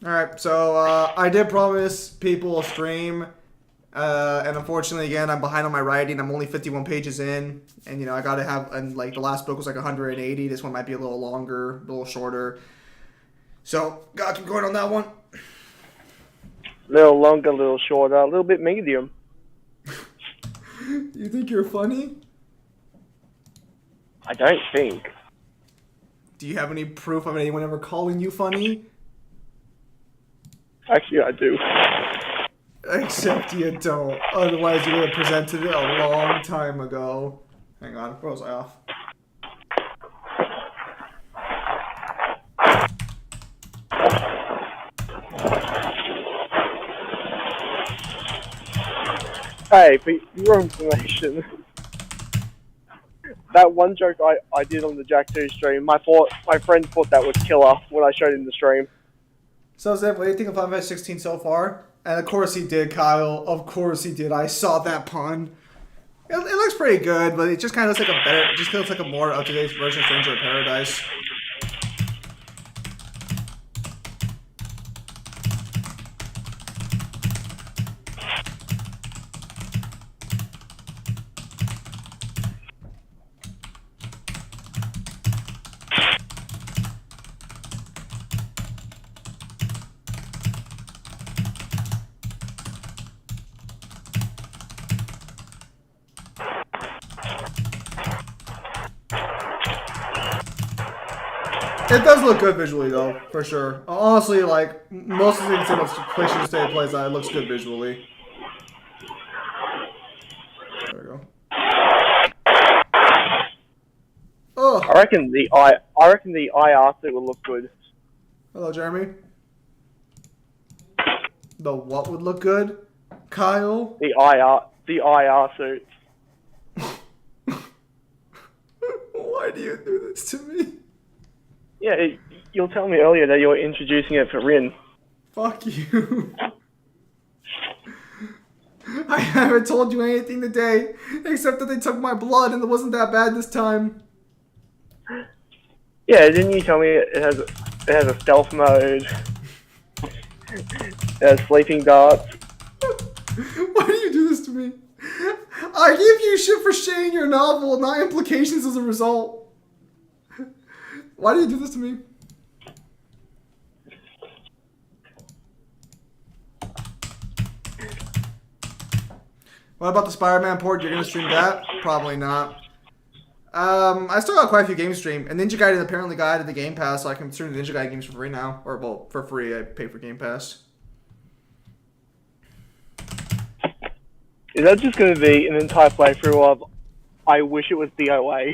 Alright, so I did promise people a stream, and unfortunately, again, I'm behind on my writing. I'm only 51 pages in, and I gotta have, and like the last book was like 180. This one might be a little longer, a little shorter. So, gotta keep going on that one. Little longer, little shorter, a little bit medium. You think you're funny? I don't think. Do you have any proof of anyone ever calling you funny? Actually, I do. Except you don't. Otherwise, you would have presented it a long time ago. Hang on, where was I off? Hey, for your information, that one joke I did on the Jack 2 stream, my friend thought that was killer when I showed him the stream. So, Zeb, what do you think of Final Fantasy 16 so far? And of course he did, Kyle. Of course he did. I saw that pun. It looks pretty good, but it just kind of looks like a better, it just looks like a more up-to-date version of Stranger in Paradise. It does look good visually, though, for sure. Honestly, like, most of the things in the PlayStation State plays that, it looks good visually. There we go. Oh. I reckon the IR suit will look good. Hello, Jeremy. The what would look good? Kyle? The IR suit. Why do you do this to me? Yeah, you'll tell me earlier that you're introducing it for Rin. Fuck you. I haven't told you anything today, except that they took my blood and it wasn't that bad this time. Yeah, didn't you tell me it has a stealth mode? It has sleeping darts. Why do you do this to me? I give you shit for sharing your novel, not implications as a result. Why do you do this to me? What about the Spider-Man port? You're gonna stream that? Probably not. I still got quite a few games streamed, and Ninja Gaiden apparently got added the Game Pass, so I can stream the Ninja Gaiden games for free now. Or, well, for free, I pay for Game Pass. Is that just going to be an entire playthrough of I wish it was DOA?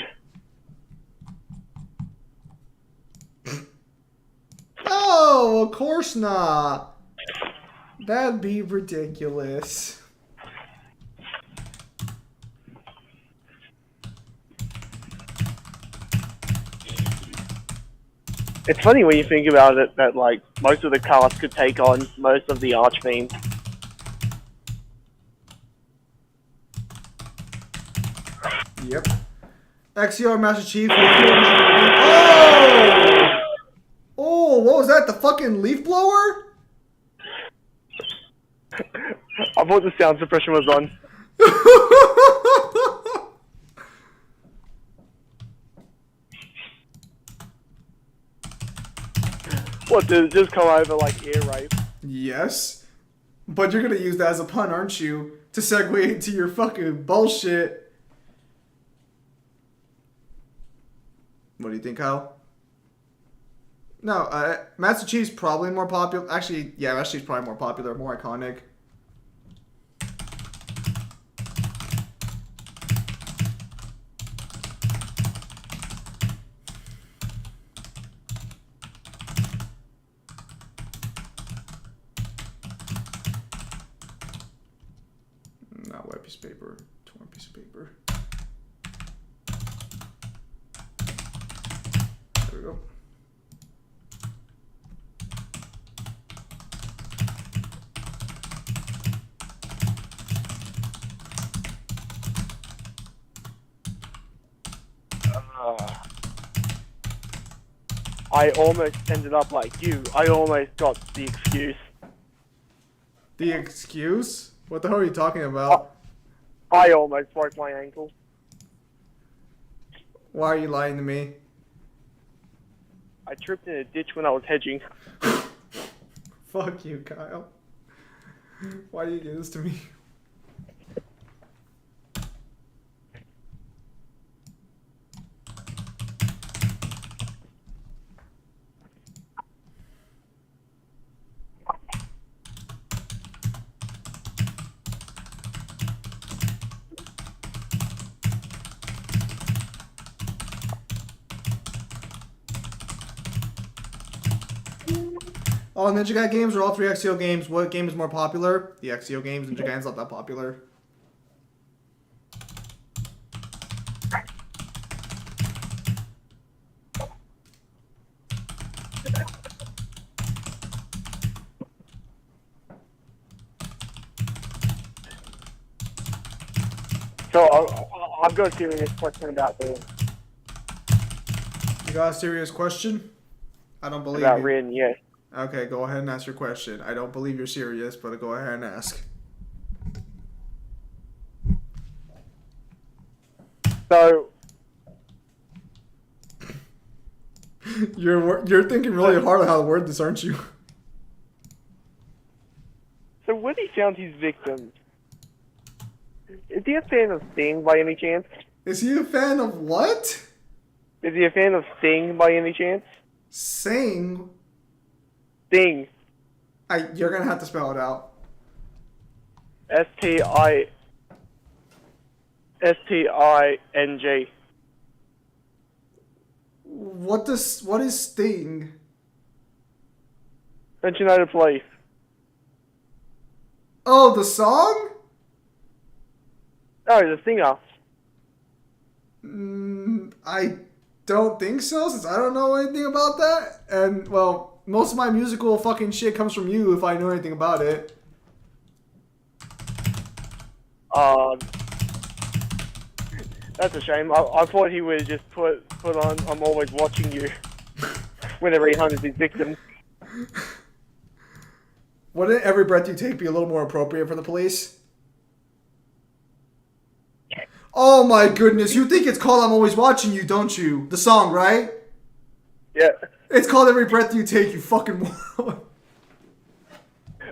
Oh, of course not. That'd be ridiculous. It's funny when you think about it that like most of the cast could take on most of the Archfiends. Yep. XCR Master Chief. Oh! Oh, what was that? The fucking leaf blower? I thought the sound suppression was on. What, did it just come over like ear rape? Yes. But you're gonna use that as a pun, aren't you? To segue into your fucking bullshit. What do you think, Kyle? No, Master Chief's probably more popular. Actually, yeah, Master Chief's probably more popular, more iconic. Not white piece of paper, torn piece of paper. There we go. I almost ended up like you. I almost got the excuse. The excuse? What the hell are you talking about? I almost broke my ankle. Why are you lying to me? I tripped in a ditch when I was hedging. Fuck you, Kyle. Why do you do this to me? All Ninja Guy games or all 3 XEO games? What game is more popular? The XEO games. Ninja Gai's not that popular. So I've got a serious question about You got a serious question? I don't believe about you. Rin, yeah. Okay, go ahead and ask your question. I don't believe you're serious, but go ahead and ask. So You're thinking really hard on how to word this, aren't you? when he found his victims, is he a fan of Sting by any chance? Is he a fan of what? Is he a fan of Sting by any chance? Sing? Sting. You're gonna have to spell it out. Sting. What is Sting? Mention out of place. Oh, the song? Oh, he's a singer. I don't think so, since I don't know anything about that. And, well, most of my musical fucking shit comes from you if I know anything about it. That's a shame. I thought he would have just put on I'm always watching you whenever he hunted his victims. Wouldn't Every Breath You Take be a little more appropriate for the police? Oh my goodness, you think it's called I'm Always Watching You, don't you? The song, right? Yeah. It's called Every Breath You Take, you fucking moron.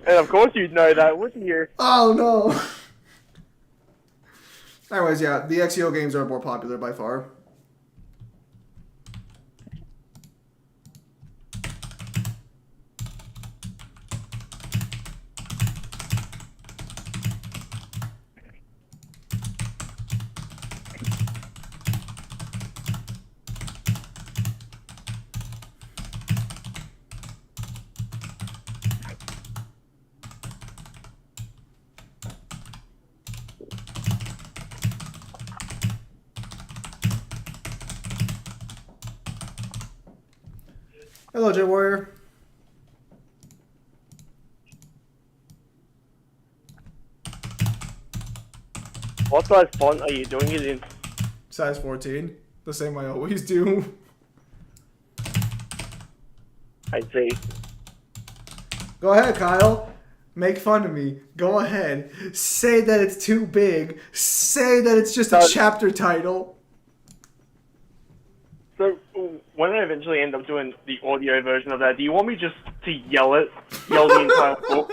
And of course you'd know that, wouldn't you? Oh no. Anyways, yeah, the XEO games are more popular by far. Hello, Jet Warrior. What size font are you doing it in? Size 14. The same I always do. I see. Go ahead, Kyle. Make fun of me. Go ahead. Say that it's too big. Say that it's just a chapter title. So, when I eventually end up doing the audio version of that, do you want me just to yell the entire book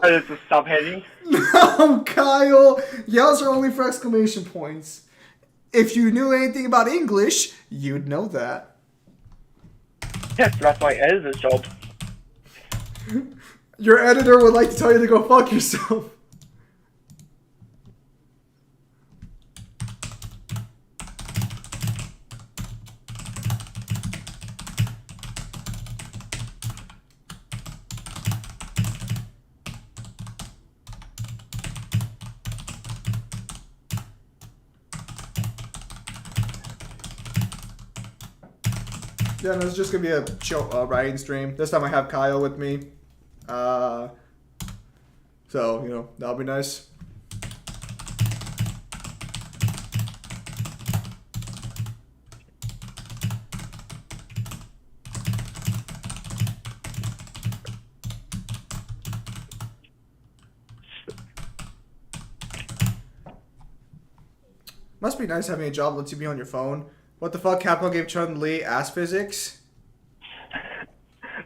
as it's a subheading? No, Kyle. Yells are only for exclamation points. If you knew anything about English, you'd know that. Yes, that's my editor's job. Your editor would like to tell you to go fuck yourself. Yeah, no, it's just gonna be a chill writing stream. This time I have Kyle with me. So, you know, that'll be nice. Must be nice having a job that lets you be on your phone. What the fuck? Capcom gave Chun-Li ass physics?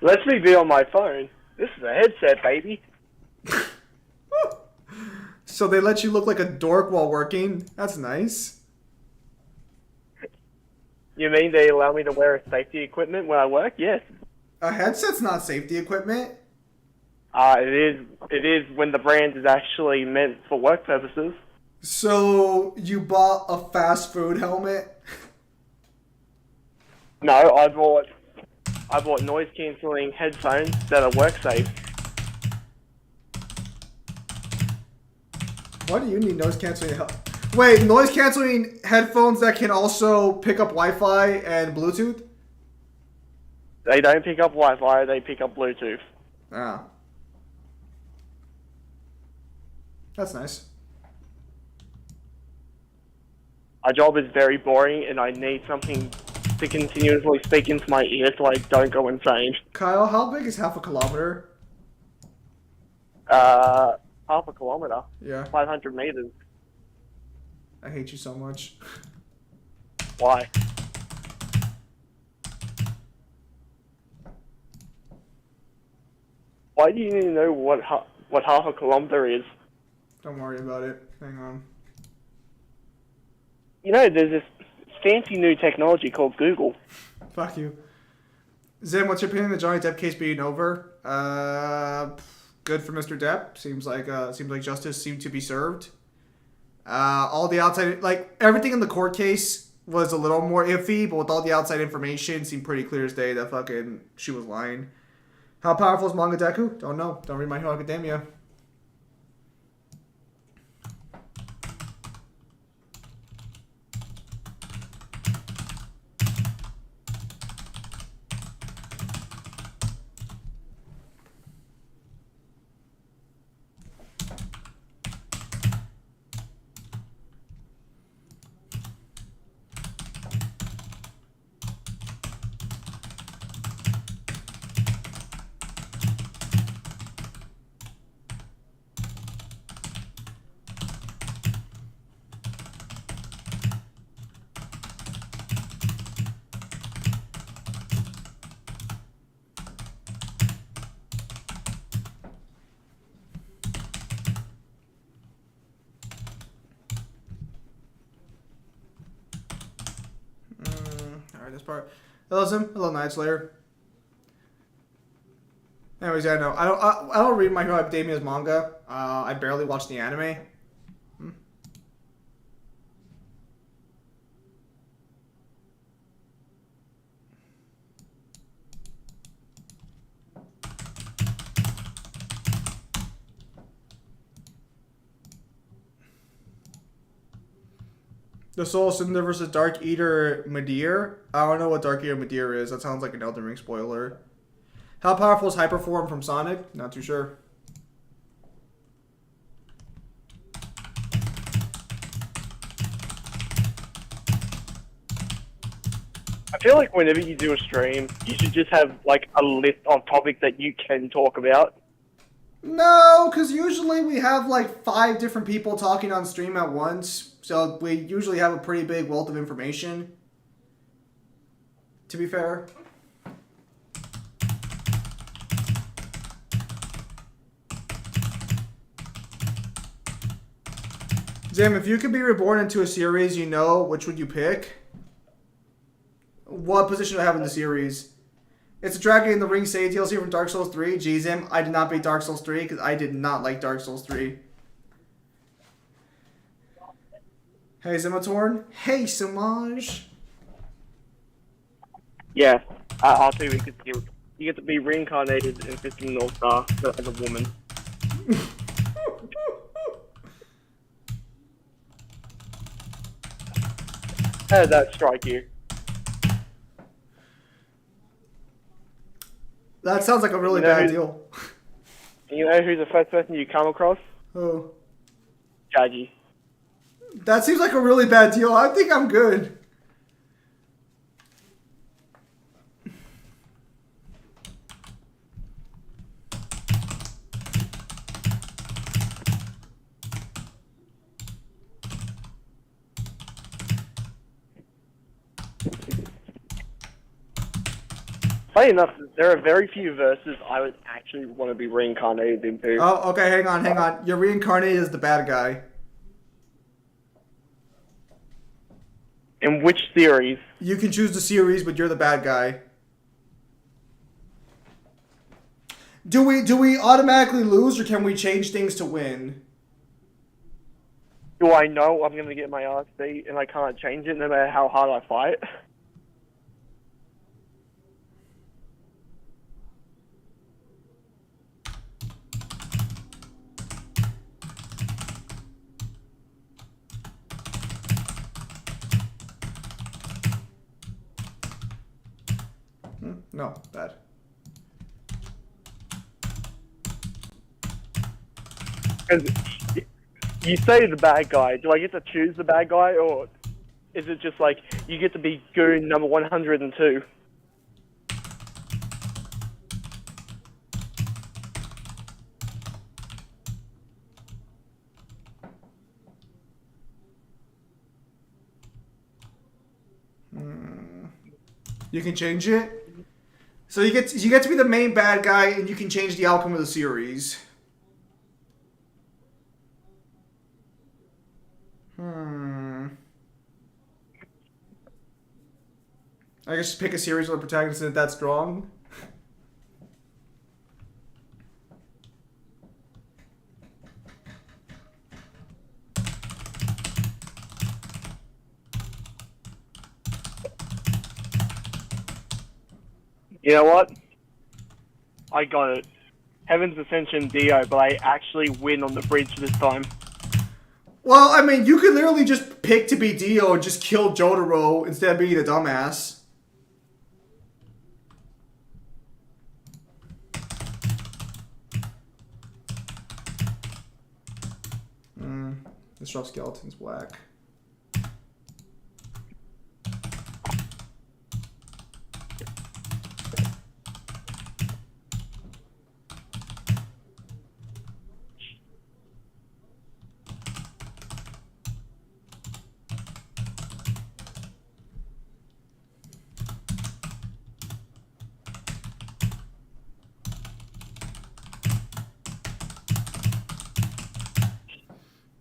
Lets me be on my phone. This is a headset, baby. So they let you look like a dork while working? That's nice. You mean they allow me to wear safety equipment when I work? Yes. A headset's not safety equipment. It is when the brand is actually meant for work purposes. So you bought a fast food helmet? No, I bought noise cancelling headphones that are work safe. Why do you need noise canceling? Wait, noise canceling headphones that can also pick up Wi-Fi and Bluetooth? They don't pick up Wi-Fi, they pick up Bluetooth. Ah. That's nice. Our job is very boring and I need something to continuously speak into my ear so I don't go insane. Kyle, how big is half a kilometer? Half a kilometer. Yeah. 500 meters. I hate you so much. Why? Why do you need to know what half a kilometer is? Don't worry about it. Hang on. You know, there's this fancy new technology called Google. Fuck you. Zim, what's your opinion on the Johnny Depp case being over? Good for Mr. Depp. Seems like justice seemed to be served. All the outside, like everything in the court case was a little more iffy, but with all the outside information, it seemed pretty clear as day that fucking she was lying. How powerful is Manga Deku? Don't know. Don't read My Hero Academia. Alright, this part. Hello, Zim. Hello, Night Slayer. Anyways, yeah, no, I don't read My Hero Academia's manga. I barely watch the anime. The Soul Cinder versus Dark Eater Midir. I don't know what Dark Eater Midir is. That sounds like an Elden Ring spoiler. How powerful is Hyperform from Sonic? Not too sure. I feel like whenever you do a stream, you should just have like a list of topics that you can talk about. No, because usually we have like 5 different people talking on stream at once. So we usually have a pretty big wealth of information. To be fair. Zim, if you could be reborn into a series, you know, which would you pick? What position do I have in the series? It's a Dragon in the Ring Say DLC from Dark Souls 3. Geez, Zim, I did not beat Dark Souls 3 because I did not like Dark Souls 3. Hey, Zimatorn. Hey, Samaj. Yeah, I'll tell you, you get to be reincarnated in 15 North Star as a woman. How did that strike you? That sounds like a really bad deal. You know who's the first person you come across? Oh. Jaggy. That seems like a really bad deal. I think I'm good. Funny enough, there are very few verses I would actually want to be reincarnated into. Oh, okay, hang on. You're reincarnated as the bad guy. In which series? You can choose the series, but you're the bad guy. Do we automatically lose, or can we change things to win? Do I know I'm going to get my ass beat and I can't change it no matter how hard I fight? No, bad. Because you say the bad guy. Do I get to choose the bad guy, or is it just like you get to be goon number 102? You can change it. So you get to be the main bad guy, and you can change the outcome of the series. I guess just pick a series where the protagonist isn't that strong. You know what? I got it. Heaven's Ascension Dio, but I actually win on the bridge this time. Well, I mean, you could literally just pick to be Dio and just kill Jotaro instead of being a dumbass. Disrupt Skeleton's whack.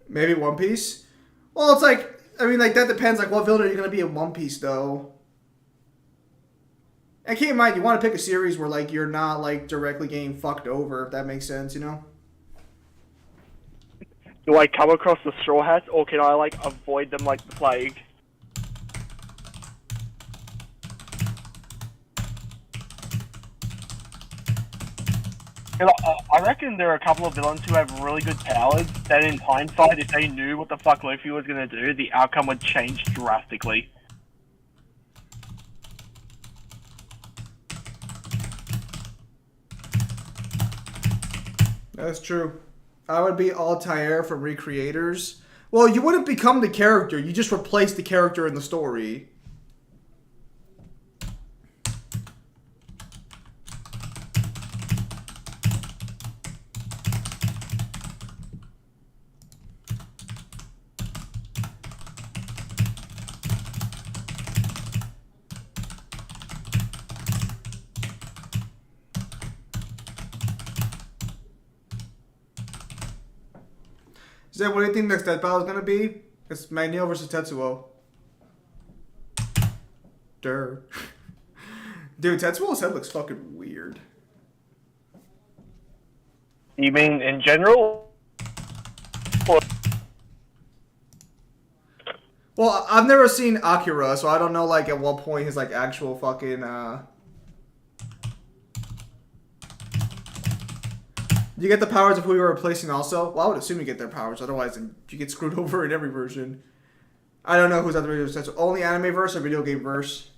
Maybe One Piece? Well, it's like, I mean, like, that depends. Like, what villain are you going to be in One Piece, though? And keep in mind, you want to pick a series where, like, you're not, like, directly getting fucked over, if that makes sense, you know? Do I come across the Straw Hats, or can I, like, avoid them like the plague? And I reckon there are a couple of villains who have really good powers that in hindsight, if they knew what the fuck Luffy was going to do, the outcome would change drastically. That's true. I would be Altair from Recreators. Well, you wouldn't become the character. You just replace the character in the story. Zay, what do you think next death battle is going to be? It's Magneto versus Tetsuo. Durr. Dude, Tetsuo's head looks fucking weird. You mean in general? Or Well, I've never seen Akira, so I don't know, like, at what point his, like, actual fucking, You get the powers of who you're replacing also? Well, I would assume you get their powers, otherwise you get screwed over in every version. I don't know who's at the video verse. Only anime verse or video game verse?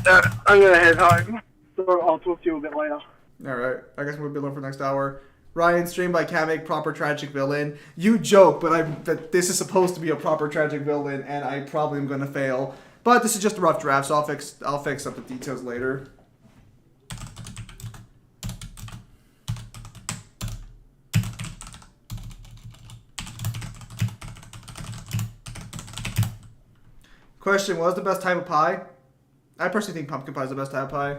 I'm gonna head home. So I'll talk to you a bit later. Alright, I guess we'll be alone for next hour. Ryan, streamed by Can't Make Proper Tragic Villain. You joke, but this is supposed to be a proper tragic villain, and I probably am going to fail. But this is just a rough draft, so I'll fix up the details later. Question: what is the best type of pie? I personally think pumpkin pie is the best type of pie.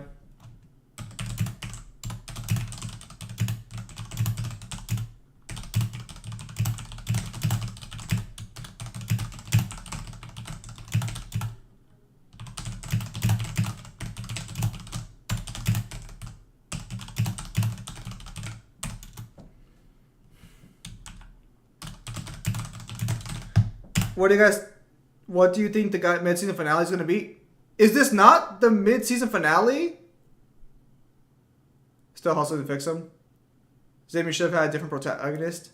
What do you think the mid-season finale is going to be? Is this not the mid-season finale? Still hustling to fix him. Xavier should have had a different protagonist.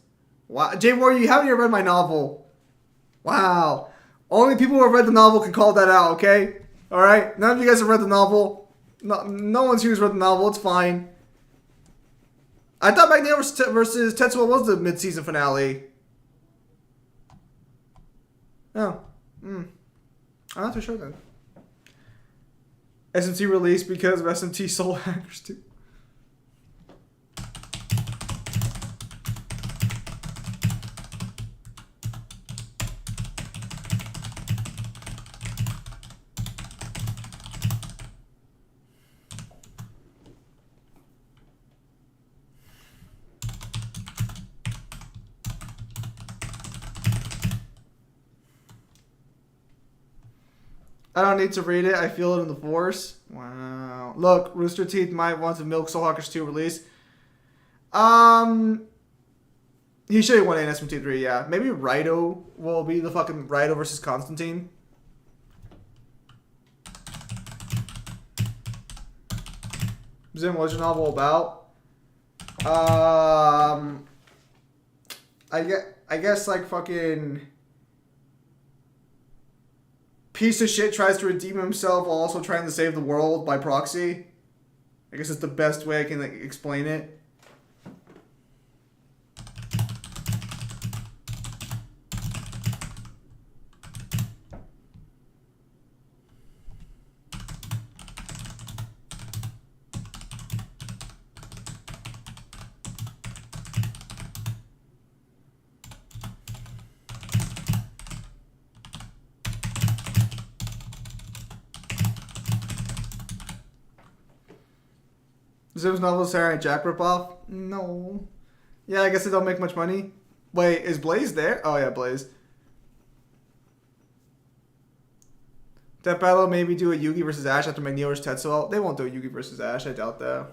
Wow. Jay Warrior, you haven't even read my novel. Wow. Only people who have read the novel can call that out, okay? Alright? None of you guys have read the novel. No one's here who's read the novel. It's fine. I thought Magneto versus Tetsuo was the mid-season finale. Oh. I'm not too sure then. SMT released because of SMT Soul Hackers 2. I don't need to read it. I feel it in the force. Wow. Look, Rooster Teeth might want to milk Soul Hackers 2 release. He should have won in SMT 3, yeah. Maybe Raito will be the fucking Raito versus Constantine. Zim, what's your novel about? I guess like fucking piece of shit tries to redeem himself while also trying to save the world by proxy. I guess it's the best way I can like explain it. Zim's novel is Sarah and Jack ripoff? No. Yeah, I guess they don't make much money. Wait, is Blaze there? Oh yeah, Blaze. Death Battle maybe do a Yugi versus Ash after Magneto versus Tetsuo. They won't do a Yugi versus Ash, I doubt that.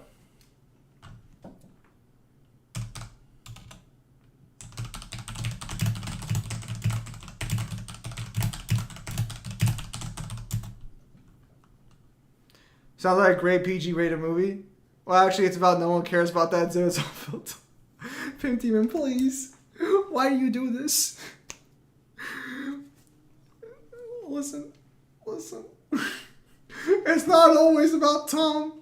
Sounds like a great PG rated movie. Well, actually, it's about no one cares about that. So it's all filled. Pimp Demon, please. Why do you do this? Listen. It's not always about Tom.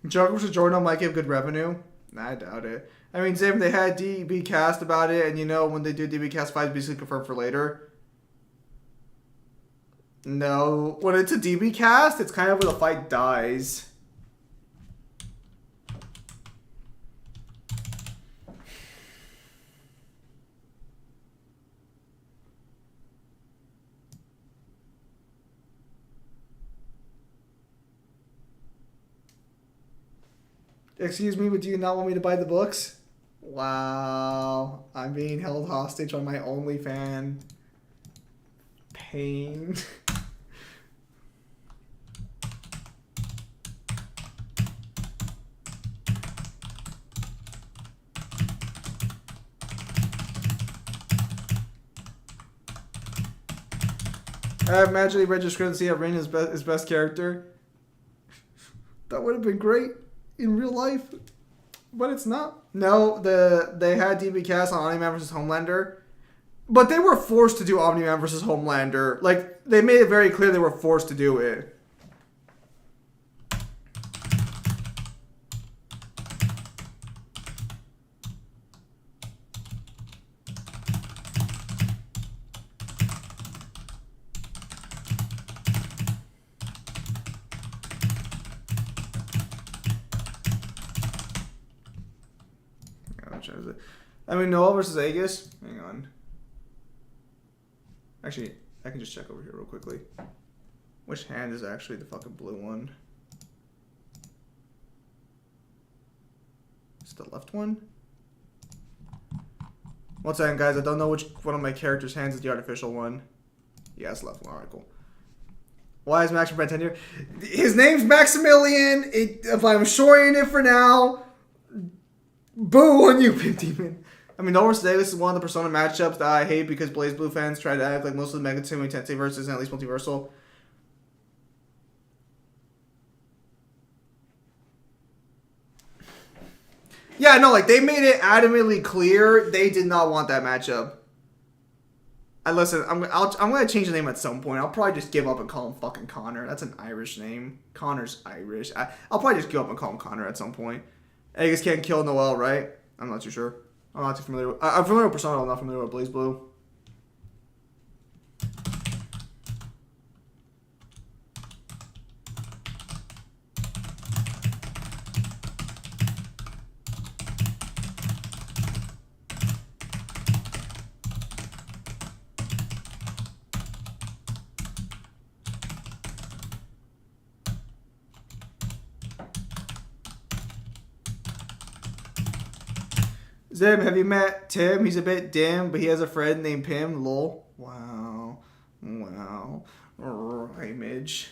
Joker vs. Jordan might give good revenue. Nah, I doubt it. I mean, same they had DB cast about it, and you know when they do DB cast 5, basically confirmed for later. No, when it's a DB cast, it's kind of where the fight dies. Excuse me, but do you not want me to buy the books? Wow. I'm being held hostage on my OnlyFans. Pain. I imagine he read your script and see how Rain is his best character. That would have been great in real life, but it's not. No, they had DB cast on Omni-Man vs. Homelander, but they were forced to do Omni-Man vs. Homelander. Like, they made it very clear they were forced to do it. much is it? I mean, Noah versus Aegis. Hang on. Actually, I can just check over here real quickly. Which hand is actually the fucking blue one? It's the left one? One second, guys. I don't know which one of my character's hands is the artificial one. Yeah, it's the left one. Alright, cool. Why is Max from Ben 10 here? His name's Maximilian. If I'm shorting it for now, boo on you, Pimp Demon. I mean, Noah versus Aegis is one of the Persona matchups that I hate because BlazBlue fans try to act like most of the Mega Team Tensei versus and at least Multiversal. Yeah, no, like, they made it adamantly clear they did not want that matchup. Listen, I'm gonna change the name at some point. I'll probably just give up and call him fucking Connor. That's an Irish name. Connor's Irish. I'll probably just give up and call him Connor at some point. Aegis can't kill Noelle, right? I'm not too sure. I'm not too familiar with... I'm familiar with Persona, I'm not familiar with BlazBlue. Zim, have you met Tim? He's a bit dim, but he has a friend named Pim. Lol. Wow. Wow. Image.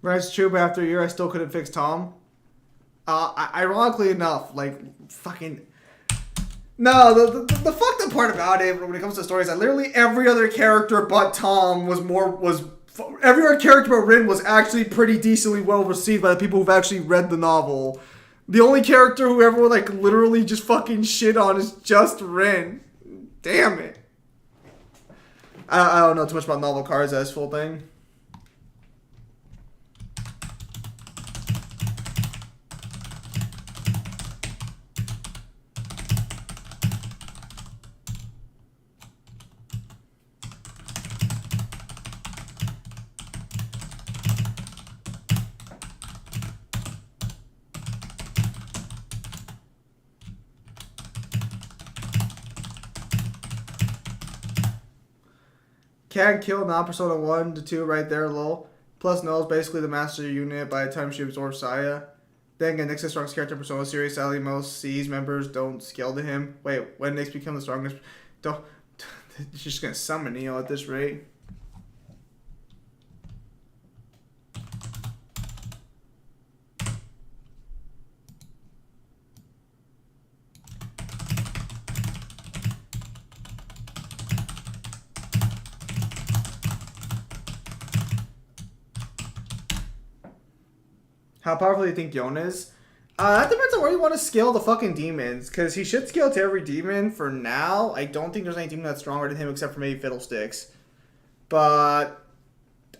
That's true, but after a year, I still couldn't fix Tom. Ironically enough, like, fucking... No, the fucked up part about it when it comes to stories, that literally every other character but Tom every other character but Rin was actually pretty decently well received by the people who've actually read the novel. The only character who everyone, like, literally just fucking shit on is just Rin. Damn it. I don't know too much about novel cards as full thing. Can kill non-Persona 1 to 2 right there, lol. Plus Null is basically the master unit by the time she absorbs Saya. Then again, Nyx is the strongest character in Persona series. Sadly, most C's members don't scale to him. Wait, when Nyx become the strongest... Don't... She's just gonna summon Neo at this rate. How powerful do you think Yon is? That depends on where you want to scale the fucking demons. Because he should scale to every demon for now. I don't think there's any demon that's stronger than him except for maybe Fiddlesticks. But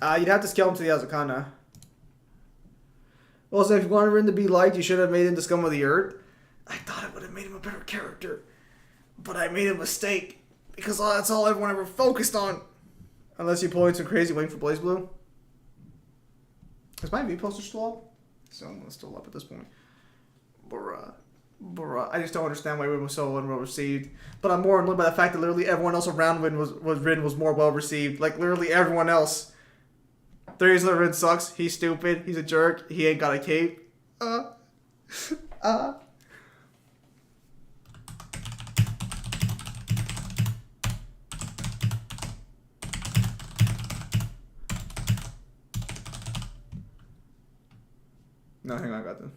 you'd have to scale him to the Azakana. Also, if you wanted Rin to be liked, you should have made him the scum of the earth. I thought it would have made him a better character. But I made a mistake. Because that's all everyone ever focused on. Unless you pull into crazy waiting for BlazBlue. Is my V poster still up? So it's still up at this point. Bruh. I just don't understand why Rin was so well received. But I'm more annoyed by the fact that literally everyone else around Rin was more well received. Like literally everyone else. The reason that Rin sucks, he's stupid, he's a jerk, he ain't got a cape. No, hang on, I got them.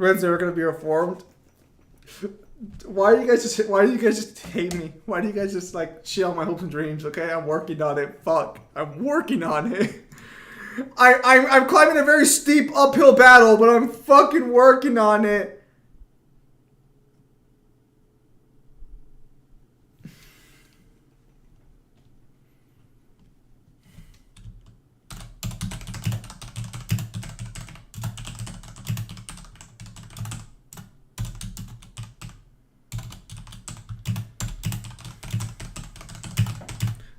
When's never gonna be reformed? Why do you guys just hate me? Why do you guys just like shit on my hopes and dreams? Okay, I'm working on it. Fuck, I'm working on it. I'm climbing a very steep uphill battle, but I'm fucking working on it.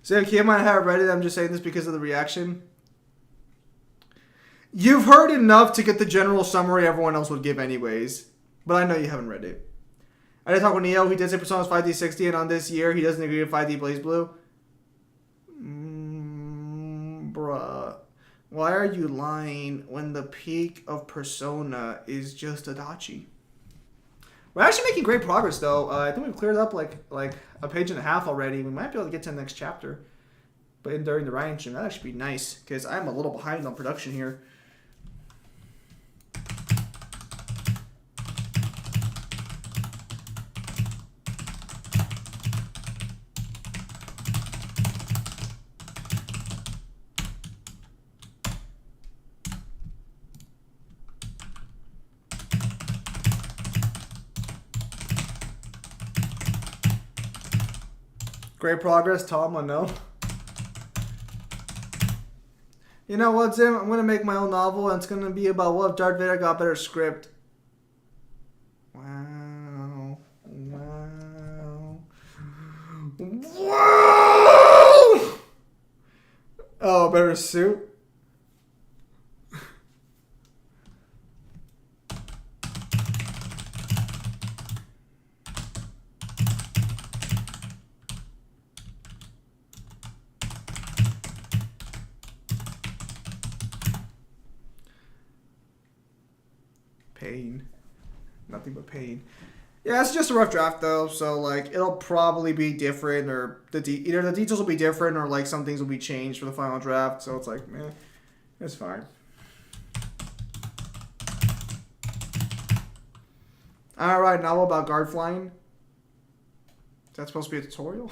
So Kim might have read it. I'm just saying this because of the reaction. You've heard enough to get the general summary everyone else would give anyways. But I know you haven't read it. I did talk with Neo. He did say Persona's 5D 60, and on this year, he doesn't agree with 5D BlazBlue. Bruh. Why are you lying when the peak of Persona is just Adachi? We're actually making great progress, though. I think we've cleared up like a page and a half already. We might be able to get to the next chapter. But during the writing stream, that'd actually be nice, because I'm a little behind on production here. Great progress, Tom. I know. You know what, Zim? I'm gonna make my own novel, and it's gonna be about what if Darth Vader got better script. Wow. Oh, better suit. Pain. Nothing but pain. Yeah, it's just a rough draft though, so like it'll probably be different, or either the details will be different, or like some things will be changed for the final draft. So it's like, man, it's fine. All right, now about guard flying. Is that supposed to be a tutorial?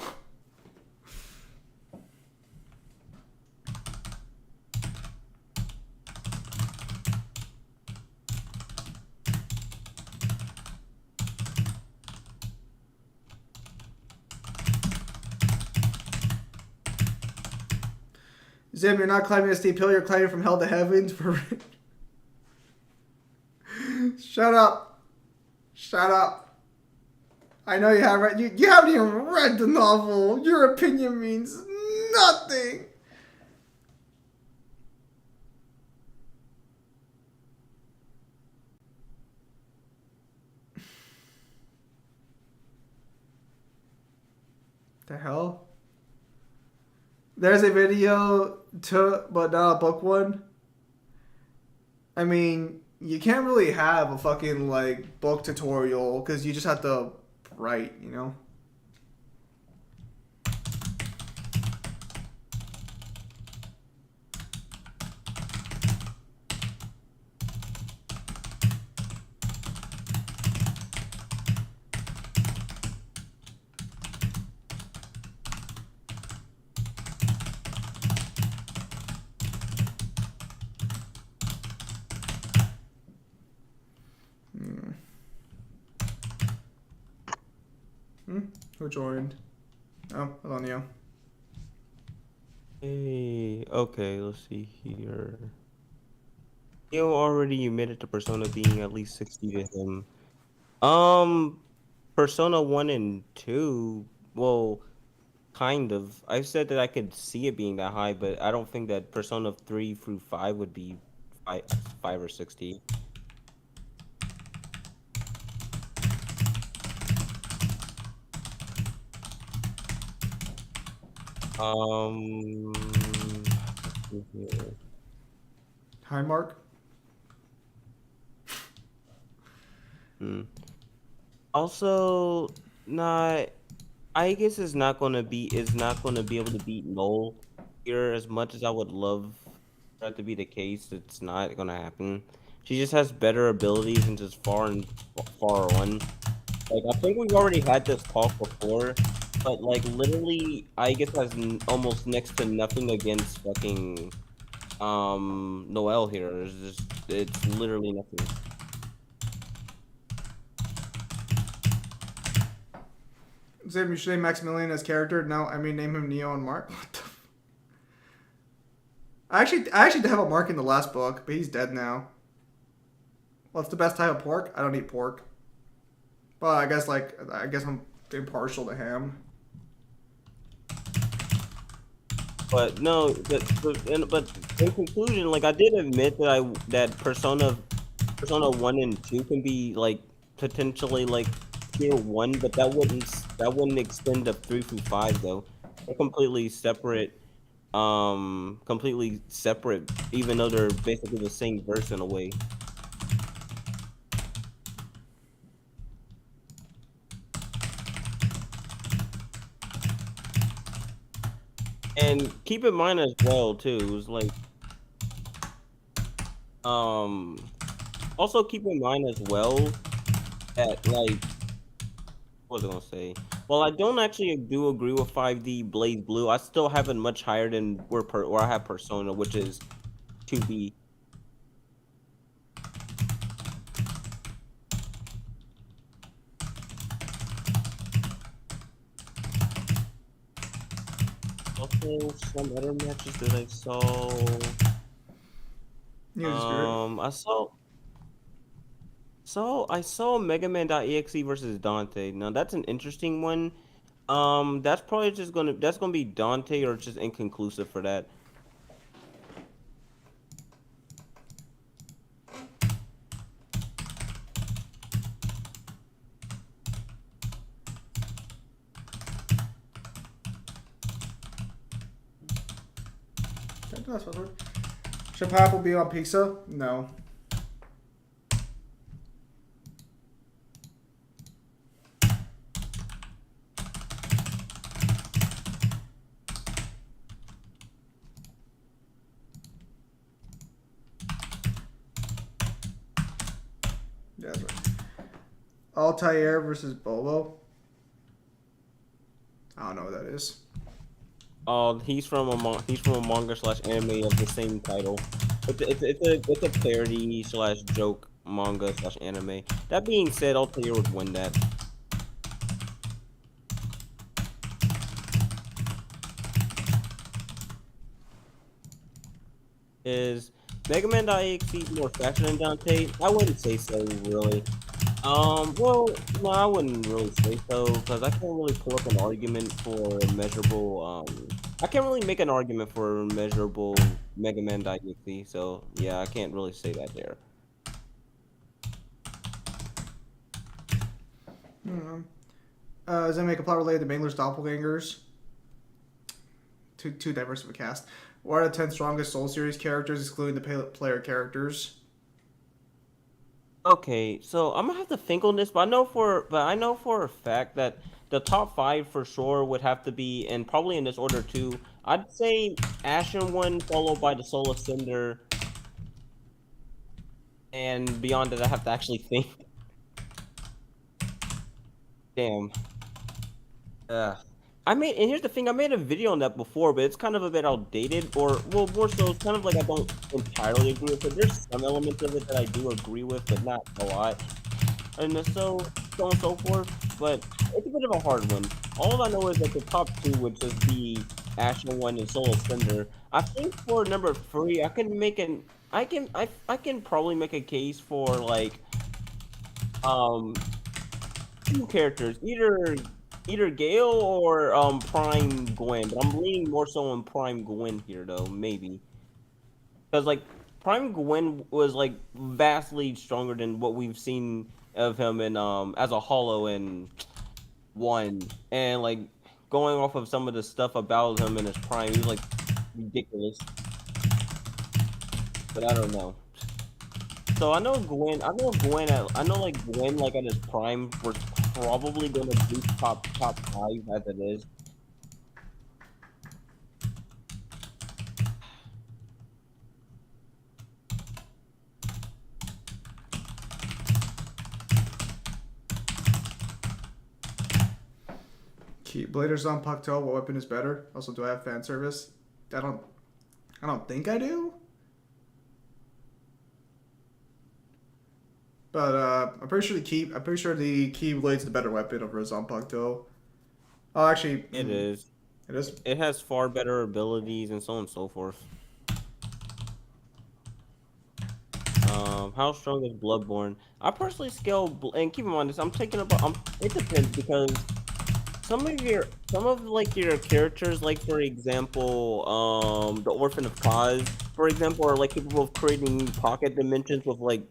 Zim, you're not climbing a steep hill, you're climbing from hell to heaven. Shut up. Shut up. I know you haven't read, you haven't even read the novel. Your opinion means nothing. The hell? There's a video but not a book one. I mean, you can't really have a fucking like book tutorial because you just have to write, you know? Who joined? Oh, hello, Neo. Hey, okay, let's see here. Neo already admitted to Persona being at least 60 to him. Persona 1 and 2, well, kind of. I said that I could see it being that high, but I don't think that Persona 3 through 5 would be 5 or 60. Hi, Mark. Also, not. I guess is not gonna be able to beat Null here as much as I would love for that to be the case. It's not gonna happen. She just has better abilities and just far on. Like I think we've already had this talk before, but like literally, Aegis has almost next to nothing against fucking Noelle here. It's literally nothing. Say you should name Maximilian as character. No, I mean name him Neo and Mark. What the? I actually did have a Mark in the last book, but he's dead now. What's the best type of pork? I don't eat pork. But I guess I'm impartial to ham. But no, but in conclusion, like I did admit that Persona 1 and 2 can be like potentially like tier 1, but that wouldn't extend to 3 through 5 though. They're completely separate, even though they're basically the same verse in a way. And keep in mind as well too, it was like also keep in mind as well that like what was I gonna say? Well, I don't actually do agree with 5D Blaze Blue. I still have it much higher than where I have Persona, which is 2B. Also, some other matches that I saw. News Spirit. I saw Mega Man.exe versus Dante. Now that's an interesting one. That's probably that's gonna be Dante or just inconclusive for that. Should pineapple be on pizza? No. Yeah, that's right. Altair versus Bobo. I don't know what that is. He's from a manga / anime of the same title. It's a parody / joke manga / anime. That being said, Altair would win that. Is Mega Man.exe more faster than Dante? I wouldn't say so, really. Well, no, I wouldn't really say so, because I can't really pull up an argument for measurable, I can't really make an argument for measurable Mega Man.exe, so, yeah, I can't really say that there. Does that make a plot related to Mangler's doppelgangers? Too diverse of a cast. What are the 10 strongest Soul Series characters, excluding the player characters? Okay, so I'm gonna have to think on this, but I know for a fact that the top 5 for sure would have to be, and probably in this order too. I'd say Ashen One, followed by the Soul of Cinder, and beyond that, I have to actually think. Damn. And here's the thing, I made a video on that before, but it's kind of a bit outdated, or, well, more so, it's kind of like I don't entirely agree with it. There's some elements of it that I do agree with, but not a lot. And so on and so forth, but it's a bit of a hard one. All I know is that the top 2 would just be Ashen One and Soul of Cinder. I think for number 3, I can probably make a case for, like, 2 characters, either Gale or Prime Gwen, but I'm leaning more so on Prime Gwen here though, maybe. Because like Prime Gwen was like vastly stronger than what we've seen of him in as a Hollow in 1. And like going off of some of the stuff about him in his prime, he was like ridiculous. But I don't know. So I know Gwen like at his prime was probably gonna do top 5 as it is. Bladers on Pucto. What weapon is better? Also, do I have fan service? I don't think I do. But I'm pretty sure the Keyblade's the better weapon over Zanpakuto. Oh, actually, It is. It is. It has far better abilities and so on and so forth. How strong is Bloodborne? I personally scale, and keep in mind this. I'm taking about. It depends because some of like your characters, like for example, the Orphan of Kaz, for example, are like capable of creating pocket dimensions with like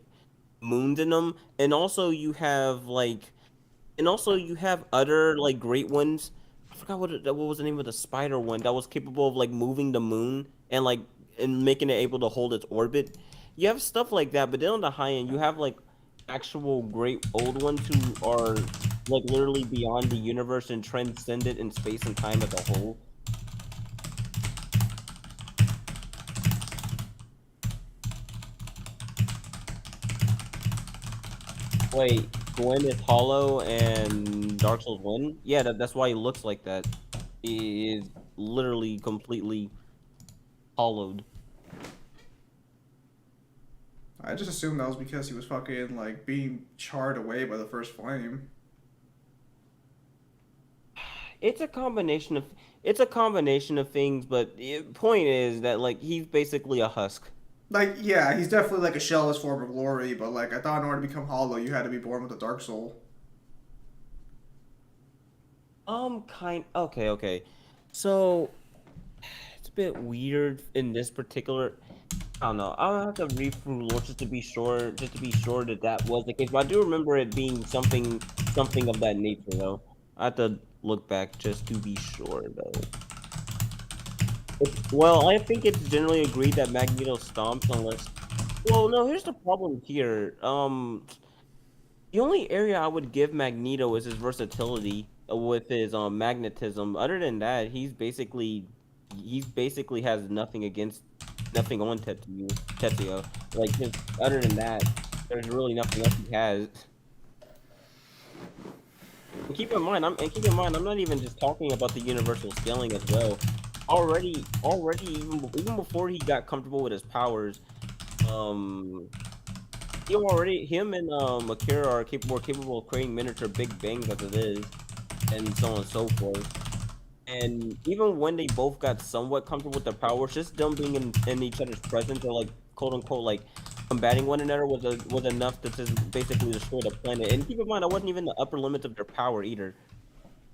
moons in them, and also you have other like great ones. I forgot what was the name of the spider one that was capable of like moving the moon and like and making it able to hold its orbit. You have stuff like that, but then on the high end, you have like actual great old ones who are like literally beyond the universe and transcendent in space and time as a whole. Wait, Gwen is hollow and Dark Souls 1? Yeah, that's why he looks like that. He is literally completely hollowed. I just assumed that was because he was fucking like being charred away by the first flame. It's a combination of things, but the point is that like he's basically a husk. Like, yeah, he's definitely like a shellless form of glory, but like I thought in order to become hollow, you had to be born with a dark soul. Okay. So it's a bit weird in this particular. I don't know. I'll have to read through lore just to be sure that was the case. But I do remember it being something of that nature, though. I have to look back just to be sure, though. Well, I think it's generally agreed that Magneto stomps unless. Well, no. Here's the problem here. The only area I would give Magneto is his versatility with his magnetism. Other than that, he basically has nothing on Tetsuo. Like just other than that, there's really nothing else he has. And keep in mind, I'm not even just talking about the universal scaling as well. Already, even before he got comfortable with his powers, him and Akira are more capable of creating miniature Big Bangs as it is, and so on and so forth. And even when they both got somewhat comfortable with their powers, just them being in each other's presence or like quote unquote like combating one another was enough to just basically destroy the planet. And keep in mind, I wasn't even the upper limits of their power either.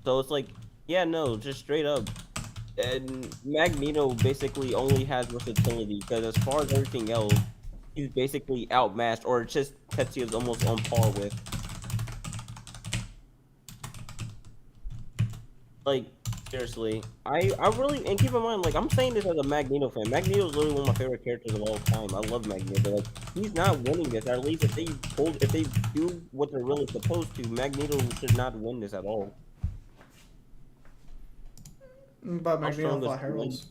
So it's like, yeah, no, just straight up. And Magneto basically only has versatility because as far as everything else, he's basically outmatched, or just Tetsuya's almost on par with. Like, seriously, I really, and keep in mind, like, I'm saying this as a Magneto fan. Magneto's literally one of my favorite characters of all time. I love Magneto, but like, he's not winning this. Or at least if they do what they're really supposed to, Magneto should not win this at all. But Magneto fought heralds.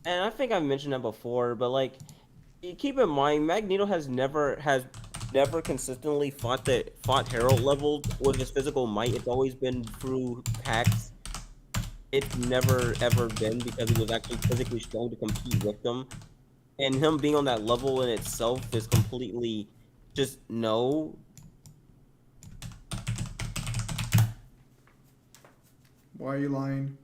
And I think I've mentioned that before, but like, keep in mind, Magneto has never consistently fought Herald level with his physical might. It's always been through packs. It's never ever been because he was actually physically strong to compete with them. And him being on that level in itself is completely just no. Why are you lying?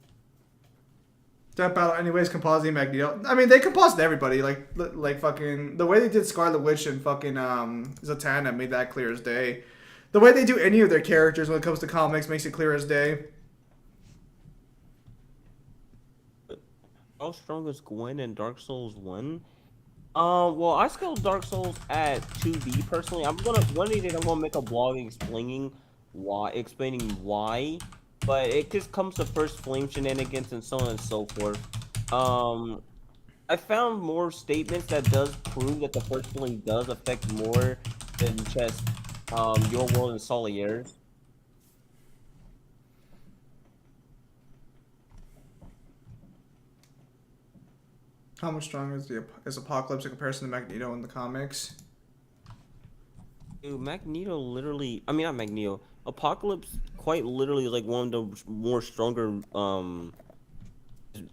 That battle, anyways, compositing Magneto. I mean, they composite everybody. Like fucking the way they did Scarlet Witch and fucking Zatanna made that clear as day. The way they do any of their characters when it comes to comics makes it clear as day. How strong is Gwen in Dark Souls 1? Well, I scaled Dark Souls at 2B personally. One of these days I'm gonna make a blog explaining why. But it just comes to first flame shenanigans and so on and so forth. I found more statements that does prove that the first flame does affect more than just your world and Solier's. How much stronger is Apocalypse in comparison to Magneto in the comics? Dude, Magneto literally... I mean, not Magneto. Apocalypse quite literally like one of the more stronger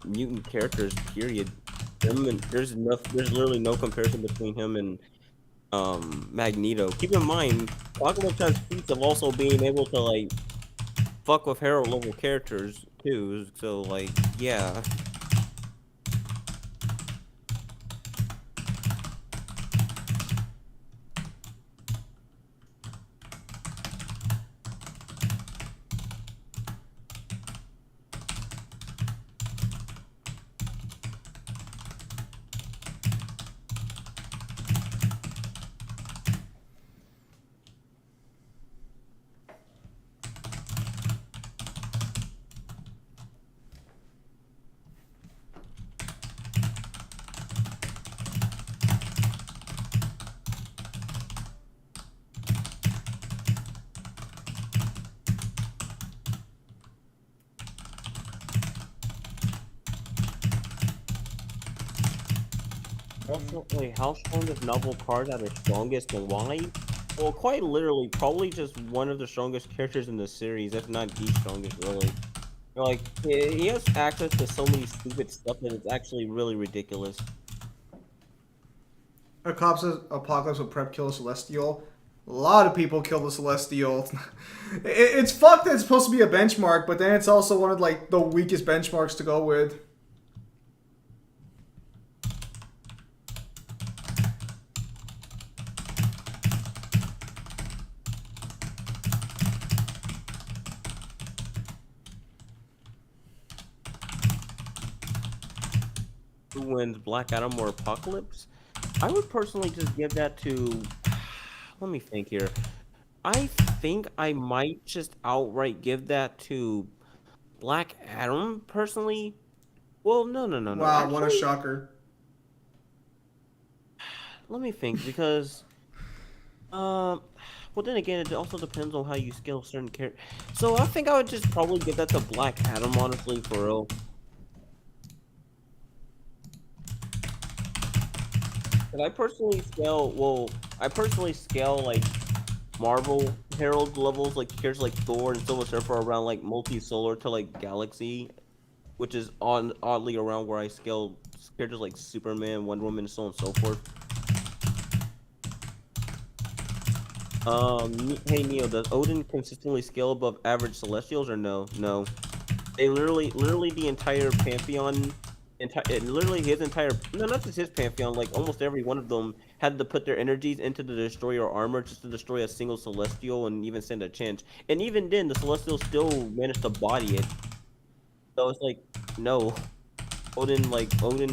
mutant characters. Period. There's literally no comparison between him and Magneto. Keep in mind, Apocalypse has feats of also being able to like fuck with hero level characters too. So like, yeah. Also, wait, how strong is novel cards are the strongest and why? Well, quite literally, probably just one of the strongest characters in the series, if not the strongest, really. Like, he has access to so many stupid stuff that it's actually really ridiculous. Apocalypse would prep kill a Celestial. A lot of people kill the Celestial. It's fucked that it's supposed to be a benchmark, but then it's also one of like the weakest benchmarks to go with. Who wins, Black Adam or Apocalypse? I would personally just give that to. Let me think here. I think I might just outright give that to Black Adam, personally. Well, no. Wow, what a Actually, shocker. let me think, because well, then again, it also depends on how you scale certain characters. So I think I would just probably give that to Black Adam, honestly, for real. Cause I personally scale like Marvel Herald levels, like characters like Thor and Silver Surfer around like multi-solar to like Galaxy, which is oddly around where I scale characters like Superman, Wonder Woman, and so on and so forth. Hey Neo, does Odin consistently scale above average Celestials or no? No. They literally the entire pantheon, literally his entire, no, not just his pantheon, like almost every one of them had to put their energies into the destroyer armor just to destroy a single Celestial and even stand a chance. And even then, the Celestials still managed to body it. So it's like, no. Odin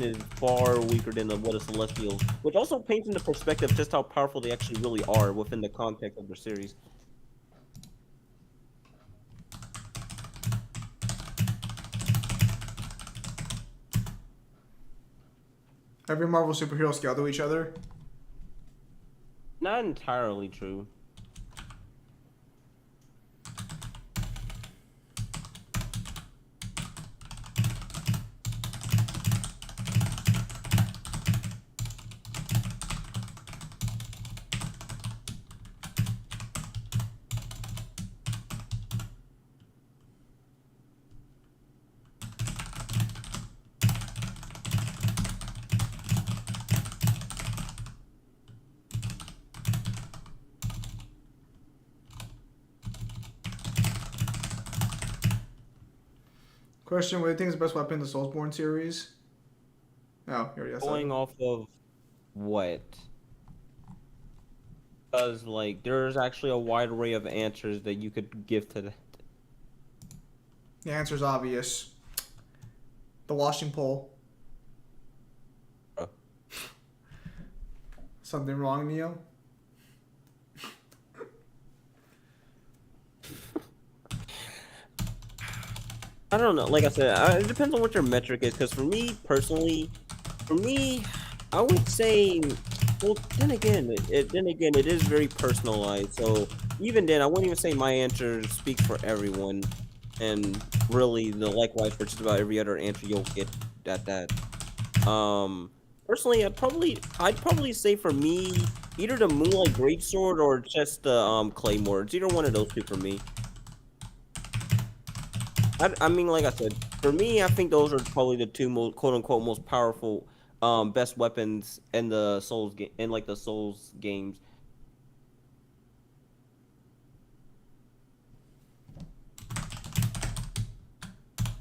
is far weaker than what a Celestial, which also paints into perspective just how powerful they actually really are within the context of their series. Every Marvel superhero scale to each other. Not entirely true. Question: what do you think is the best weapon in the Soulsborne series? Oh, here we go. Going off of what? Because like there's actually a wide array of answers that you could give to that. The answer's obvious. The washing pole. Bro. Something wrong, Neo? I don't know. Like I said, it depends on what your metric is. Because for me personally, I would say, well, then again, it is very personalized. So even then, I wouldn't even say my answer speaks for everyone, and really, likewise for just about every other answer you'll get at that. Personally, I'd probably say for me, either the Moonlight Greatsword or just the Claymore. It's either one of those two for me. I mean, like I said, for me, I think those are probably the two most quote unquote most powerful, best weapons in the Souls game, in like the Souls games.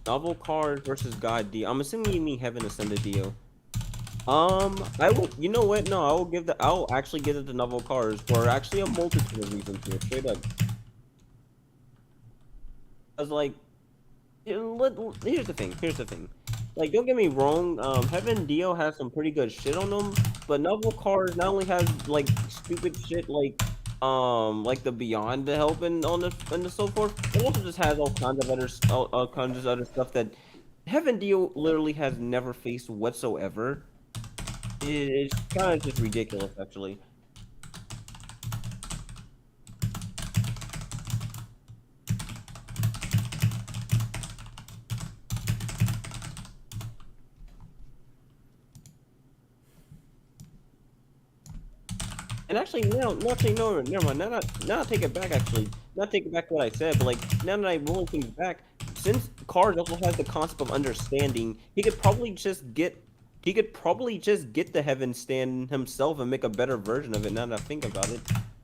Novel Cars versus God D. I'm assuming you mean Heaven Ascended Dio. I will. You know what? No, I'll actually give it the Novel Cars for actually a multitude of reasons here. Straight up. I was like, here's the thing. Here's the thing. Like, don't get me wrong. Heaven Dio has some pretty good shit on them, but Novel Cars not only has like stupid shit like the Beyond to help and so forth. It also just has all kinds of all kinds of other stuff that Heaven Dio literally has never faced whatsoever. It's kind of just ridiculous, actually. And actually, no, never mind. Now I take it back. Actually, not take it back what I said, but like now that I really think back, since Cars also has the concept of understanding, he could probably just get the Heaven Stand himself and make a better version of it. Now that I think about it,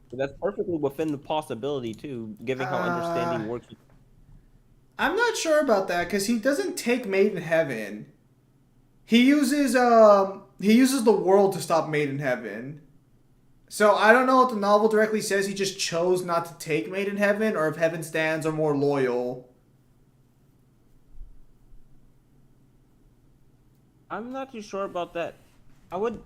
but that's perfectly within the possibility too, given how understanding works. I'm not sure about that because he doesn't take Made in Heaven. He uses the world to stop Made in Heaven. So I don't know if the novel directly says he just chose not to take Made in Heaven, or if Heaven Stands are more loyal. I'm not too sure about that. I would.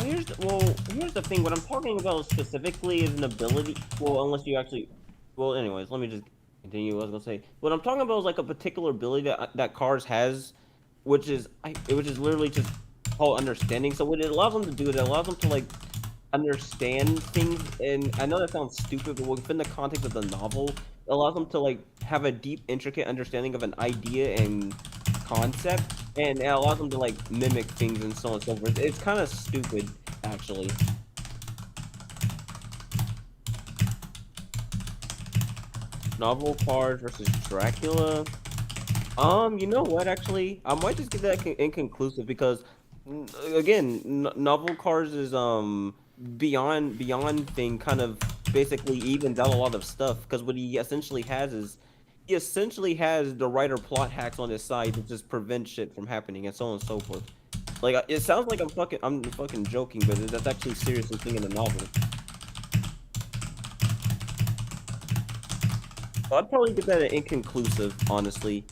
Here's the thing. What I'm talking about specifically is an ability. Well, unless you actually. Well, anyways, let me just continue. What I was gonna say. What I'm talking about is like a particular ability that Cars has, which is literally just called understanding. So what it allows them to do, it allows them to like understand things. And I know that sounds stupid, but within the context of the novel, it allows them to like have a deep, intricate understanding of an idea and concept, and it allows them to like mimic things and so on and so forth. It's kind of stupid, actually. Novel Cars versus Dracula. You know what? Actually, I might just give that inconclusive because, again, Novel Cars is beyond thing kind of basically evens out a lot of stuff because what he essentially has is the writer plot hacks on his side to just prevent shit from happening and so on and so forth. Like it sounds like I'm fucking joking, but that's actually seriously thing in the novel. So I'd probably give that an inconclusive, honestly,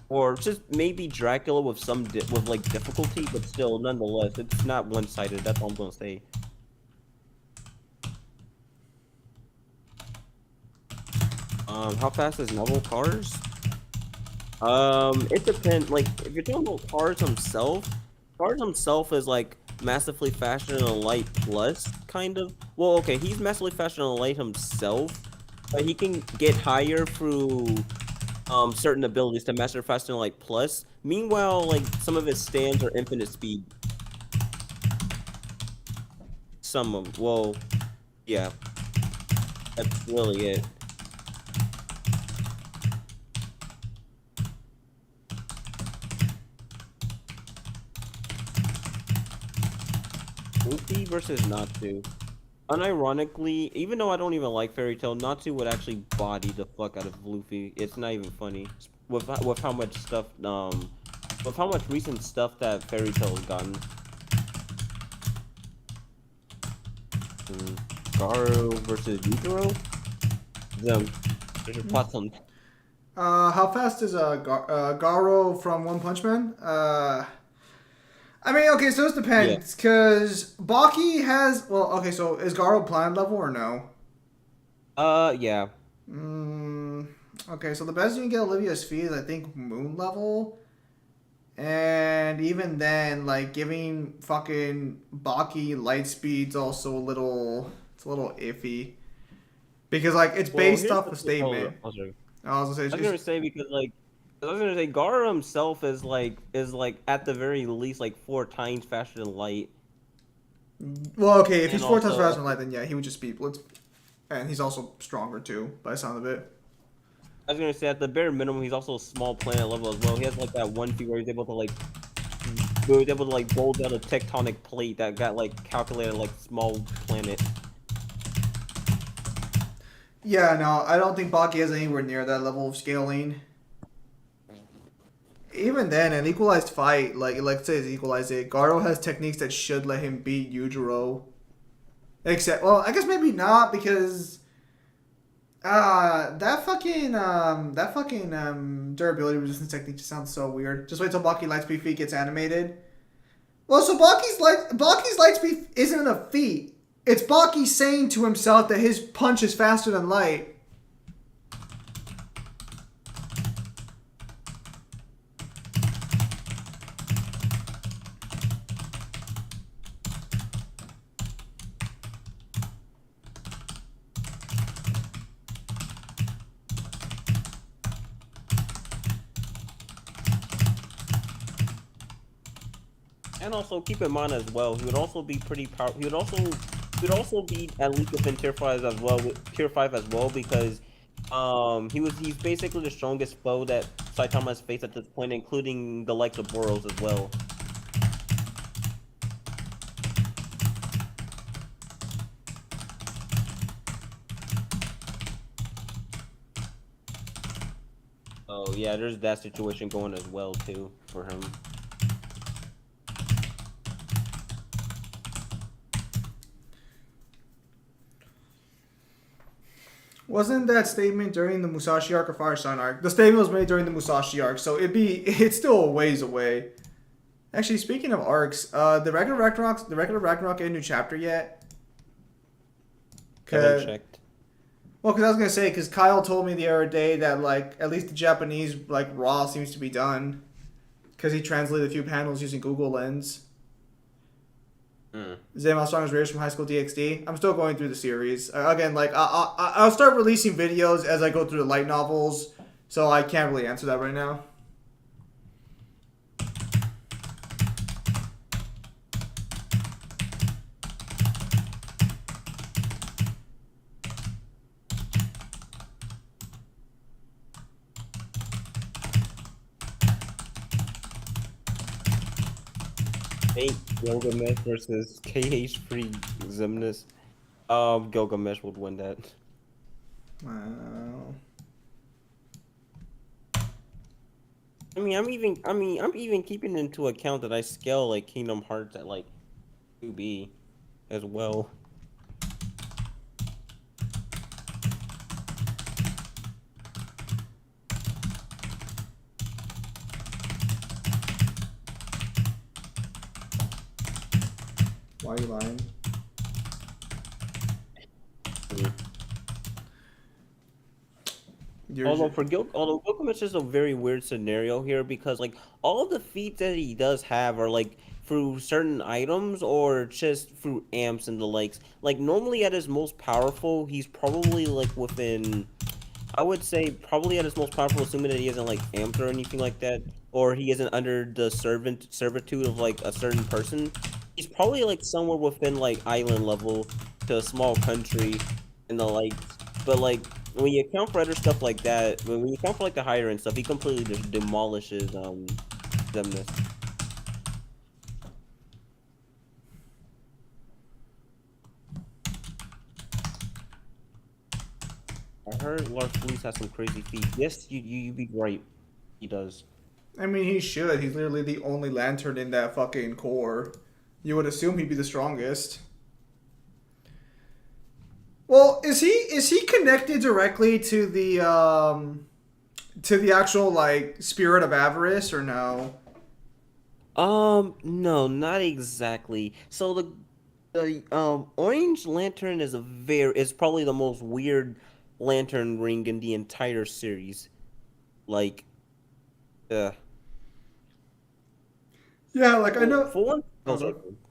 or just maybe Dracula with some with like difficulty, but still, nonetheless, it's not one-sided. That's all I'm gonna say. How fast is Novel Cars? It depends. Like, if you're talking about Cars himself is like massively faster than a light plus, kind of. Well, okay, he's massively faster than a light himself, but he can get higher through certain abilities to master faster than a light plus. Meanwhile, like some of his stands are infinite speed. Some of them. Well, yeah, that's really it. Luffy versus Natsu. Unironically, even though I don't even like Fairy Tail, Natsu would actually body the fuck out of Luffy. It's not even funny with how much stuff with how much recent stuff that Fairy Tail has gotten. Garo versus Yujiro. There's your thoughts on. How fast is Garo from One Punch Man? I mean, okay, so this depends, because Baki has... Well, okay, so is Garo planet level or no? Yeah. Okay, so the best you can get Olivia's speed is, I think, moon level. And even then, like, giving fucking Baki light speed's also a little... It's a little iffy. Because, like, it's based off the statement. I was gonna say because, like, Gaara himself is like at the very least like 4 times faster than light. Well, okay, if he's 4 times faster than light, then yeah, he would just beat Blitz, and he's also stronger too, by the sound of it. I was gonna say at the bare minimum, he's also a small planet level as well. He has like that one feat where he's able to like, bulge out a tectonic plate that got like calculated like small planet. Yeah, no, I don't think Baki is anywhere near that level of scaling. Even then, an equalized fight, like let's say it's equalized it, Garo has techniques that should let him beat Yujiro. Except, well, I guess maybe not because that fucking durability resistance technique just sounds so weird. Just wait till Baki Lightspeed feat gets animated. Well, so Baki's Lightspeed isn't a feat. It's Baki saying to himself that his punch is faster than light. And also keep in mind as well, he would also be pretty powerful. He would also be at least within tier 5 as well. Tier 5 as well because he's basically the strongest foe that Saitama has faced at this point, including the likes of Boros as well. Oh yeah, there's that situation going as well too for him. Wasn't that statement during the Musashi arc or Fire Sign arc? The statement was made during the Musashi arc, so it's still a ways away. Actually, speaking of arcs, the regular Ragnarok get a new chapter yet? Haven't checked. Well, because I was gonna say, because Kyle told me the other day that like at least the Japanese like raw seems to be done, because he translated a few panels using Google Lens. Zayma Strong's Raiders from High School DxD. I'm still going through the series. Again, like I'll start releasing videos as I go through the light novels, so I can't really answer that right now. Gilgamesh versus KH-free Xemnas. Gilgamesh would win that. Wow. I'm even keeping into account that I scale like Kingdom Hearts at like 2B as well. Why are you lying? Although Gilgamesh is a very weird scenario here because like all of the feats that he does have are like through certain items or just through amps and the likes. Like normally at his most powerful, he's probably like within, I would say probably at his most powerful, assuming that he isn't like amped or anything like that, or he isn't under the servitude of like a certain person. He's probably like somewhere within like island level to a small country and the like. But like when you account for other stuff like that, when you account for like the higher end stuff, he completely just demolishes Xemnas. I heard Lars Fleece has some crazy feats. Yes, you be right. He does. I mean, he should. He's literally the only lantern in that fucking core. You would assume he'd be the strongest. Well, is he connected directly to the actual like spirit of avarice or no? No, not exactly. So the Orange Lantern is probably the most weird lantern ring in the entire series. Like, Yeah, like I know. For one, Go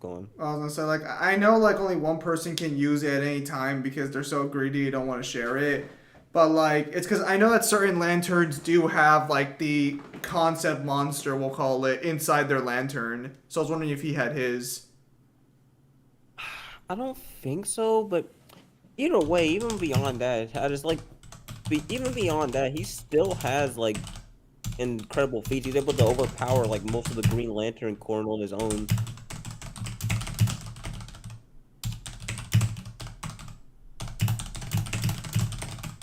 on. I was gonna say, like, I know, like, only one person can use it at any time because they're so greedy, they don't want to share it. But, like, it's because I know that certain lanterns do have, like, the concept monster, we'll call it, inside their lantern. So I was wondering if he had his. I don't think so, but either way, even beyond that, I just like even beyond that, he still has like incredible feats. He's able to overpower like most of the Green Lantern Corps on his own.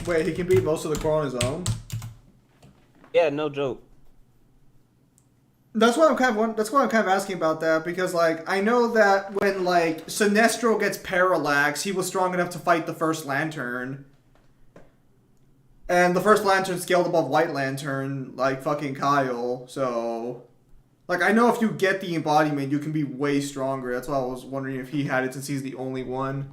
Wait, he can beat most of the Corps on his own? Yeah, no joke. That's why I'm kind of asking about that, because like I know that when like Sinestro gets Parallax, he was strong enough to fight the First Lantern. And the First Lantern scaled above White Lantern, like fucking Kyle, so like I know if you get the embodiment you can be way stronger. That's why I was wondering if he had it since he's the only one.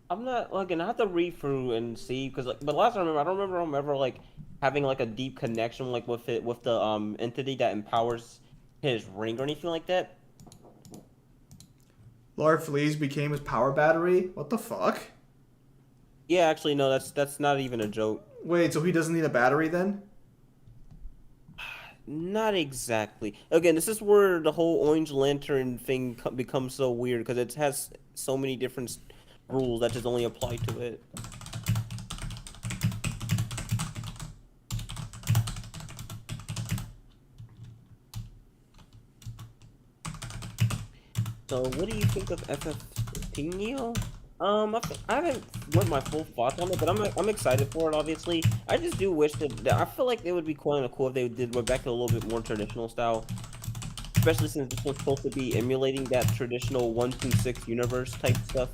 I'm not like, and I have to read through and see because like, but last I don't remember him ever like having like a deep connection like with the entity that empowers his ring or anything like that. Lord Fleas became his power battery? What the fuck? Yeah, actually no, that's not even a joke. Wait, so he doesn't need a battery then? Not exactly. Again, this is where the whole Orange Lantern thing becomes so weird because it has so many different rules that just only apply to it. So, what do you think of FF15, Neo? I haven't went my full thoughts on it, but I'm excited for it. Obviously, I just do wish that I feel like it would be kind of cool if they went back to a little bit more traditional style, especially since this was supposed to be emulating that traditional 126 universe type stuff.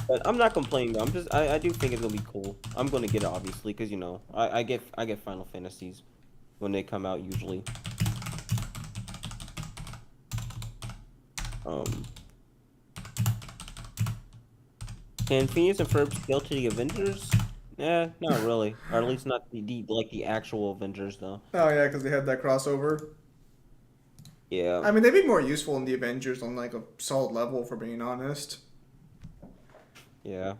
But I'm not complaining though. I do think it's gonna be cool. I'm gonna get it obviously because you know I get Final Fantasies when they come out usually. Can Phineas and Ferb scale to the Avengers? Not really, or at least not the actual Avengers though. Oh yeah, because they had that crossover. Yeah. I mean, they'd be more useful in the Avengers on like a solid level, for being honest. Yeah.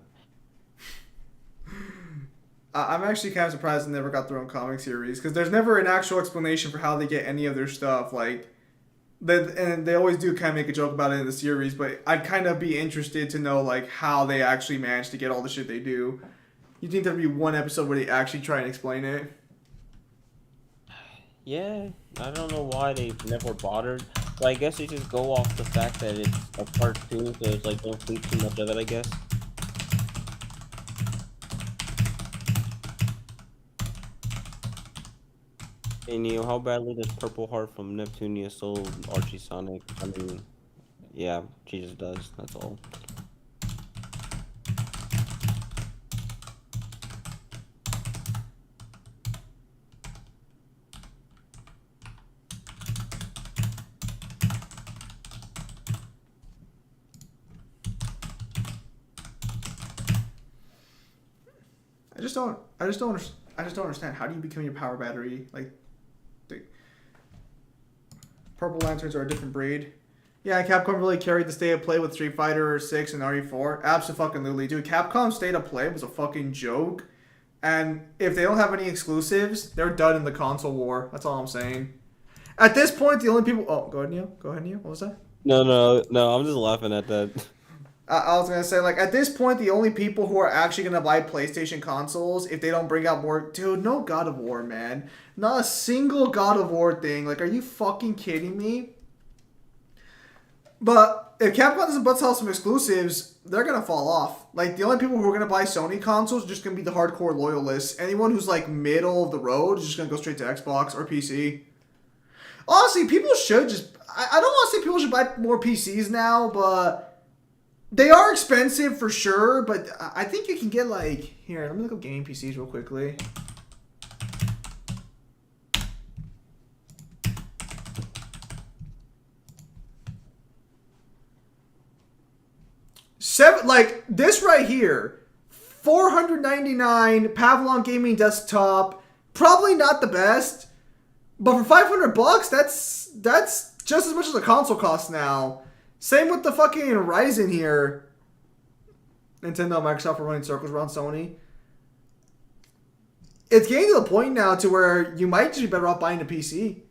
I'm actually kind of surprised they never got their own comic series, because there's never an actual explanation for how they get any of their stuff. Like, and they always do kind of make a joke about it in the series, but I'd kind of be interested to know like how they actually manage to get all the shit they do. You think there'd be one episode where they actually try and explain it? Yeah, I don't know why they never bothered. But I guess they just go off the fact that it's a cartoon, so it's like don't think too much of it, I guess. Hey Neo, how badly does Purple Heart from Neptunia sold Archie Sonic? I mean, yeah, she just does, that's all. I just don't understand. How do you become your power battery? Like, the Purple Lanterns are a different breed. Yeah, Capcom really carried the state of play with Street Fighter 6 and RE4. Absolutely, dude. Capcom's state of play was a fucking joke. And if they don't have any exclusives, they're done in the console war. That's all I'm saying. At this point, the only people... Oh, go ahead, Neo. What was that? No, I'm just laughing at that. I was going to say, like, at this point, the only people who are actually going to buy PlayStation consoles, if they don't bring out more... Dude, no God of War, man. Not a single God of War thing. Like, are you fucking kidding me? But if Capcom doesn't bust out some exclusives, they're going to fall off. Like, the only people who are going to buy Sony consoles are just going to be the hardcore loyalists. Anyone who's, like, middle of the road is just going to go straight to Xbox or PC. Honestly, people should just... I don't want to say people should buy more PCs now, but... They are expensive for sure, but I think you can get like... Here, let me look up gaming PCs real quickly. Like this right here, $499 Pavlon Gaming Desktop. Probably not the best, but for $500, that's just as much as a console costs now. Same with the fucking Ryzen here. Nintendo and Microsoft are running circles around Sony. It's getting to the point now to where you might just be better off buying a PC.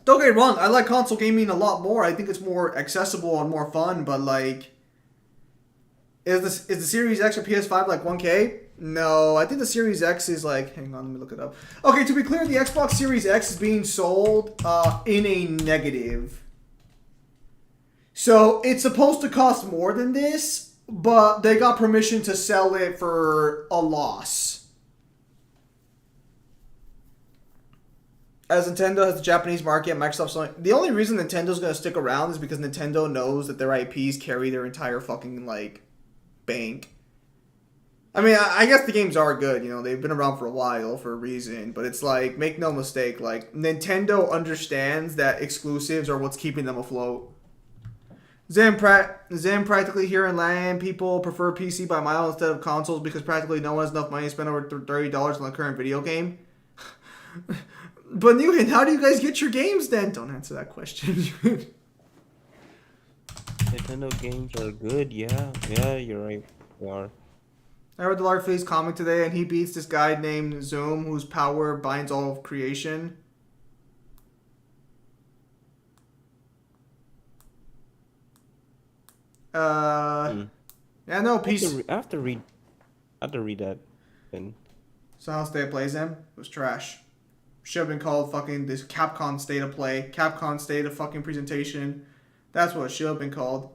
Don't get me wrong, I like console gaming a lot more. I think it's more accessible and more fun, but like... Is the Series X or PS5 like 1K? No, I think the Series X is like. Hang on, let me look it up. Okay, to be clear, the Xbox Series X is being sold in a negative. So it's supposed to cost more than this, but they got permission to sell it for a loss. As Nintendo has the Japanese market, Microsoft's selling. The only reason Nintendo's gonna stick around is because Nintendo knows that their IPs carry their entire fucking like bank. I mean, I guess the games are good. You know, they've been around for a while for a reason. But it's like, make no mistake, like Nintendo understands that exclusives are what's keeping them afloat. Zim practically here in LAN, people prefer PC by mile instead of consoles because practically no one has enough money to spend over $30 on the current video game. But Newton, how do you guys get your games then? Don't answer that question. Nintendo games are good, yeah, you're right. They are. I read the Lark Face comic today, and he beats this guy named Zoom, whose power binds all of creation. Yeah, no, peace. I have to read that. Then. So how State plays him? It was trash. Should have been called fucking this Capcom State of Play. Capcom State of fucking Presentation. That's what it should have been called.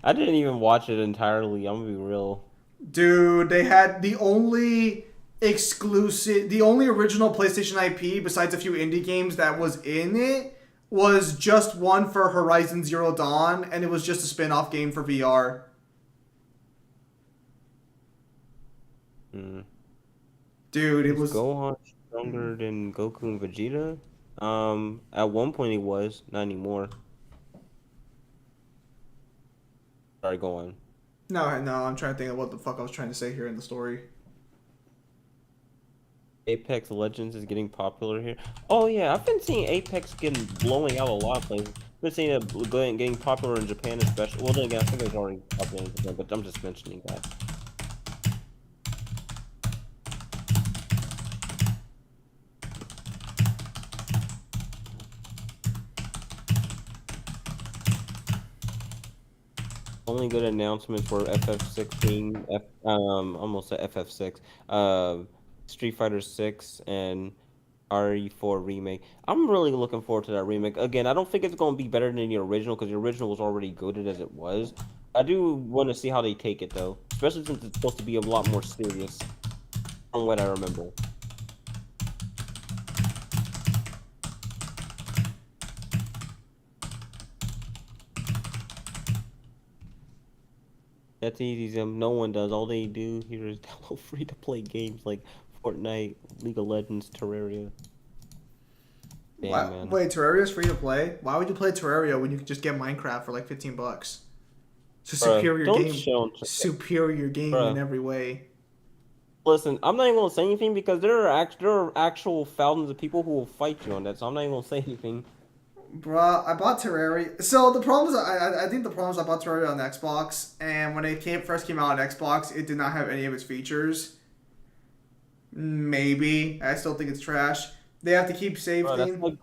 I didn't even watch it entirely. I'm gonna be real. Dude, they had the only original PlayStation IP besides a few indie games that was in it was just one for Horizon Zero Dawn, and it was just a spin-off game for VR. Dude, it was Gohan stronger than Goku and Vegeta? At one point he was, not anymore. Sorry, go on. No, I'm trying to think of what the fuck I was trying to say here in the story. Apex Legends is getting popular here. Oh yeah, I've been seeing Apex blowing out a lot of places. I've been seeing it getting popular in Japan especially. Well then again, I think it's already popular in Japan, but I'm just mentioning that. Only good announcements were FF16, almost at FF6, Street Fighter 6, and RE4 remake. I'm really looking forward to that remake. Again, I don't think it's going to be better than the original because the original was already good as it was. I do want to see how they take it though, especially since it's supposed to be a lot more serious from what I remember. That's easy, Zim. No one does. All they do here is download free-to-play games like Fortnite, League of Legends, Terraria. Damn, man. Wait, Terraria's free to play? Why would you play Terraria when you could just get Minecraft for like $15? It's a superior game. Superior game in every way. Listen, I'm not even gonna say anything because there are actual thousands of people who will fight you on that, so I'm not even gonna say anything. Bruh, I bought Terraria. So the problem is, I think the problem is I bought Terraria on Xbox, and when it first came out on Xbox, it did not have any of its features. Maybe. I still think it's trash. They have to keep saving.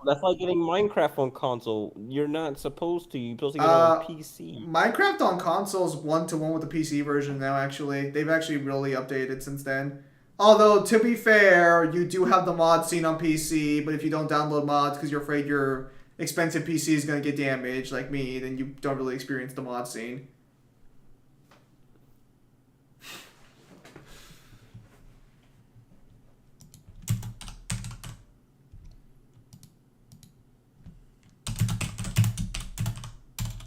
That's like getting Minecraft on console. You're not supposed to. You're supposed to get it on PC. Minecraft on console is 1-to-1 with the PC version now, actually. They've actually really updated since then. Although, to be fair, you do have the mod scene on PC, but if you don't download mods because you're afraid your expensive PC is going to get damaged, like me, then you don't really experience the mod scene.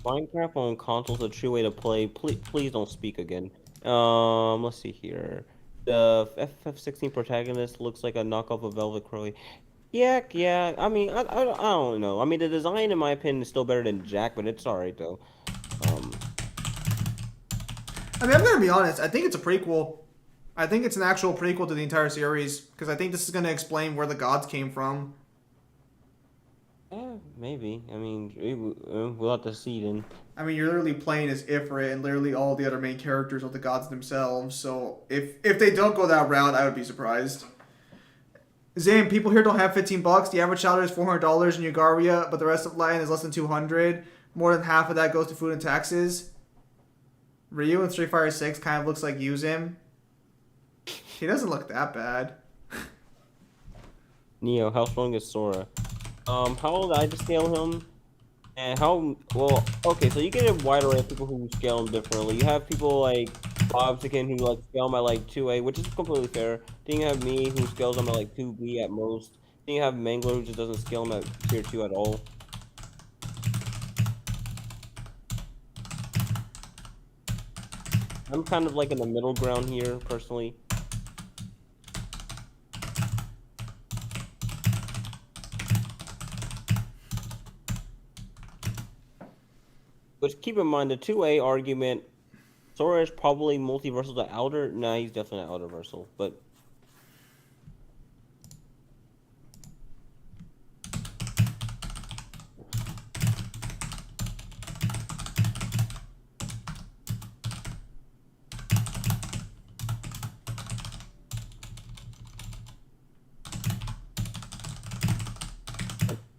Minecraft on console's a true way to play. Please don't speak again. Let's see here. The FF16 protagonist looks like a knockoff of Velvet Crow. Yeah. I mean, I don't know. I mean, the design, in my opinion, is still better than Jack, but it's alright though. I mean, I'm gonna be honest. I think it's a prequel. I think it's an actual prequel to the entire series because I think this is gonna explain where the gods came from. Yeah, maybe. I mean, we'll have to see then. I mean, you're literally playing as Ifrit, and literally all the other main characters are the gods themselves. So if they don't go that route, I would be surprised. Zane, people here don't have $15. The average salary is $400 in Ugaria, but the rest of LAN is less than $200. More than half of that goes to food and taxes. Ryu in Street Fighter 6 kind of looks like Yuzim. He doesn't look that bad. Neo, how strong is Sora? How would I just scale him? And how, well, okay, so you get a wide array of people who scale him differently. You have people like Bobsican who like scale him at like 2A, which is completely fair. Then you have me who scales him at like 2B at most. Then you have Mangler who just doesn't scale him at tier 2 at all. I'm kind of like in the middle ground here, personally. But keep in mind, the 2A argument, Sora is probably multiversal to Elder. Nah, he's definitely not Elderversal, but...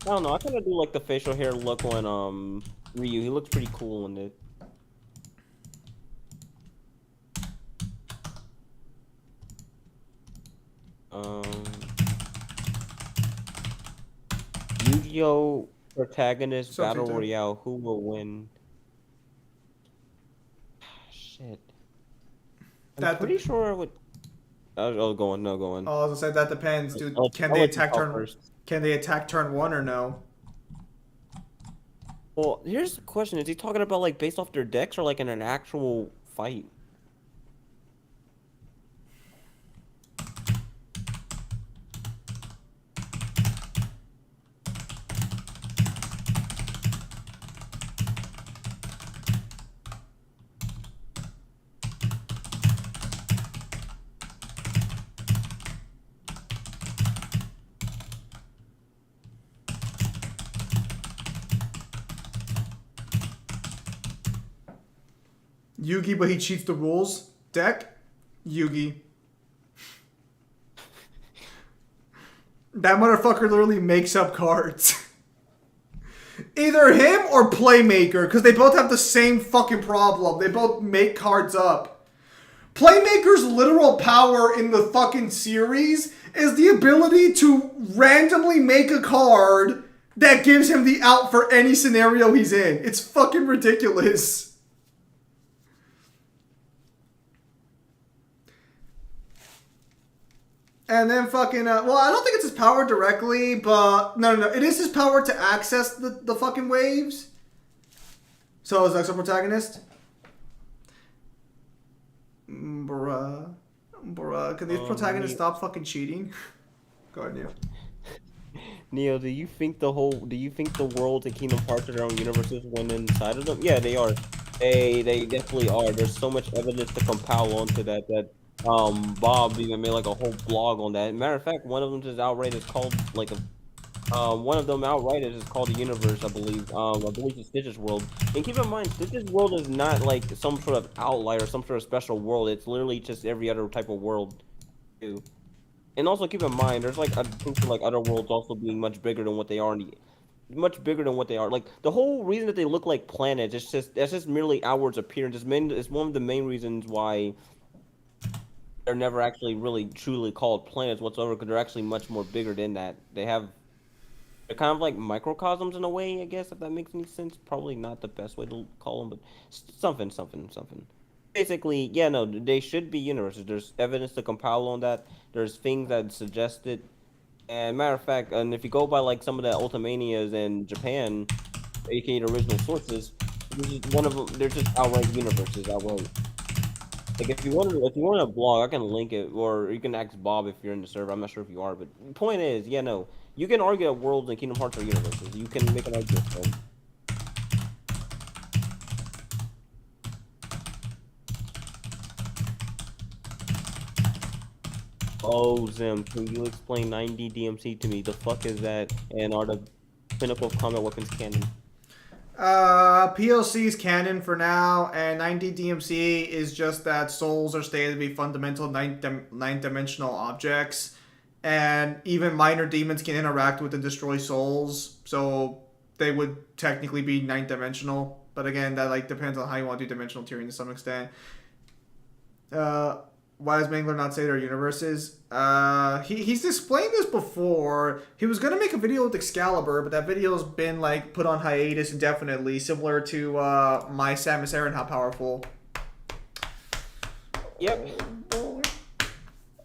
I don't know, I kind of do like the facial hair look on, Ryu. He looks pretty cool in it. Yu-Gi-Oh! Protagonist Something Battle to- Royale. Who will win? Shit. I'm That pretty sure I would... Oh, go on. No, go on. Oh, as I said, that depends, dude. I'll Can let they you attack talk turn? first. Can they attack turn 1 or no? Well, here's the question. Is he talking about, like, based off their decks or, like, in an actual fight? Yugi, but he cheats the rules. Deck, Yugi. That motherfucker literally makes up cards. Either him or Playmaker, because they both have the same fucking problem. They both make cards up. Playmaker's literal power in the fucking series is the ability to randomly make a card that gives him the out for any scenario he's in. It's fucking ridiculous. And then fucking, well, I don't think it's his power directly, but, no, it is his power to access the fucking waves. So is Exo protagonist? Bruh, can these protagonists stop fucking cheating? Go ahead, Neil. Neo, do you think the worlds in Kingdom Hearts are their own universes when inside of them? Yeah, they are. They definitely are. There's so much evidence to compile onto that Bob even made like a whole blog on that. Matter of fact, one of them just outright is called like one of them outright is called the universe, I believe. I believe it's Stitch's world. And keep in mind, Stitch's world is not like some sort of outlier, some sort of special world. It's literally just every other type of world, too. And also keep in mind, there's like proof of like other worlds also being much bigger than what they are. Much bigger than what they are. Like the whole reason that they look like planets, that's just merely outwards appearance. It's one of the main reasons why they're never actually really truly called planets whatsoever, because they're actually much more bigger than that. They're kind of like microcosms in a way, I guess, if that makes any sense. Probably not the best way to call them, but something. Basically, yeah, no, they should be universes. There's evidence to compile on that. There's things that suggest it. And matter of fact, and if you go by like some of the Ultimanias in Japan, aka the original sources, this is one of them. They're just outright universes, outright. Like if you want a blog, I can link it, or you can ask Bob if you're in the server. I'm not sure if you are, but the point is, yeah, no, you can argue that worlds in Kingdom Hearts are universes. You can make an argument for them. Oh, Zim, can you explain 90 DMC to me? The fuck is that? And are the Pinnacle of Combat Weapons canon? POC is canon for now, and 9D DMC is just that souls are stated to be fundamental ninth-dimensional objects, and even minor demons can interact with and destroy souls, so they would technically be ninth-dimensional. But again, that like depends on how you want to do dimensional tiering to some extent. Why does Mangler not say there are universes? He's displayed this before. He was gonna make a video with Excalibur, but that video's been like put on hiatus indefinitely, similar to my Samus Aran How Powerful. Yep.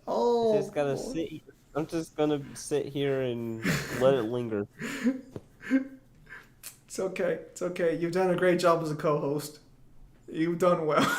Oh. Just gotta sit. I'm just gonna sit here and let it linger. It's okay. It's okay. You've done a great job as a co-host. You've done well.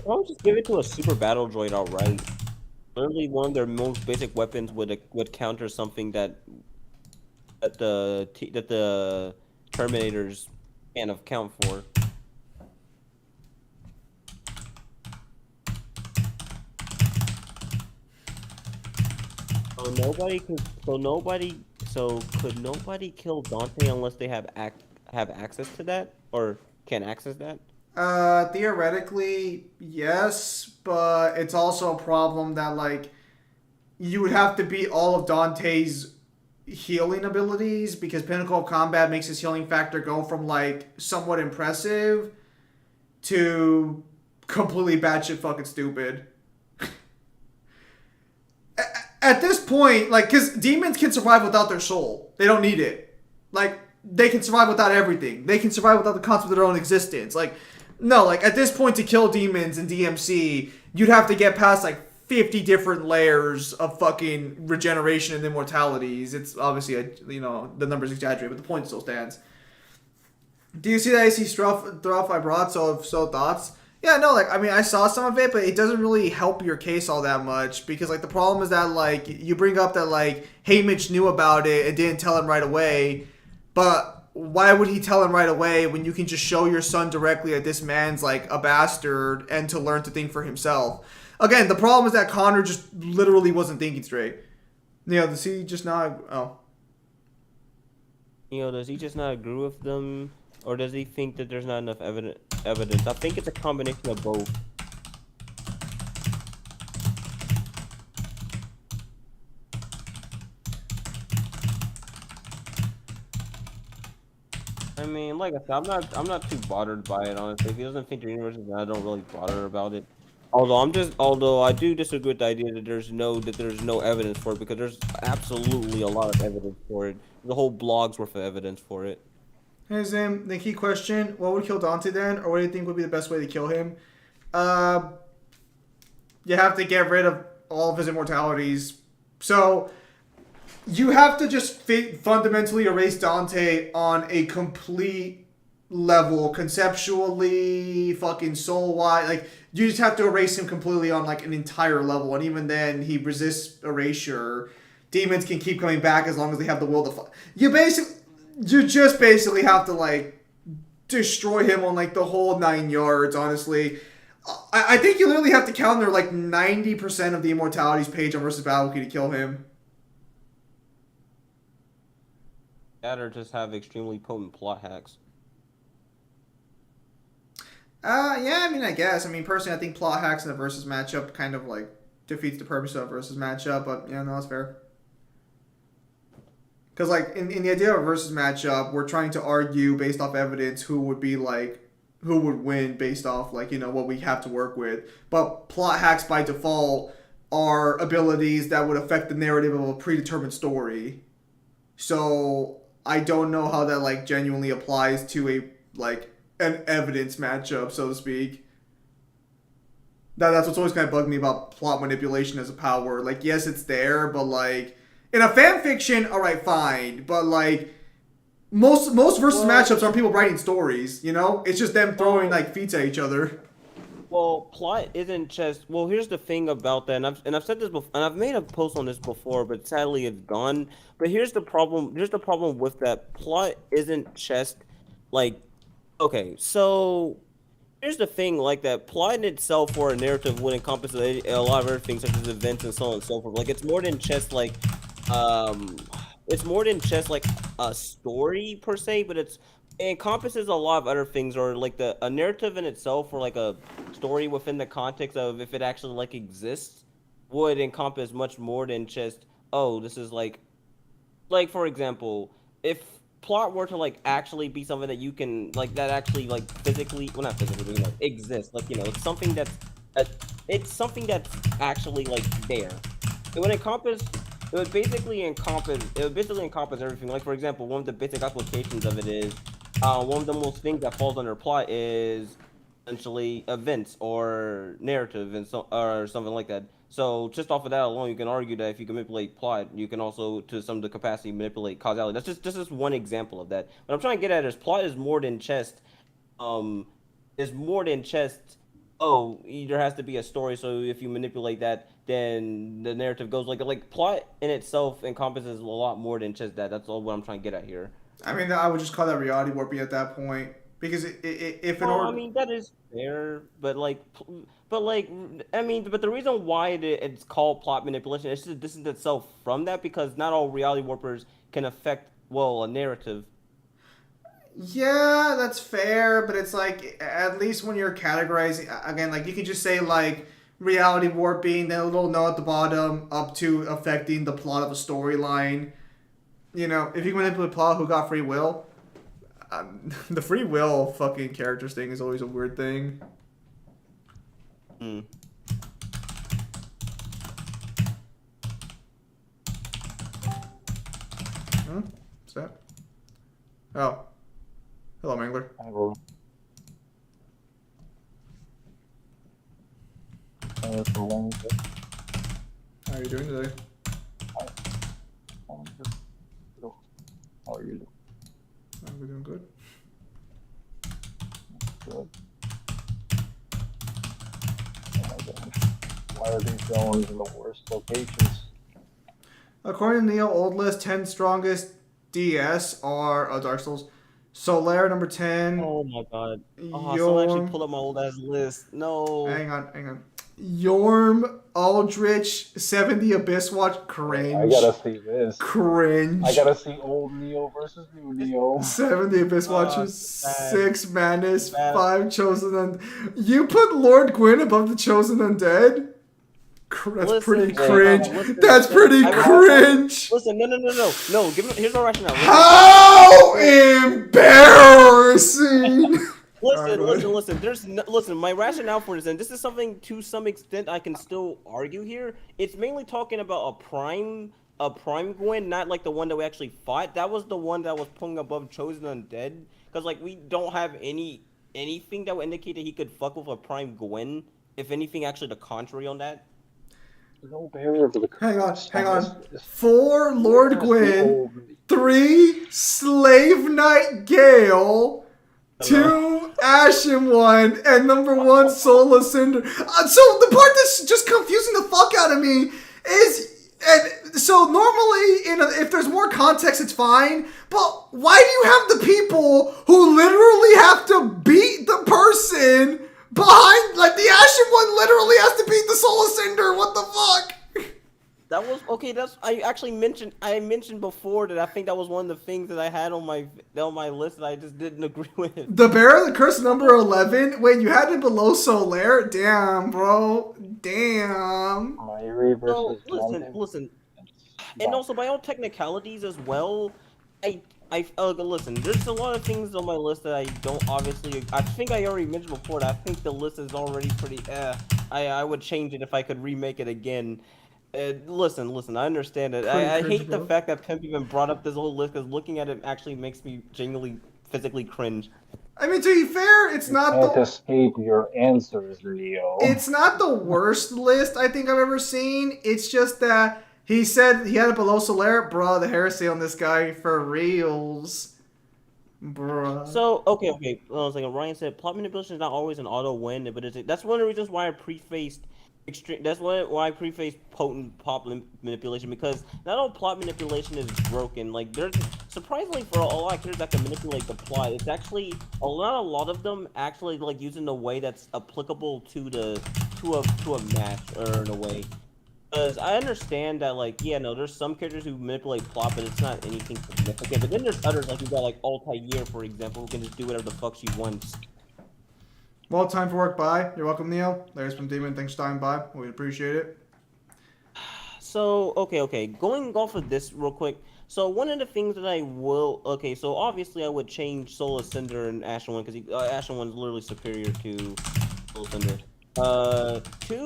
Why don't just give it to a super battle droid outright? Literally, one of their most basic weapons would counter something that the Terminators can't account for. Could nobody kill Dante unless they have access to that or can access that? Theoretically, yes, but it's also a problem that like you would have to beat all of Dante's healing abilities because Pinnacle of Combat makes his healing factor go from like somewhat impressive to completely batshit fucking stupid. At this point, like, because demons can survive without their soul. They don't need it. Like, they can survive without everything. They can survive without the concept of their own existence. Like, no, like, at this point to kill demons in DMC, you'd have to get past, like, 50 different layers of fucking regeneration and immortalities. It's obviously, the numbers exaggerate, but the point still stands. Do you see that AC stuff I brought? So thoughts? Yeah, no, like, I mean, I saw some of it, but it doesn't really help your case all that much because, like, the problem is that, like, you bring up that, like, Haymitch knew about it and didn't tell him right away, but why would he tell him right away when you can just show your son directly that this man's, like, a bastard and to learn to think for himself? Again, the problem is that Connor just literally wasn't thinking straight. Does he just not... Oh. Does he just not agree with them? Or does he think that there's not enough evidence? I think it's a combination of both. I mean, like I said, I'm not too bothered by it, honestly. If he doesn't think the universe is, I don't really bother about it. Although I do disagree with the idea that there's no evidence for it because there's absolutely a lot of evidence for it. The whole blog's worth of evidence for it. Hey Zim, the key question, what would kill Dante then? Or what do you think would be the best way to kill him? You have to get rid of all of his immortalities. So, you have to just fundamentally erase Dante on a complete level, conceptually, fucking soul-wise. Like, you just have to erase him completely on, like, an entire level. And even then, he resists erasure. Demons can keep coming back as long as they have the will to fight. You just basically have to, like, destroy him on, like, the whole 9 yards, honestly. I think you literally have to counter, like, 90% of the immortalities page on versus Battlecry to kill him. That or just have extremely potent plot hacks. Yeah, I mean, I guess. I mean, personally, I think plot hacks in a versus matchup kind of, like, defeats the purpose of a versus matchup, but, yeah, no, that's fair. Because, like, in the idea of a versus matchup, we're trying to argue based off evidence who would win based off, like, what we have to work with. But plot hacks by default are abilities that would affect the narrative of a predetermined story. So, I don't know how that, like, genuinely applies to an evidence matchup, so to speak. That's what's always kind of bugged me about plot manipulation as a power. Like, yes, it's there, but, like... In a fan fiction, alright, fine. But, like, most versus matchups aren't people writing stories, It's just them throwing, like, feats at each other. Well, plot isn't just... Well, here's the thing about that, and I've said this before, and I've made a post on this before, but sadly it's gone. But here's the problem with that. Plot isn't just, like... Okay, so... Here's the thing, like that plot in itself or a narrative would encompass a lot of other things such as events and so on and so forth. Like um, it's more than just like a story per se, but it encompasses a lot of other things, or like a narrative in itself, or like a story within the context of if it actually like exists, would encompass much more than just oh this is like for example, if plot were to like actually be something that you can like that actually like physically, well not physically, but, exists, like it's something that's uh, it's something that's actually like there. It would encompass. It would basically encompass everything. Like for example, one of the basic applications of it is, one of the most things that falls under plot is essentially events or narrative and so or something like that. So just off of that alone, you can argue that if you can manipulate plot, you can also, to some of the capacity, manipulate causality. That's just one example of that. What I'm trying to get at is plot is more than just, um, is more than just. Oh, there has to be a story. So if you manipulate that, then the narrative goes like plot in itself encompasses a lot more than just that. That's all what I'm trying to get at here. I mean, I would just call that reality warping at that point because if in Well, I order, mean that is fair, but I mean, but the reason why it's called plot manipulation is to distance itself from that because not all reality warpers can affect a narrative. yeah, that's fair, but it's like at least when you're categorizing again, like you could just say like reality warping, then a little note at the bottom up to affecting the plot of a storyline. You know, if you can manipulate plot, who got free will? The free will fucking characters thing is always a weird thing. Hmm. Huh? What's that? Oh. Hello, Mangler. Hello. For long. How are you doing today? How are you? We're doing good. Good. Oh my gosh. Why are these zones in the worst locations? According to Neo Old List, 10 strongest DS are Dark Souls. Solaire number 10. Oh my god. Oh, someone actually pulled up my old ass list. No. Hang on. Yorm, Aldrich, 70 Abyss Watch. Cringe. I gotta see this. Cringe. I gotta see old Neo versus new Neo. 70 Abyss Watchers, bad. 6 Madness, Bad. 5 Chosen You put Lord Gwyn above the Chosen Undead? That's Listen, pretty hey, cringe. listen, That's pretty cringe. Listen, no. No, here's my rationale. How embarrassing! Listen. My rationale for this, and this is something to some extent I can still argue here. It's mainly talking about a prime Gwyn, not like the one that we actually fought. That was the one that was pulling above Chosen Undead, because like we don't have anything that would indicate that he could fuck with a prime Gwyn. If anything, actually the contrary on that. No barrier for the Hang on. 4 Lord Gwyn, 3 Slave Knight Gale, 2 Ashen One, and number 1 Soul Cinder. So the part that's just confusing the fuck out of me is, and so normally if there's more context it's fine, but why do you have the people who literally have to beat the person behind, like the Ashen One literally has to beat the Soul Cinder? What the fuck? That was okay. I mentioned before that I think that was one of the things that I had on my list that I just didn't agree with. The Bear of the Curse number 11. Wait, you had it below Solaire? Damn, bro. Damn. Myri So versus listen, and also by all technicalities as well, listen. There's a lot of things on my list that I don't obviously. I think I already mentioned before that I think the list is already pretty. I would change it if I could remake it again. Listen. I understand it. I hate the fact that Pimp even brought up this whole list because looking at it actually makes me genuinely physically cringe. I mean, to be fair, it's not can't the escape your answers, Leo. it's not the worst list I think I've ever seen. It's just that he said he had it below Solaire. Bruh, the heresy on this guy for reals. Bruh. So okay. Ryan said plot manipulation is not always an auto win, but that's one of the reasons why I prefaced extreme. That's why I preface potent plot manipulation, because not all plot manipulation is broken. Like there's surprisingly for a lot of characters that can manipulate the plot, it's actually a lot of them actually like used in a way that's applicable to a match or in a way. Because I understand that, like, yeah, no, there's some characters who manipulate plot, but it's not anything significant. But then there's others, like you got like Altair, for example, who can just do whatever the fuck she wants. Well, time for work. Bye. You're welcome, Neil. There's from Demon. Thanks for stopping by. We appreciate it. So, okay. Going off of this real quick. So, one of the things that I will... Okay, so obviously I would change Soul Ascender and Ashen One, because Ashen One's literally superior to Soul Ascender. Two,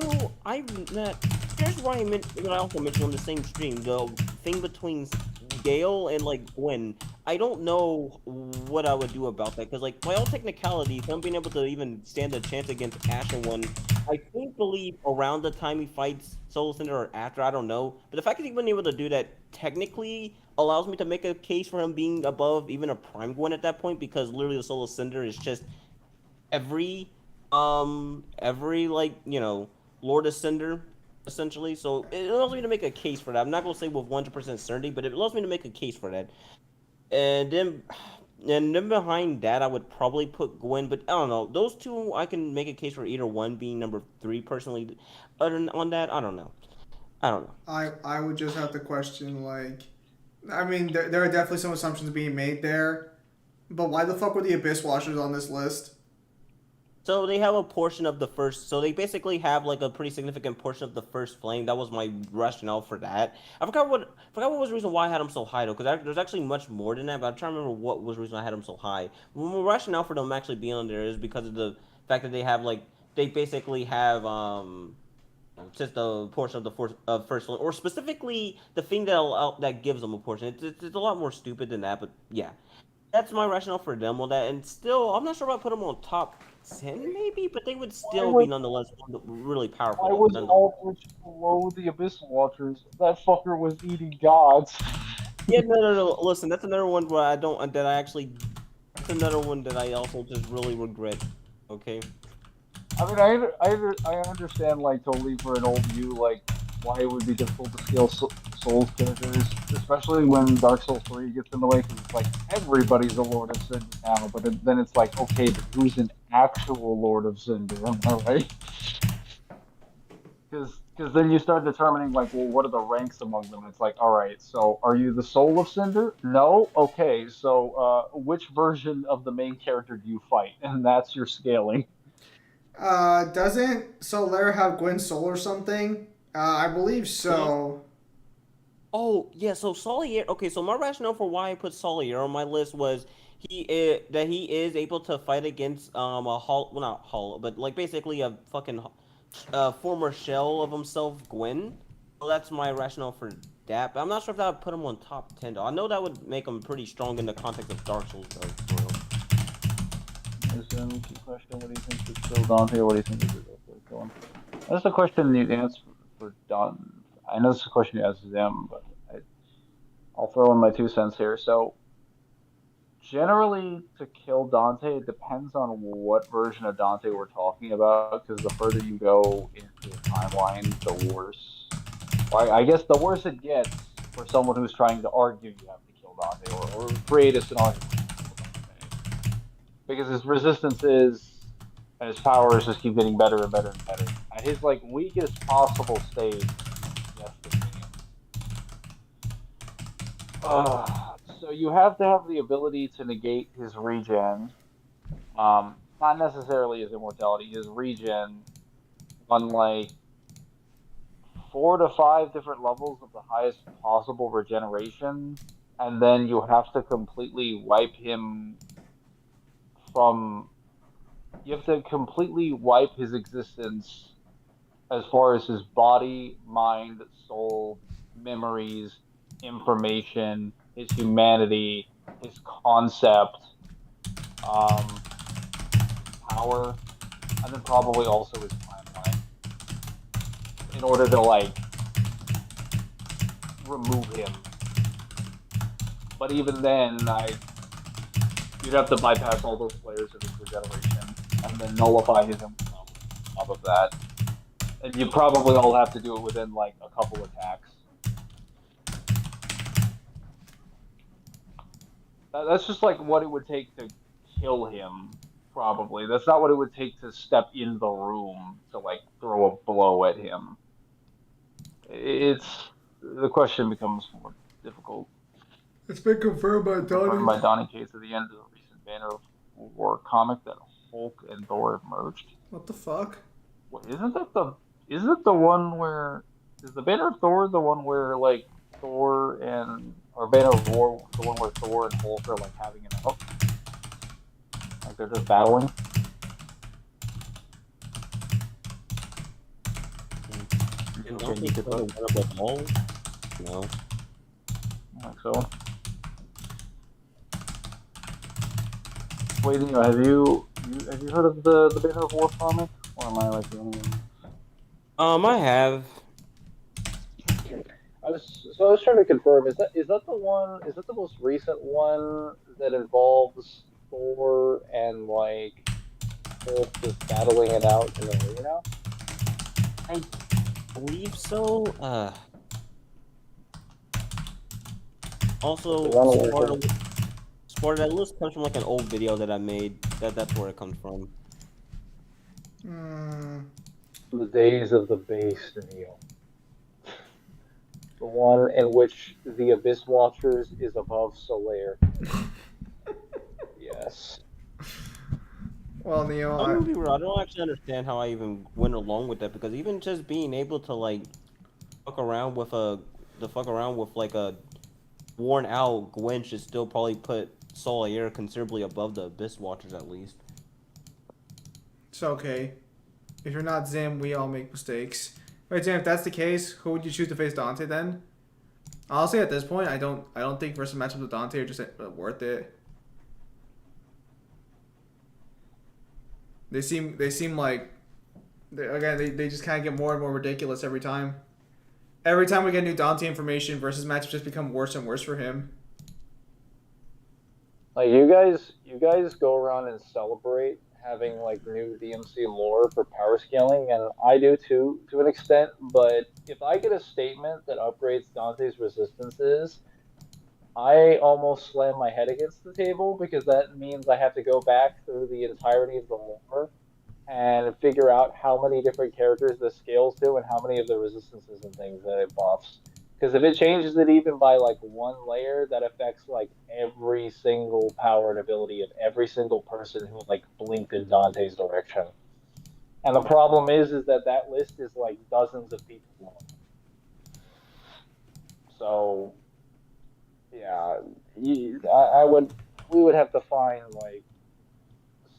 here's why I also mentioned on the same stream, the thing between Gale and, like, Gwen. I don't know what I would do about that, because, like, by all technicalities, him being able to even stand a chance against Ashen One, I believe around the time he fights Soul Ascender or after, I don't know. But the fact that he's been able to do that technically allows me to make a case for him being above even a Prime Gwen at that point, because literally the Soul Ascender is just every like, you know, Lord Ascender, essentially. So it allows me to make a case for that. I'm not gonna say with 100% certainty, but it allows me to make a case for that. And then behind that, I would probably put Gwen, but I don't know. Those two, I can make a case for either one being number 3 personally. Other than on that, I don't know. I would just have to question, like, I mean, there are definitely some assumptions being made there, but why the fuck were the Abyss Watchers on this list? So they have a portion of the first. So they basically have like a pretty significant portion of the first flame. That was my rationale for that. I forgot what was the reason why I had them so high though, because there's actually much more than that. But I'm trying to remember what was the reason I had them so high. Well, my rationale for them actually being on there is because of the fact that they basically have just a portion of the first flame, or specifically the thing that gives them a portion. It's a lot more stupid than that, but yeah, that's my rationale for them on that. And still, I'm not sure if I put them on top 10 maybe, but they would still be nonetheless really powerful. I was Aldrich below the Abyss Watchers. That fucker was eating gods. Yeah, no. Listen, that's another one where that's another one that I also just really regret. Okay. I mean, I understand, like, totally for an old view, like, why it would be difficult to scale Souls characters, especially when Dark Souls 3 gets in the way, because it's like, everybody's a Lord of Cinder now, but then it's like, okay, but who's an actual Lord of Cinder, am I right? Because then you start determining, like, well, what are the ranks among them? It's like, alright, so are you the Soul of Cinder? No? Okay, so which version of the main character do you fight? And that's your scaling. Doesn't Solaire have Gwen Soul or something? I believe so. Oh, yeah, so Solier... Okay, so my rationale for why I put Solier on my list was he is able to fight against not Hollow, but like basically a fucking former shell of himself, Gwen. So that's my rationale for that, but I'm not sure if that would put him on top 10, though. I know that would make him pretty strong in the context of Dark Souls, though. Question: what do you think is still Dante? What do you think is going? That's the question you answer for Don. I know this is a question you asked them, but I'll throw in my 2 cents here. So, generally, to kill Dante, it depends on what version of Dante we're talking about, because the further you go into the timeline, the worse. I guess the worse it gets for someone who's trying to argue you have to kill Dante, or create a scenario. Because his resistance and his powers just keep getting better and better and better. At his, like, weakest possible stage, so you have to have the ability to negate his regen. Not necessarily his immortality, his regen on, like, 4 to 5 different levels of the highest possible regeneration, and then you have to completely wipe him you have to completely wipe his existence as far as his body, mind, soul, memories, information, his humanity, his concept, power, and then probably also his timeline, in order to, like, remove him. But even then, you'd have to bypass all those layers of his regeneration and then nullify his immortality on top of that. And you probably all have to do it within like a couple attacks. That's just like what it would take to kill him, probably. That's not what it would take to step in the room to like throw a blow at him. The question becomes more difficult. It's been confirmed by Confirmed by Donny Cates at the end of the recent Banner of War comic that Hulk and Thor have merged. What the fuck? What, isn't it the one where is the Banner of Thor the one where like Thor and or Banner of War the one where Thor and Hulk are like having an out? Like they're just battling? I don't think it's one of them all. No. I think so. Wait, have you heard of the Banner of War comic? Or am I like the only one? I have. I was trying to confirm, is that the most recent one that involves Thor and like Hulk just battling it out in the arena? I believe so. Also, Sparta, that list comes from like an old video that I made. That's where it comes from. The days of the base, Neil. The one in which the Abyss Watchers is above Solaire. Yes. Well, Neo, I'm gonna be real. I don't actually understand how I even went along with that because even just being able to like fuck around with like a worn out Gwen should still probably put Solaire considerably above the Abyss Watchers at least. it's okay. If you're not Zim, we all make mistakes. Wait, Zim, if that's the case, who would you choose to face Dante then? Honestly, at this point, I don't think versus matchups with Dante are just worth it. They seem like they just kind of get more and more ridiculous every time. Every time we get new Dante information, versus matchups just become worse and worse for him. Like you guys go around and celebrate having like new DMC lore for power scaling, and I do too to an extent. But if I get a statement that upgrades Dante's resistances, I almost slam my head against the table because that means I have to go back through the entirety of the lore and figure out how many different characters this scales to and how many of the resistances and things that it buffs. Because if it changes it even by like one layer, that affects like every single power and ability of every single person who like blinked in Dante's direction. And the problem is that list is like dozens of people long. So yeah, we would have to find like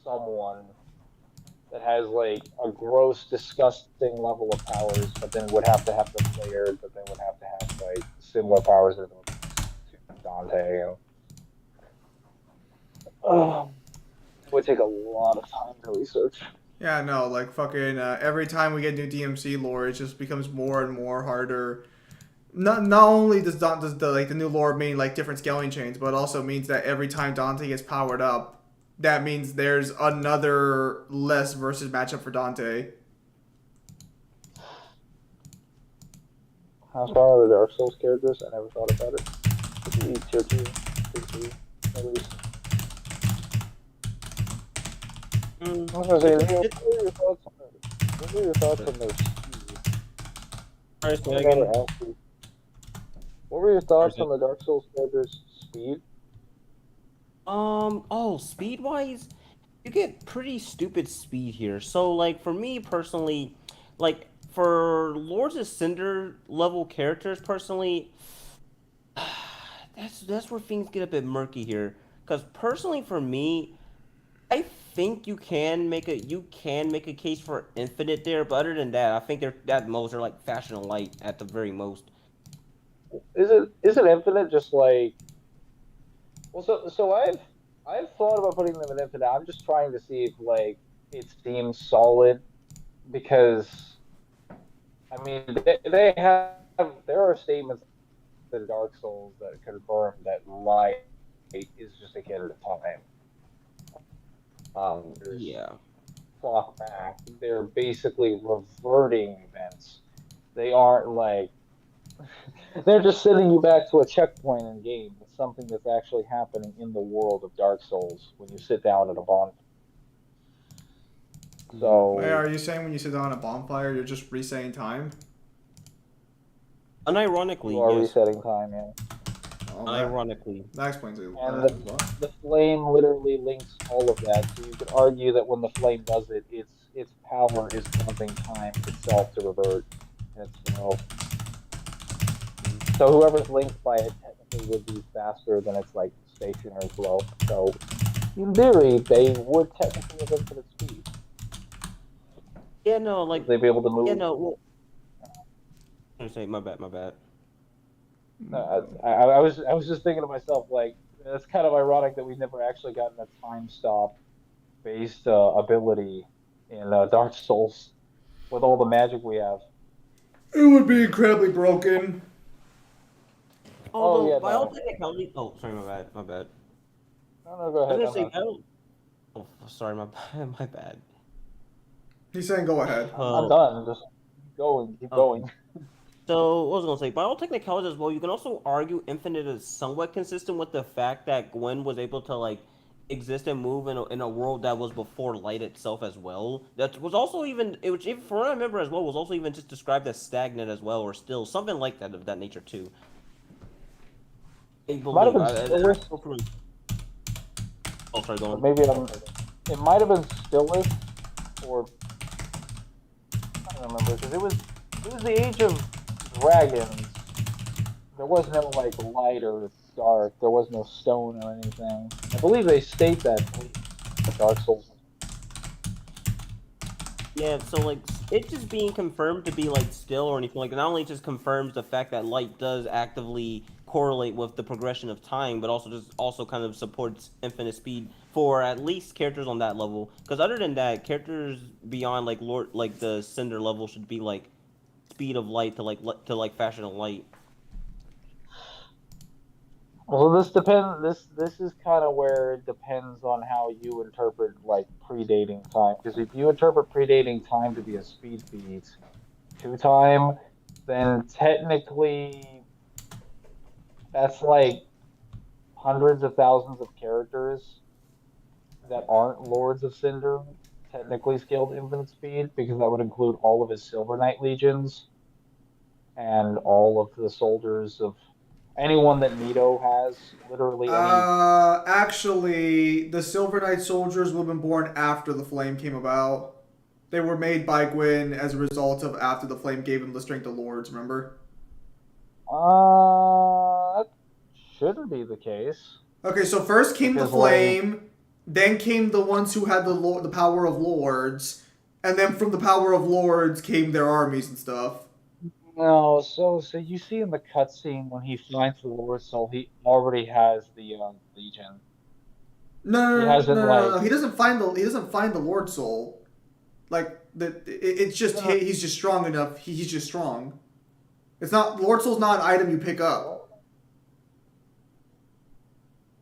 someone that has like a gross, disgusting level of powers, but then would have to have them layered, but then would have to have like similar powers as Dante. It would take a lot of time to research. Yeah, no, like fucking every time we get new DMC lore, it just becomes more and more harder. Not only does the new lore mean like different scaling chains, but it also means that every time Dante gets powered up, that means there's another less versus matchup for Dante. How strong are the Dark Souls characters? I never thought about it. Tier 2, tier 3, at least. I was gonna say, what were your thoughts on their speed? What were your thoughts on the Dark Souls characters' speed? Speed wise, you get pretty stupid speed here. So like for me personally, like for Lords of Cinder level characters personally, that's where things get a bit murky here. Because personally for me, I think you can make a case for infinite there, but other than that, I think they're at most they're like fashion light at the very most. Is it infinite? Just like, well, so I've thought about putting them in infinite. I'm just trying to see if like it seems solid because I mean there are statements in Dark Souls that confirm that light is just a kid at a time. Yeah. clock back. They're basically reverting events. They aren't like they're just sending you back to a checkpoint in game. It's something that's actually happening in the world of Dark Souls when you sit down at a bonfire. So Wait, are you saying when you sit down on a bonfire, you're just resetting time? Unironically, you are yes. resetting time, yeah. Oh, that, Unironically. that explains it. And as well. the flame literally links all of that. So you could argue that when the flame does it, its power is causing time itself to revert in its flow. So whoever's linked by it technically would be faster than its like stationary flow. So in theory, they would technically have infinite speed. Yeah, no, like They'd be able to move. yeah, no. Well, I'm say my bad. No, I was just thinking to myself, like, it's kind of ironic that we've never actually gotten a time stop based ability in Dark Souls with all the magic we have. It would be incredibly broken. Although, yeah, by no. all technicality, oh, sorry, my bad. No, go I ahead. was gonna I'm say, oh, sorry, my my bad. He's saying go ahead. I'm done. Just keep going. So, what was I gonna say? By all technicalities as well, you can also argue Infinite is somewhat consistent with the fact that Gwen was able to like exist and move in a world that was before light itself as well. That was also even, which if from what I remember as well, was also even just described as stagnant as well, or still something like that of that nature too. Might have been stillest. Oh, sorry, go on. Maybe it might have been stillest, or I don't remember because it was the age of dragons. There was no like light or dark. There was no stone or anything. I believe they state that in Dark Souls. Yeah, so like it just being confirmed to be like still or anything like that, not only just confirms the fact that light does actively correlate with the progression of time, but also kind of supports infinite speed for at least characters on that level. Because other than that, characters beyond like the Cinder level should be like speed of light to fashion a light. Well, this depends. This is kind of where it depends on how you interpret like predating time. Because if you interpret predating time to be a speed feat to time, then technically that's like hundreds of thousands of characters that aren't Lords of Cinder technically scaled infinite speed, because that would include all of his Silver Knight legions and all of the soldiers of anyone that Nito has, literally any. Actually, the Silver Knight soldiers would have been born after the flame came about. They were made by Gwyn as a result of after the flame gave him the strength of lords, remember? That shouldn't be the case. Okay, so first came the flame, then came the ones who had the power of lords, and then from the power of lords came their armies and stuff. No, so you see in the cutscene when he finds the Lord Soul, he already has the Legion. No. He doesn't find the Lord Soul. Like it's just he's just strong enough. He's just strong. It's not Lord Soul's not an item you pick up.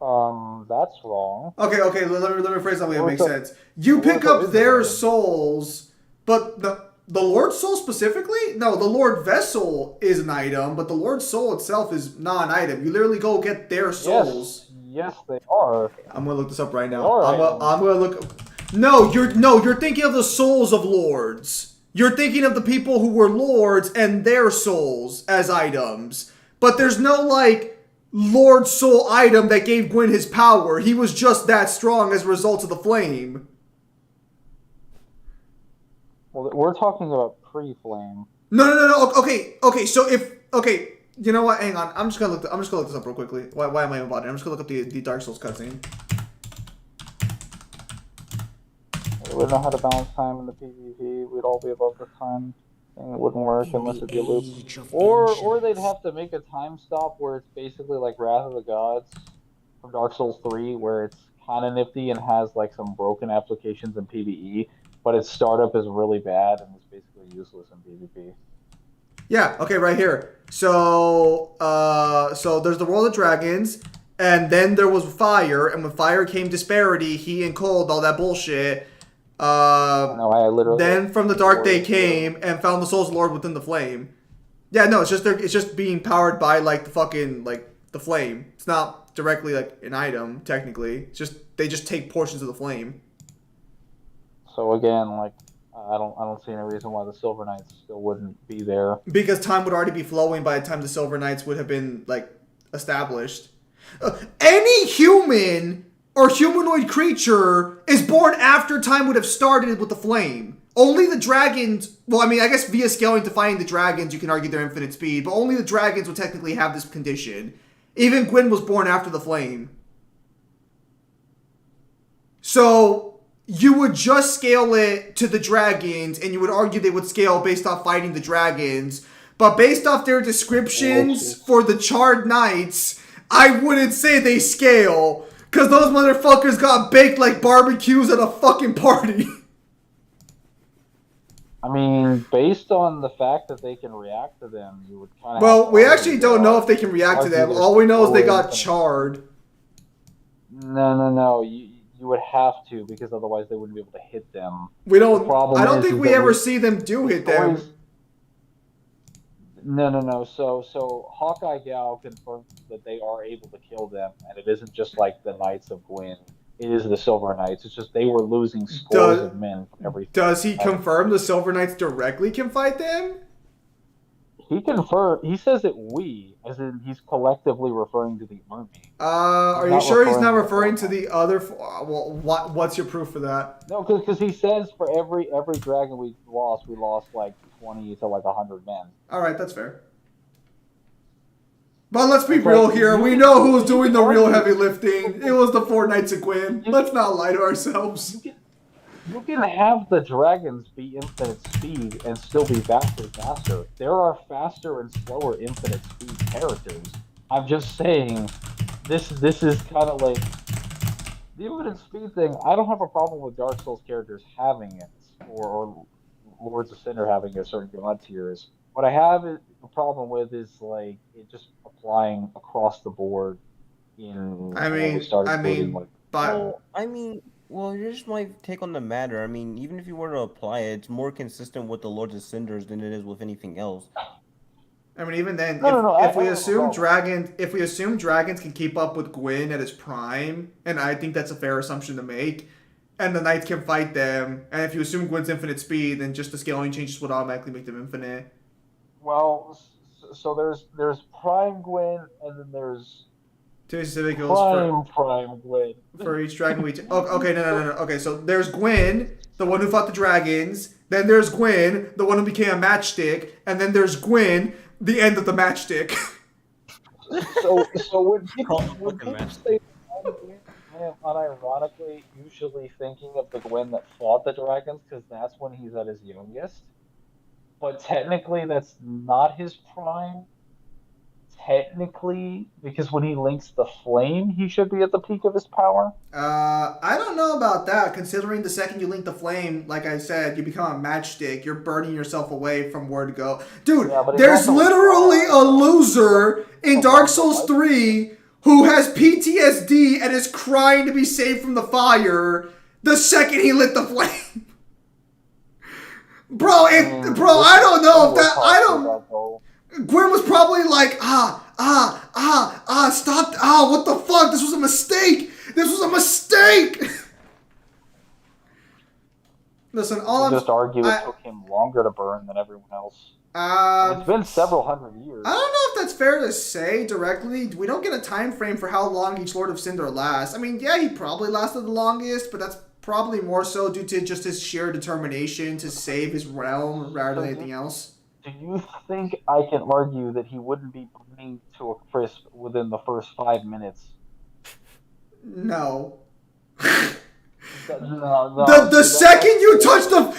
That's wrong. Okay. Let me rephrase that way it makes sense. You pick up their souls, but the Lord Soul specifically? No, the Lord Vessel is an item, but the Lord Soul itself is not an item. You literally go get their souls. Yes, they are. I'm gonna look this up right now. I'm gonna look. No, you're thinking of the souls of lords. You're thinking of the people who were lords and their souls as items. But there's no like Lord Soul item that gave Gwyn his power. He was just that strong as a result of the flame. Well, we're talking about pre-flame. No. Okay. So you know what? Hang on. I'm just gonna look this up real quickly. Why am I even bothering? I'm just gonna look up the Dark Souls cutscene. We wouldn't know how to balance time in the PvP. We'd all be above the time thing. It wouldn't work unless it'd be a loop. Or they'd have to make a time stop where it's basically like Wrath of the Gods from Dark Souls 3, where it's kind of nifty and has like some broken applications in PvE, but its startup is really bad and is basically useless in PvP. Yeah, okay, right here. So there's the World of Dragons, and then there was fire, and when fire came disparity, he and Cold, all that bullshit. No, I literally. Then from the dark they came and found the Souls of the Lord within the flame. Yeah, no, it's just being powered by like the fucking like the flame. It's not directly like an item technically. It's just they just take portions of the flame. So again, like I don't see any reason why the Silver Knights still wouldn't be there. Because time would already be flowing by the time the Silver Knights would have been like established. Any human or humanoid creature is born after time would have started with the flame. Only the dragons, well, I mean, I guess via scaling to finding the dragons, you can argue their infinite speed, but only the dragons would technically have this condition. Even Gwyn was born after the flame. So, you would just scale it to the dragons, and you would argue they would scale based off fighting the dragons. But based off their descriptions for the Charred Knights, I wouldn't say they scale. Because those motherfuckers got baked like barbecues at a fucking party. I mean, based on the fact that they can react to them, you would kind of. Well, we actually don't know if they can react to them. All we know is they got charred. No. You would have to, because otherwise they wouldn't be able to hit them. We don't. I don't is think we that ever see them do hit them. No. So Hawkeye Gal confirmed that they are able to kill them, and it isn't just like the Knights of Gwyn. It is the Silver Knights. It's just they were losing scores of men from every. Does he confirm the Silver Knights directly can fight them? He confirmed. He says it we, as in he's collectively referring to the army. Are you sure he's not referring to the other? Well, what's your proof for that? No, because he says for every dragon we lost like 20 to like 100 men. All right, that's fair. But let's be real here. We know who's doing the real heavy lifting. It was the 4 Knights of Gwyn. Let's not lie to ourselves. You can have the dragons be infinite speed and still be vastly faster. There are faster and slower infinite speed characters. I'm just saying, this is kind of like the infinite speed thing. I don't have a problem with Dark Souls characters having it, or Lords of Cinder having a certain god tiers. What I have a problem with is like it just applying across the board. Well, here's my take on the matter. I mean, even if you were to apply it, it's more consistent with the Lords of Cinders than it is with anything else. I mean, even then, if we assume dragons can keep up with Gwyn at his prime, and I think that's a fair assumption to make, and the Knights can fight them, and if you assume Gwyn's infinite speed, then just the scaling changes would automatically make them infinite. Well, so there's Prime Gwyn, and then there's Prime Gwyn. For each dragon we... Okay, no. Okay, so there's Gwyn, the one who fought the dragons. Then there's Gwyn, the one who became a matchstick. And then there's Gwyn, the end of the matchstick. so when people say Prime Gwyn, I am unironically usually thinking of the Gwyn that fought the dragons, because that's when he's at his youngest. But technically, that's not his prime. Technically, because when he links the flame, he should be at the peak of his power. I don't know about that, considering the second you link the flame, like I said, you become a matchstick. You're burning yourself away from where to go. Dude, there's literally a loser in Dark Souls 3 who has PTSD and is crying to be saved from the fire the second he lit the flame. Bro, I don't know if that, Gwyn was probably like, stop, what the fuck, this was a mistake, Listen, just argue it took him longer to burn than everyone else. It's been several hundred years. I don't know if that's fair to say directly. We don't get a time frame for how long each Lord of Cinder lasts. I mean, yeah, he probably lasted the longest, but that's probably more so due to just his sheer determination to save his realm rather than anything else. Do you think I can argue that he wouldn't be burning to a crisp within the first 5 minutes? No. No. The second you touch the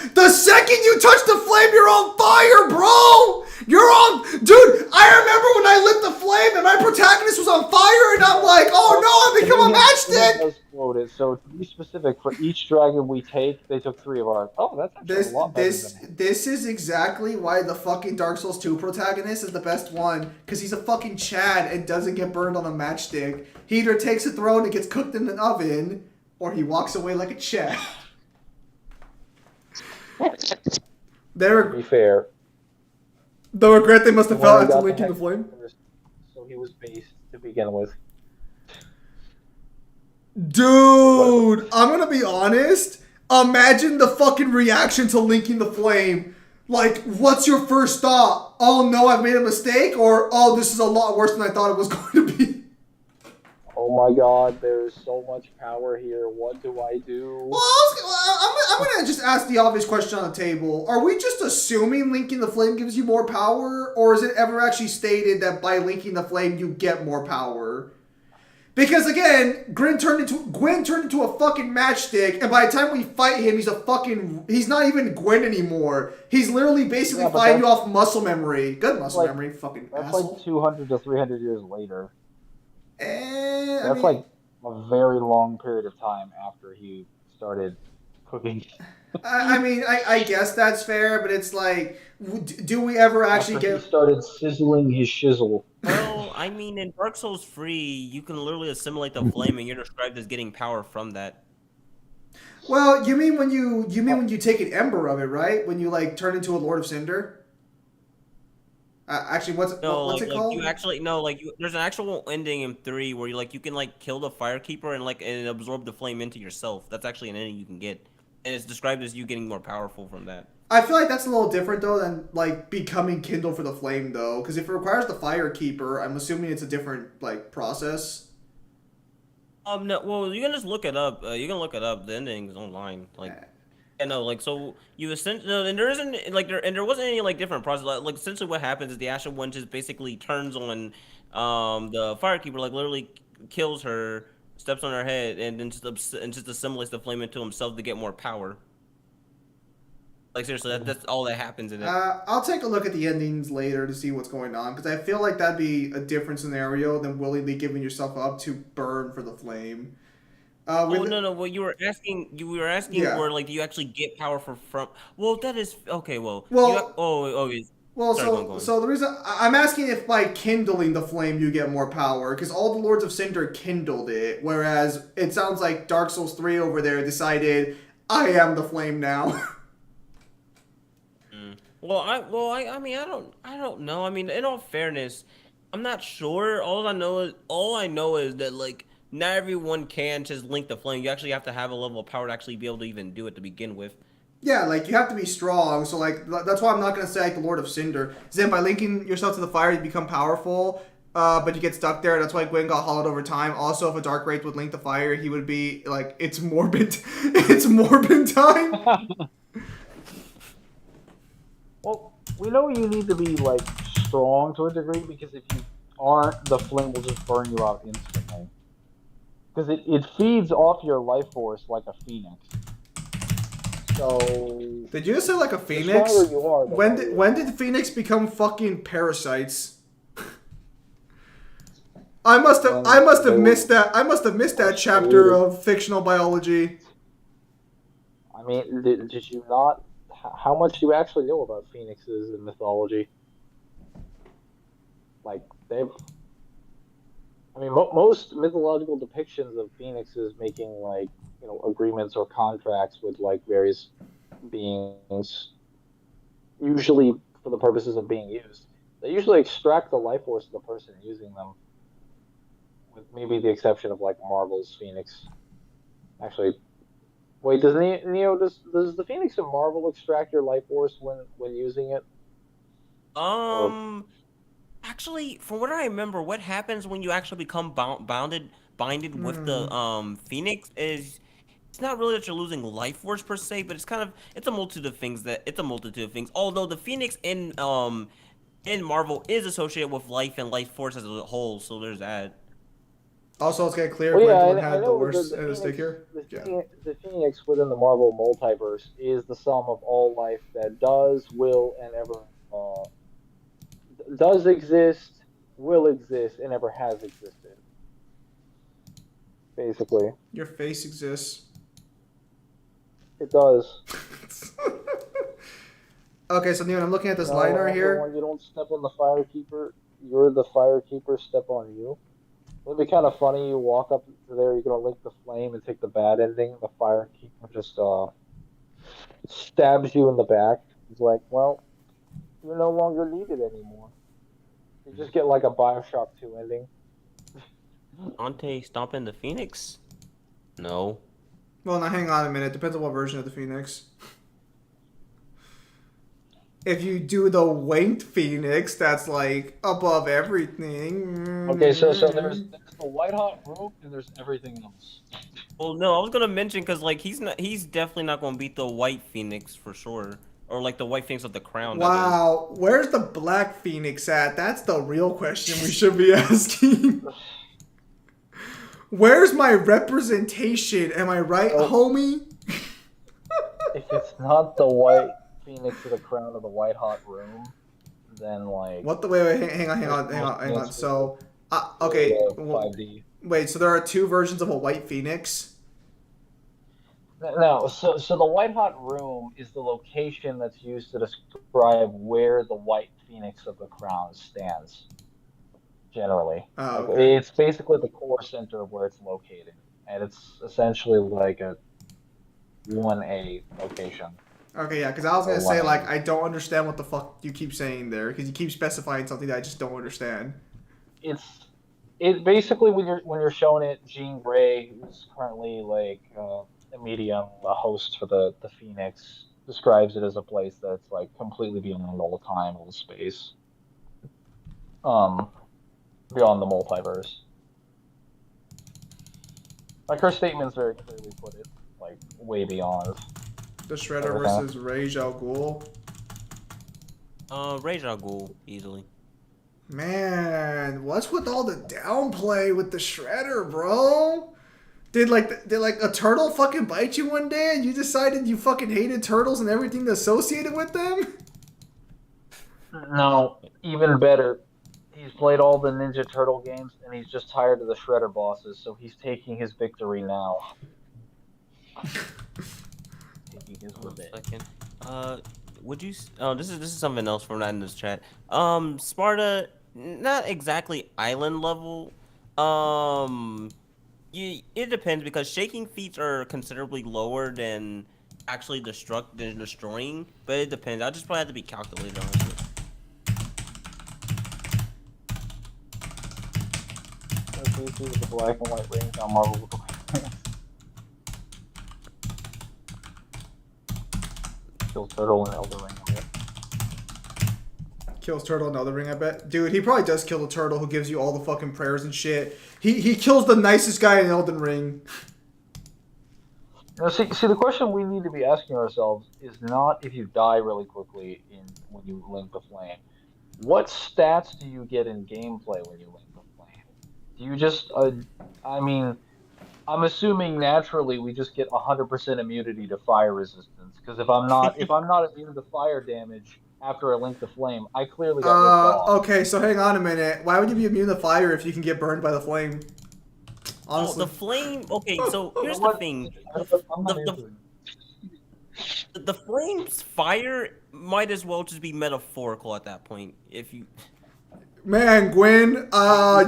flame, you're on fire, bro. Dude. I remember when I lit the flame and my protagonist was on fire, and I'm like, oh no, I become a matchstick. So to be specific, for each dragon we take, they took 3 of ours. Oh, that's actually a lot better than this is exactly why the fucking Dark Souls 2 protagonist is the best one, because he's a fucking Chad and doesn't get burned on a matchstick. He either takes a throne and gets cooked in an oven, or he walks away like a Chad. They To were be fair, the regret they must have when felt we after got the linking the Hex flame. first, so he was based to begin with. Dude, I'm gonna be honest. Imagine the fucking reaction to linking the flame. Like, what's your first thought? Oh no, I've made a mistake, or oh, this is a lot worse than I thought it was going to be. Oh my god, there's so much power here. What do I do? Well, I'm gonna just ask the obvious question on the table. Are we just assuming linking the flame gives you more power, or is it ever actually stated that by linking the flame you get more power? Because again, Gwen turned into a fucking matchstick, and by the time we fight him, he's not even Gwen anymore. He's literally basically Yeah, but fighting you that's- off muscle memory. Good muscle like- memory, fucking That's asshole. like 200 to 300 years later. I That's mean, like a very long period of time after he started cooking. I guess that's fair, but it's like, do we ever actually After get? he started sizzling his shizzle. Well, I mean, in Dark Souls 3, you can literally assimilate the flame, and you're described as getting power from that. Well, you mean when you take an ember of it, right? When you like turn into a Lord of Cinder. Actually, what's No, it like called? you actually no, like there's an actual ending in 3 where you can like kill the firekeeper and absorb the flame into yourself. That's actually an ending you can get, and it's described as you getting more powerful from that. I feel like that's a little different though than like becoming Kindle for the Flame though, because if it requires the Fire Keeper, I'm assuming it's a different like process. No, well, you can just look it up. You can look it up. The ending is online. Like, and no, like so you essentially no, and there isn't like there wasn't any like different process. Like essentially, what happens is the Ashen One just basically turns on, the firekeeper. Like literally kills her, steps on her head, and then just assimilates the flame into himself to get more power. Like seriously, that's all that happens in it. I'll take a look at the endings later to see what's going on, because I feel like that'd be a different scenario than willingly giving yourself up to burn for the flame. Oh no! Well, you were asking Yeah. where like do you actually get power from? Well, that is okay. Well, Well- yes. Well, Sorry, go on. so the reason I'm asking if by kindling the flame you get more power, because all the Lords of Cinder kindled it, whereas it sounds like Dark Souls 3 over there decided I am the flame now. Well, I mean, I don't know. I mean, in all fairness, I'm not sure. All I know is that like not everyone can just link the flame. You actually have to have a level of power to actually be able to even do it to begin with. Yeah, like you have to be strong. So like that's why I'm not gonna say like the Lord of Cinder. Then by linking yourself to the fire, you become powerful. But you get stuck there. That's why Gwen got hollowed over time. Also, if a Dark Wraith would link the fire, he would be like it's morbid. It's morbid time. Well, we know you need to be like strong to a degree, because if you aren't, the flame will just burn you out instantly. Because it feeds off your life force like a phoenix. So Did you just say like a the phoenix? stronger you are, the better you When are. did Phoenix become fucking parasites? I must have missed that. I must have missed that chapter of fictional biology. I mean, did you not? How much do you actually know about phoenixes in mythology? Like they've. I mean, most mythological depictions of phoenixes making like agreements or contracts with like various beings, usually for the purposes of being used. They usually extract the life force of the person using them, with maybe the exception of like Marvel's Phoenix. Actually, wait, does does the Phoenix in Marvel extract your life force when using it? Actually, from what I remember, what happens when you actually become binded with the Phoenix is it's not really that you're losing life force per se, but it's a multitude of things. Although the Phoenix in Marvel is associated with life and life force as a whole, so there's that. Also, let's get clear. Well, Gwendolyn I had the know worst the end of the stick Phoenix, here. the Phoenix within the Marvel multiverse is the sum of all life that does, will, and ever does exist, will exist, and ever has existed. Basically, Your face exists. it does. Okay, so Neon, I'm looking at this No, liner also, here. when you don't step on the firekeeper, you're the firekeeper. Step on you. It'd be kind of funny. You walk up to there, you're gonna link the flame and take the bad ending. The firekeeper just stabs you in the back. He's like, well, you're no longer needed anymore. You just get like a Bioshock 2 ending. Dante stomping the Phoenix? No. Well, now hang on a minute. Depends on what version of the Phoenix. If you do the Wanked Phoenix, that's like above everything. Okay, so there's the White Hot Rope and there's everything else. Well, no, I was gonna mention because like he's definitely not gonna beat the White Phoenix for sure, or like the White Phoenix of the Crown. Wow, where's the Black Phoenix at? That's the real question we should be asking. Where's my representation? Am I right, homie? If it's not the White Phoenix of the Crown of the White Hot Room, then like What the wait, hang on. So, okay, 5D. wait. So there are two versions of a White Phoenix. No, so the White Hot Room is the location that's used to describe where the White Phoenix of the Crown stands. Generally, Oh, Like, okay. it's basically the core center of where it's located, and it's essentially like a 1A location. Okay, yeah, because I was gonna say Wow. like I don't understand what the fuck you keep saying there because you keep specifying something that I just don't understand. It basically when you're showing it, Jean Grey, who's currently like a medium, a host for the Phoenix, describes it as a place that's like completely beyond all the time, all the space, beyond the multiverse. Like her statements very clearly put it, like way beyond. The Shredder Okay. versus Ra's al Ghul. Ra's al Ghul easily. Man, what's with all the downplay with the Shredder, bro? Did like a turtle fucking bite you one day and you decided you fucking hated turtles and everything associated with them? No, even better. He's played all the Ninja Turtle games and he's just tired of the Shredder bosses, so he's taking his victory now. Taking his One revenge. second. Would you? Oh, this is something else from not in this chat. Sparta, not exactly island level. It depends because shaking feats are considerably lower than actually destroying, but it depends. I just probably have to be calculated on it. That's easy with the black and white rings on Marvel with the white rings. Kill Turtle and Elder Ring. Kills Turtle in Elden Ring, I bet. Dude, he probably does kill the turtle who gives you all the fucking prayers and shit. He kills the nicest guy in Elden Ring. Now, see, the question we need to be asking ourselves is not if you die really quickly when you link the flame. What stats do you get in gameplay when you link the flame? Do you just, I mean, I'm assuming naturally we just get 100% immunity to fire resistance. Because if I'm not immune to fire damage after I link the flame, I clearly got ripped off. Okay, so hang on a minute. Why would you be immune to fire if you can get burned by the flame? Oh, Honestly. the flame. Okay, so here's the thing. I'm not The- answering. The flame's fire might as well just be metaphorical at that point. If you. Man, Gwen,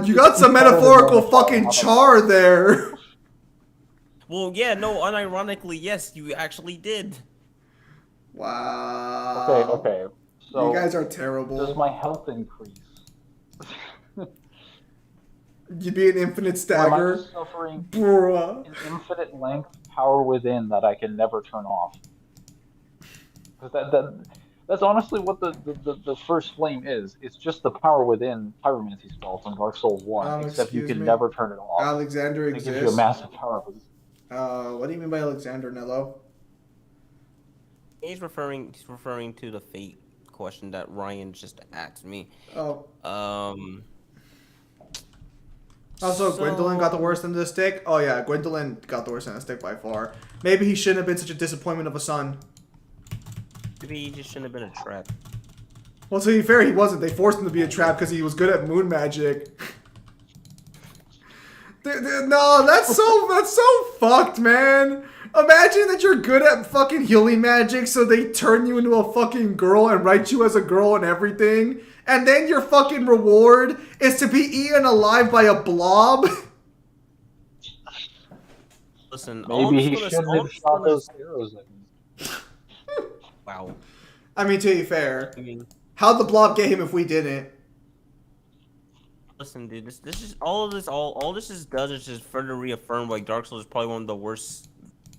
you got some metaphorical fucking char there. Well, yeah, no, unironically, yes, you actually did. Wow. Okay. So You guys are does terrible. my health increase? You'd be an infinite Or am I stagger. just suffering Bruh. an infinite length power within that I can never turn off? 'Cause that's honestly what the first flame is. It's just the power within pyromancy spell from Dark Souls 1, except you excuse can me. never turn it off. Alexander It gives you a exists. massive power boost. What do you mean by Alexander, Nello? He's referring to the fate question that Ryan just asked me. Oh. So- Gwendolyn got the worst end of the stick? Oh, yeah, Gwendolyn got the worst end of the stick by far. Maybe he shouldn't have been such a disappointment of a son. Maybe he just shouldn't have been a trap. Well, to be fair, he wasn't. They forced him to be a trap because he was good at moon magic. No, that's so fucked, man. Imagine that you're good at fucking healing magic, so they turn you into a fucking girl and write you as a girl and everything, and then your fucking reward is to be eaten alive by a blob. Listen, all Maybe I'm he just shouldn't gonna- have shot those arrows at me. Wow. I mean, to be fair, I mean, how'd the blob get him if we didn't? listen, dude. This is all this just does is just further reaffirm like Dark Souls is probably one of the worst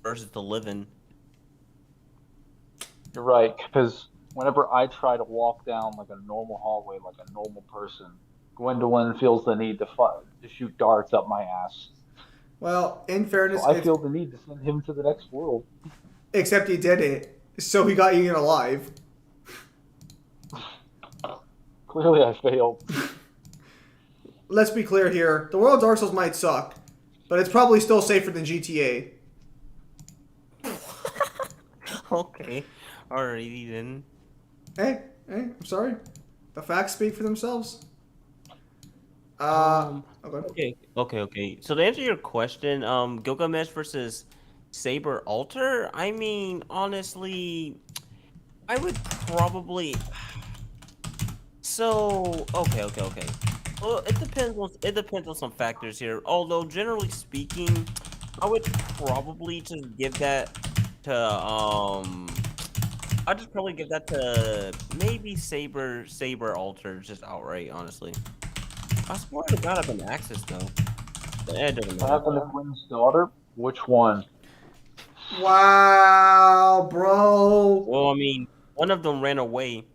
verses to live in. You're right, because whenever I try to walk down like a normal hallway, like a normal person, Gwendolyn feels the need to shoot darts up my ass. Well, in So fairness, I feel the need to send him to the next world. except he did it, so he got eaten alive. Clearly, I failed. Let's be clear here: the world of Dark Souls might suck, but it's probably still safer than GTA. Okay. Alrighty then. Hey, I'm sorry. The facts speak for themselves. Okay. Okay. So to answer your question, Gilgamesh versus Saber Alter, I mean, honestly, I would probably. So okay. Well, it depends on some factors here. Although generally speaking, I would probably just give that to I'd just probably give that to maybe Saber Alter just outright, honestly. I swear to God, I've been Axis though. It doesn't What matter. happened to Quinn's daughter? Which one? Wow, bro. Well, I mean, one of them ran away,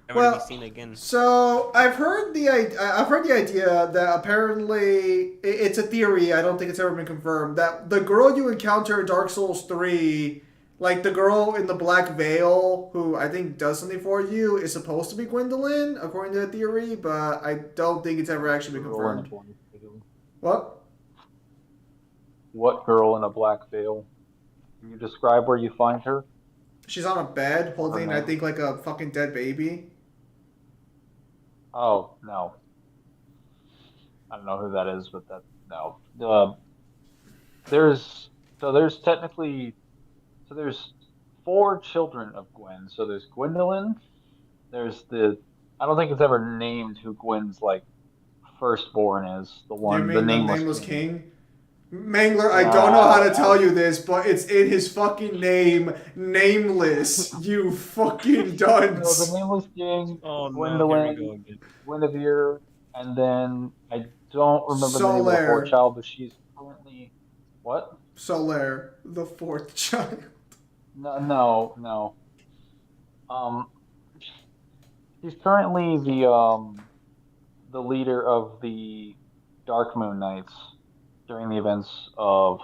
never to Well, be seen again. So I've heard the idea that apparently it's a theory. I don't think it's ever been confirmed that the girl you encounter in Dark Souls 3, like the girl in the black veil who I think does something for you, is supposed to be Gwendolyn according to the theory, but I don't think it's ever actually been confirmed. What? What girl in a black veil? Can you describe where you find her? She's on a bed holding, Her I name? think, like a fucking dead baby. Oh, no. I don't know who that is, but no. There's technically, there's four children of Gwen. So there's Gwendolyn. There's I don't think it's ever named who Gwen's like firstborn is. The You one, mean the the nameless nameless king. king? Mangler, I don't know how to tell Wow. you this, but it's in his fucking name, Nameless, you fucking So the dunce. nameless king, Oh no, here we Gwendolyn, go again. Guinevere, and then I don't remember the name of the Solaire. fourth child, but she's currently what? Solaire, the fourth child. No. Um, she's currently the leader of the Dark Moon Knights during the events of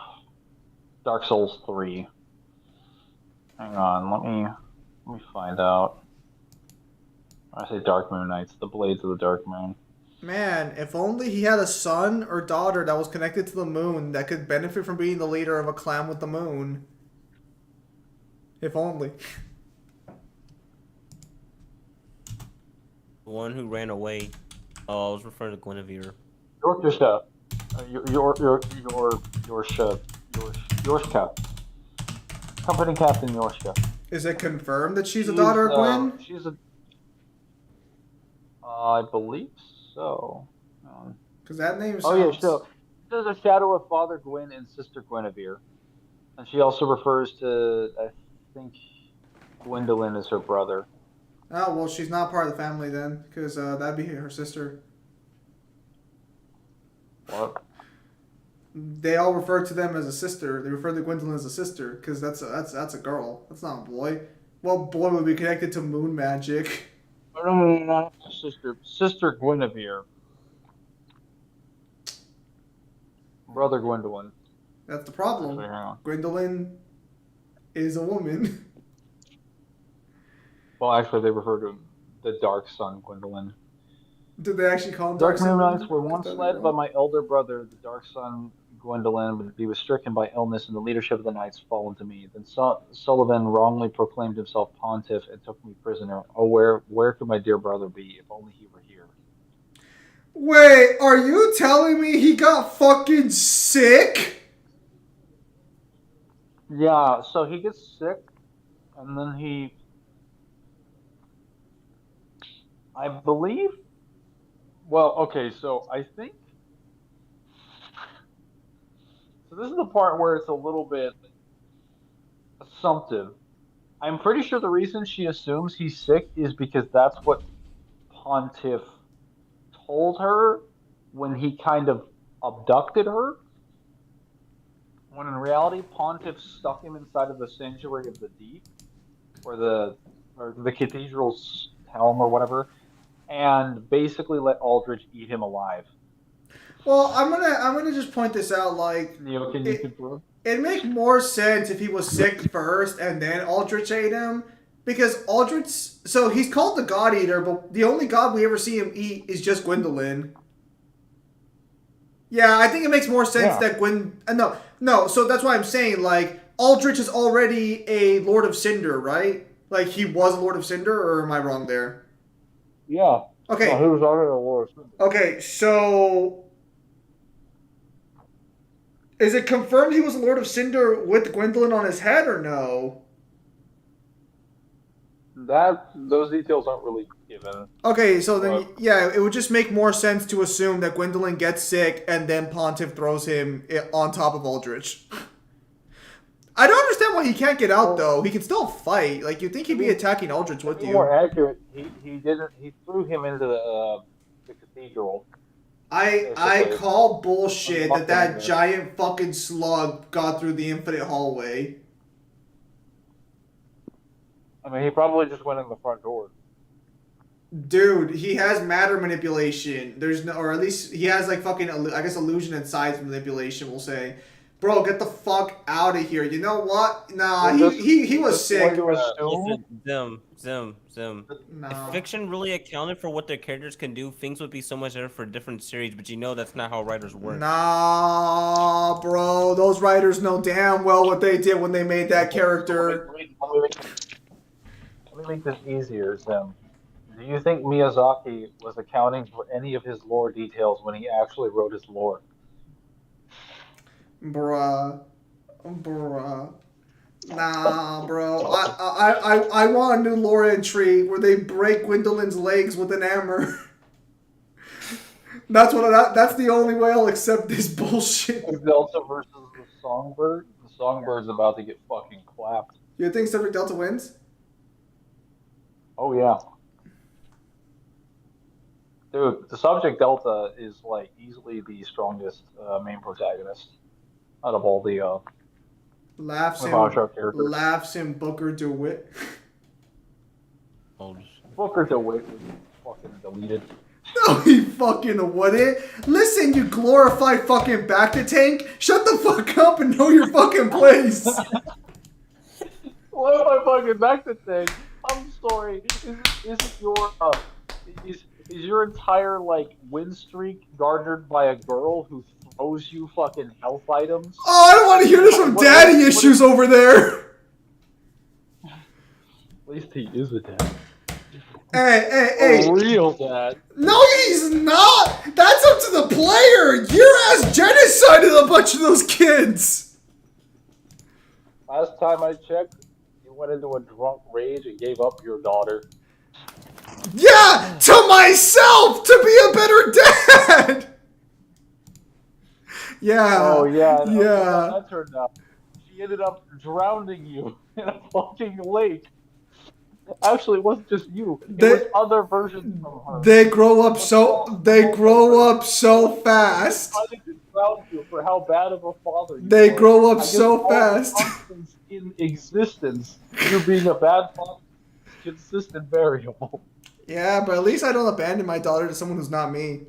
Dark Souls 3. Hang on, let me find out. I say Dark Moon Knights, the Blades of the Dark Moon. Man, if only he had a son or daughter that was connected to the moon that could benefit from being the leader of a clan with the moon. If only. The one who ran away. Oh, I was referring to Guinevere. Yorkshire. Yorkshire. Company Captain Yorkshire. Is it confirmed that she's a daughter of Gwen? She's a. I believe so. Because that name Oh yeah, sounds... so there's a shadow of Father Gwyn and Sister Guinevere, and she also refers to, I think, Gwendolyn as her brother. Oh, well, she's not part of the family then, because that'd be her sister. What? They all refer to them as a sister. They refer to Gwendolyn as a sister, because that's a girl. That's not a boy. What boy would be connected to moon magic? No, Sister Guinevere. Brother Gwendolyn. That's the problem. Actually, hang on. Gwendolyn is a woman. Well, actually, they refer to the Dark Sun Gwendolyn. Did they actually call him Dark Moon Sun? Knights were once led by my elder brother, the Dark Sun Gwendolyn, but he was stricken by illness, and the leadership of the Knights fallen to me. Then Sullivan wrongly proclaimed himself pontiff and took me prisoner. Oh, where could my dear brother be? If only he were here. Wait, are you telling me he got fucking sick? Yeah, so he gets sick, and then I believe. Well, okay, so I think. So this is the part where it's a little bit assumptive. I'm pretty sure the reason she assumes he's sick is because that's what Pontiff told her when he kind of abducted her. When in reality, Pontiff stuck him inside of the Sanctuary of the Deep, or the Cathedral's helm or whatever, and basically let Aldrich eat him alive. Well, I'm gonna just point this out. Like, Neo, can you confirm? it'd make more sense if he was sick first and then Aldrich ate him. Because Aldrich, so he's called the God Eater, but the only God we ever see him eat is just Gwendolyn. Yeah, I think it makes more sense that no. So that's why I'm saying, like, Aldrich is already a Lord of Cinder, right? Like, he was a Lord of Cinder, or am I wrong there? Yeah. Okay. No, he was already a Lord. Okay, so is it confirmed he was a Lord of Cinder with Gwendolyn on his head, or no? Those details aren't really given. Okay, so then, yeah, it would just make more sense to assume that Gwendolyn gets sick and then Pontiff throws him on top of Aldrich. I don't understand why he can't get out, though. He can still fight. Like, you'd think he'd be attacking Aldrich with you. More accurate, he didn't. He threw him into the cathedral. I call bullshit that giant fucking slug got through the infinite hallway. I mean, he probably just went in the front door. Dude, he has matter manipulation. There's no, or at least he has like fucking, I guess, illusion and size manipulation. We'll say, bro, get the fuck out of here. You know what? Nah, he was sick. Listen, Zim. No. If fiction really accounted for what their characters can do, things would be so much better for different series. But you know that's not how writers work. Nah, bro, those writers know damn well what they did when they made that character. Let me make this easier, Zim. Do you think Miyazaki was accounting for any of his lore details when he actually wrote his lore? Bruh. Nah, bro. I want a new lore entry where they break Gwendolyn's legs with an hammer. That's the only way I'll accept this bullshit. Delta versus the Songbird. The Songbird's about to get fucking clapped. You think Cedric Delta wins? Oh yeah. Dude, the Subject Delta is like easily the strongest main protagonist out of all the Laughs in Booker DeWitt. Booker DeWitt was fucking deleted. No, he fucking wouldn't. Listen, you glorified fucking back-to-tank. Shut the fuck up and know your fucking place. What am I fucking back to tank? I'm sorry. Is your entire like win streak garnered by a girl who throws you fucking health items? Oh, I don't want to hear this from daddy issues over there. At least he is a dad. Hey. A real dad. No, he's not. That's up to the player. Your ass genocided a bunch of those kids. Last time I checked, you went into a drunk rage and gave up your daughter. Yeah, to myself, to be a better dad. Yeah. Oh yeah. Yeah. That turned out. She ended up drowning you in a fucking lake. Actually, it wasn't just you. It was other versions of her. They grow up so fast. I think it's proud of you for how bad of a father you They were. grow up so fast. In existence, you being a bad father is a consistent variable. Yeah, but at least I don't abandon my daughter to someone who's not me.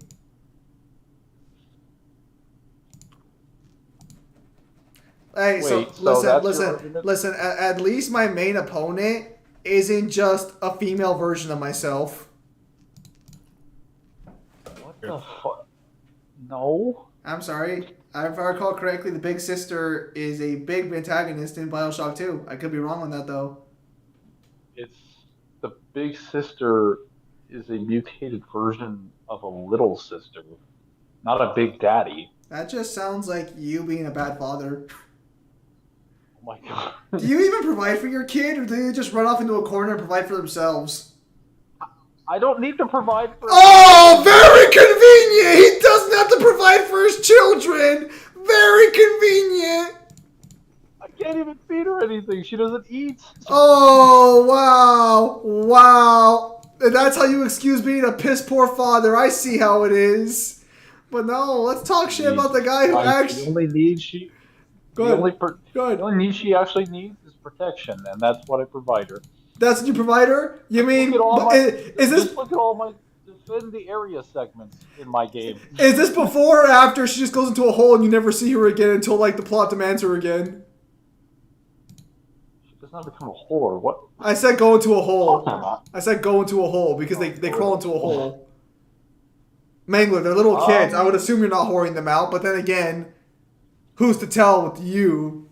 Hey, Wait, listen. At least my main opponent isn't just a female version of myself. What the fuck? No. I'm sorry. If I recall correctly, the big sister is a big antagonist in Bioshock 2. I could be wrong on that, though. It's the big sister is a mutated version of a little sister, not a big daddy. That just sounds like you being a bad father. Oh my god. Do you even provide for your kid, or do they just run off into a corner and provide for themselves? I don't need to provide for. Oh, very convenient! He doesn't have to provide for his children! Very convenient! I can't even feed her or anything. She doesn't eat. Oh, wow. Wow. And that's how you excuse being a piss poor father. I see how it is. But no, let's talk shit about the guy who The actually... only need she, Go the ahead. only, Go ahead. the only need she actually needs is protection, and that's what I provide her. That's what you provide her? You mean... Look at all my, is this... just look at all my defend the area segments in my game. Is this before or after she just goes into a hole and you never see her again until, like, the plot demands her again? She does not become a whore. What? I said go into a Talking hole. about? I said go into a hole because they crawl into a hole. Mangler, they're little kids. I would assume you're not whoring them out, but then again, who's to tell with you?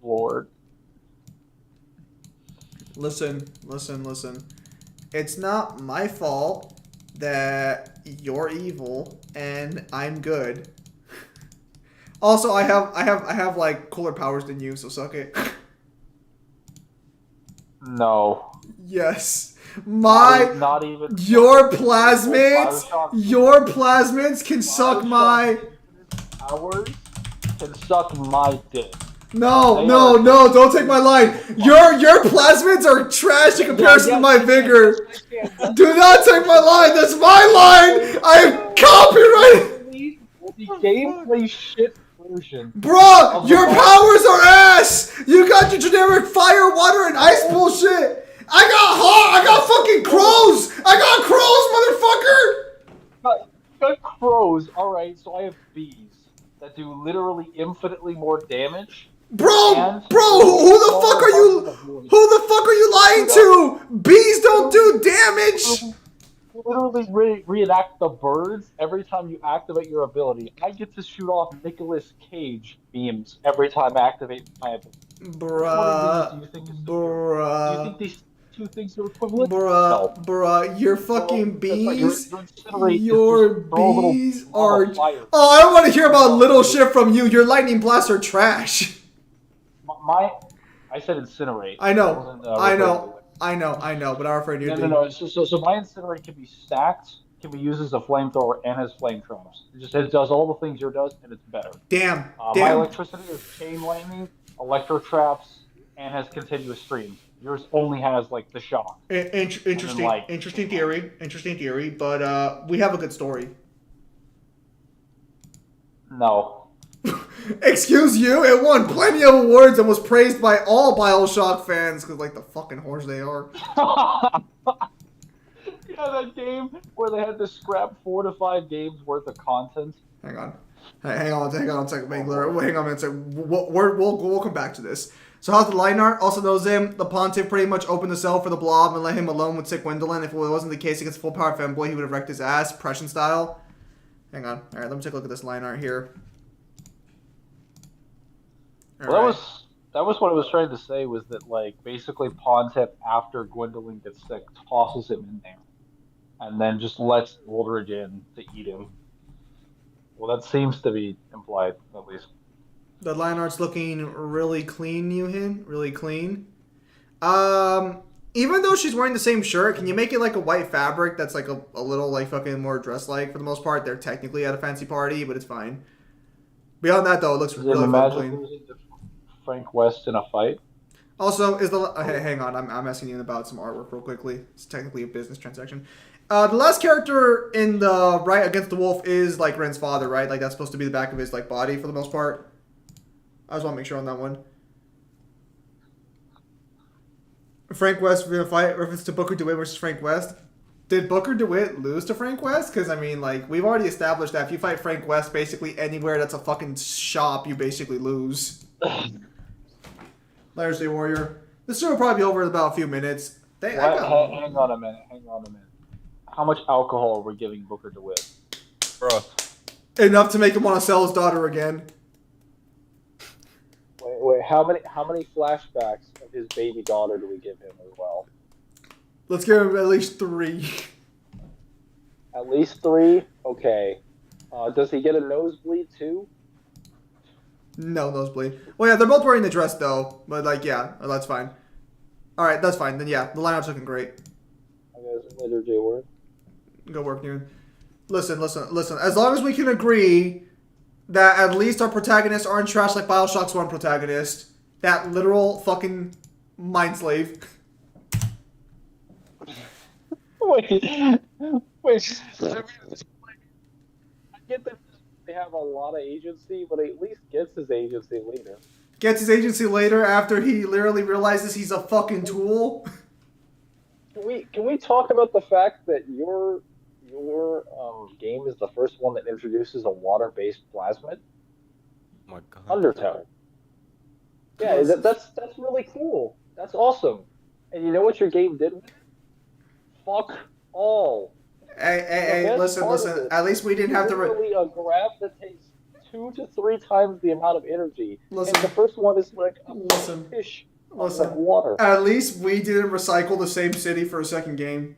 Lord. Listen. It's not my fault that you're evil and I'm good. Also, I have like cooler powers than you, so suck it. No. Yes. Not even your plasmids can suck my powers can suck my dick. No, don't take my line. Your plasmids are trash in comparison to my vigor. Do not take my line. That's my line. I'm copyrighted. The gameplay shit version. Bruh, your powers are ass. You got your generic fire, water, and ice bullshit. I got fucking crows. I got crows, motherfucker. Got crows. All right, so I have bees that do literally infinitely more damage. Bro, who the fuck are you lying to? Bees don't do damage. Literally reenact the birds every time you activate your ability. I get to shoot off Nicolas Cage beams every time I activate my ability. Bruh. Do you think these two things are equivalent? Bruh, your fucking bees. Your bees are. Oh, I don't want to hear about little shit from you. Your lightning blasts are trash. I said incinerate. I know, but I'm afraid you. No. So my incinerate can be stacked, can be used as a flamethrower, and has flame traps. It does all the things yours does, and it's better. Damn. My electricity is chain lightning, electro traps, and has continuous streams. Yours only has like the shock. Interesting theory. But we have a good story. No. Excuse you, it won plenty of awards and was praised by all BioShock fans because, like, the fucking whores they are. Yeah, that game where they had to scrap 4 to 5 games worth of content. Hang on a second, Mangler. Hang on a second. We'll come back to this. So how's the line art? Also knows him. The Pontiff pretty much opened the cell for the Blob and let him alone with Sick Gwendolyn. If it wasn't the case against full power Femboy, he would have wrecked his ass, Prussian style. Hang on. All right, let me take a look at this line art here. Well, that was what I was trying to say, was that, like, basically Pontiff, after Gwendolyn gets sick, tosses him in there. And then just lets Aldridge in to eat him. Well, that seems to be implied, at least. The line art's looking really clean, Yuhin. Really clean. Even though she's wearing the same shirt, can you make it like a white fabric that's like a little like fucking more dress-like for the most part? They're technically at a fancy party, but it's fine. Beyond that, though, it looks really clean. Frank West in a fight. Also, hang on, I'm asking you about some artwork real quickly. It's technically a business transaction. The last character in the right against the wolf is like Ren's father, right? Like that's supposed to be the back of his like body for the most part. I just want to make sure on that one. Frank West in a fight, reference to Booker DeWitt versus Frank West. Did Booker DeWitt lose to Frank West? Because, I mean, like, we've already established that if you fight Frank West basically anywhere that's a fucking shop, you basically lose. Legendary Warrior. This show will probably be over in about a few minutes. Hang on a minute. How much alcohol are we giving Booker DeWitt? Bro. Enough to make him want to sell his daughter again. Wait, how many flashbacks of his baby daughter do we give him as well? Let's give him at least 3. At least 3? Okay. Does he get a nosebleed too? No nosebleed. Well, yeah, they're both wearing the dress, though. But, like, yeah, that's fine. Alright, that's fine. Then, yeah, the lineup's looking great. I guess later, J Word. Go work, dude. Listen. As long as we can agree that at least our protagonists aren't trash like Bioshock's one protagonist. That literal fucking mind slave. Wait, wait. I get that they have a lot of agency, but he at least gets his agency later. Gets his agency later after he literally realizes he's a fucking tool. Can we talk about the fact that your game is the first one that introduces a water-based plasmid? Oh my god. Undertone. Yeah, that's really cool. That's awesome. And you know what your game did with it? Fuck all. Hey, listen. At least we didn't have to. Literally a graph that takes 2 to 3 times the amount of energy. Listen. And the first one is like a Listen. fish Listen. of water. At least we didn't recycle the same city for a second game.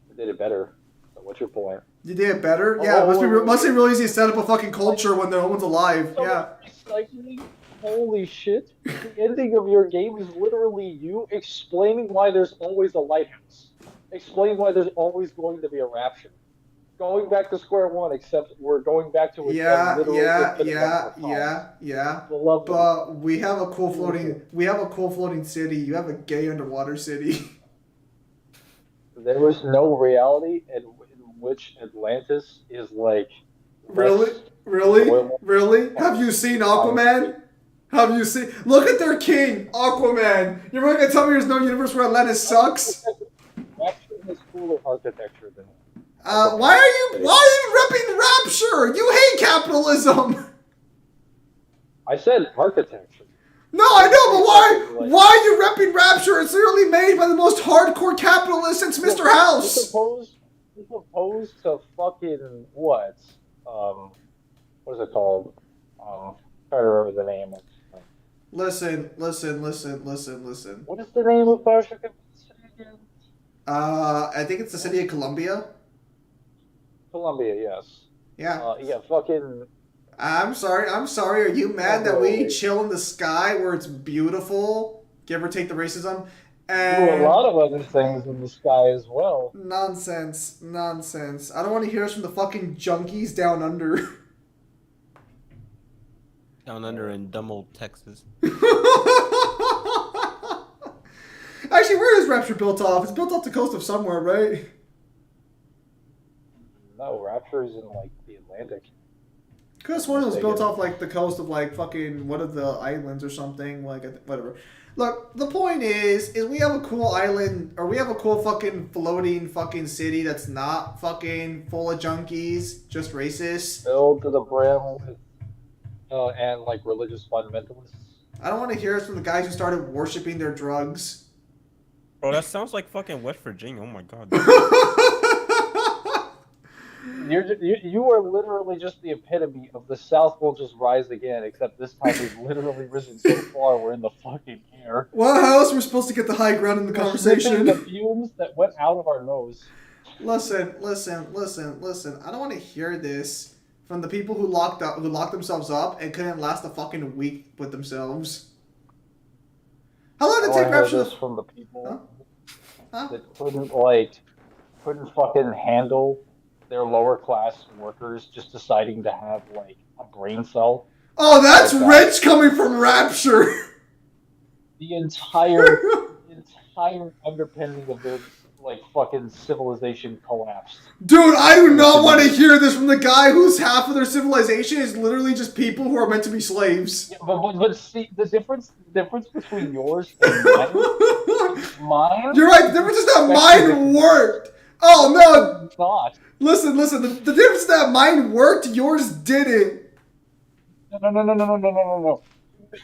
We did it better. So what's your point? You did it better? Yeah, it must be real easy to set up a fucking culture when no one's alive. So Yeah. recycling? Holy shit. The ending of your game is literally you explaining why there's always a lighthouse. Explaining why there's always going to be a rapture. Going back to square one, except we're going back to a Yeah. Love But we have a cool floating city. You have a gay underwater city. There was no reality in which Atlantis is like. Really? Have you seen Aquaman? Have you seen? Look at their king, Aquaman. You're really gonna tell me there's no universe where Atlantis sucks? Rapture has cooler architecture than. Why are you repping Rapture? You hate capitalism. I said architecture. No, I know, but why are you repping Rapture? It's literally made by the most hardcore capitalist since Mr. House. It's opposed to fucking what? What is it called? Try to remember the name. Listen. What is the name of Bioshock again? I think it's the city of Columbia. Columbia, yes. Yeah. Yeah, fucking. I'm sorry. Are you mad that we chill in the sky where it's beautiful? Give or take the racism. Do And a lot of other things in the sky as well. Nonsense. I don't want to hear us from the fucking junkies down under. Down under in dumb old Texas. Actually, where is Rapture built off? It's built off the coast of somewhere, right? No, Rapture is in like the Atlantic. Could have sworn it was built off like the coast of like fucking one of the islands or something. Like whatever. Look, the point is we have a cool island, or we have a cool fucking floating fucking city that's not fucking full of junkies, just racist. Filled to the brim with, and like religious fundamentalists. I don't want to hear it from the guys who started worshiping their drugs. Bro, that sounds like fucking West Virginia. Oh my god. You are literally just the epitome of the South will just rise again, except this time we've literally risen so far we're in the fucking air. Well, how else we're supposed to get the high ground in the conversation? The fumes that went out of our nose. Listen. I don't want to hear this from the people who locked themselves up and couldn't last a fucking week with themselves. How long did it take Rapture? This from the people Huh? that couldn't fucking handle their lower class workers just deciding to have like a brain cell. Oh, that's rich coming from Rapture. The entire underpinning of their like fucking civilization collapsed. Dude, I do not want to hear this from the guy whose half of their civilization is literally just people who are meant to be slaves. Yeah, but see the difference between yours and mine. You're right. The difference is that mine worked. Oh no! Not. Listen. The difference is that mine worked, yours didn't. No.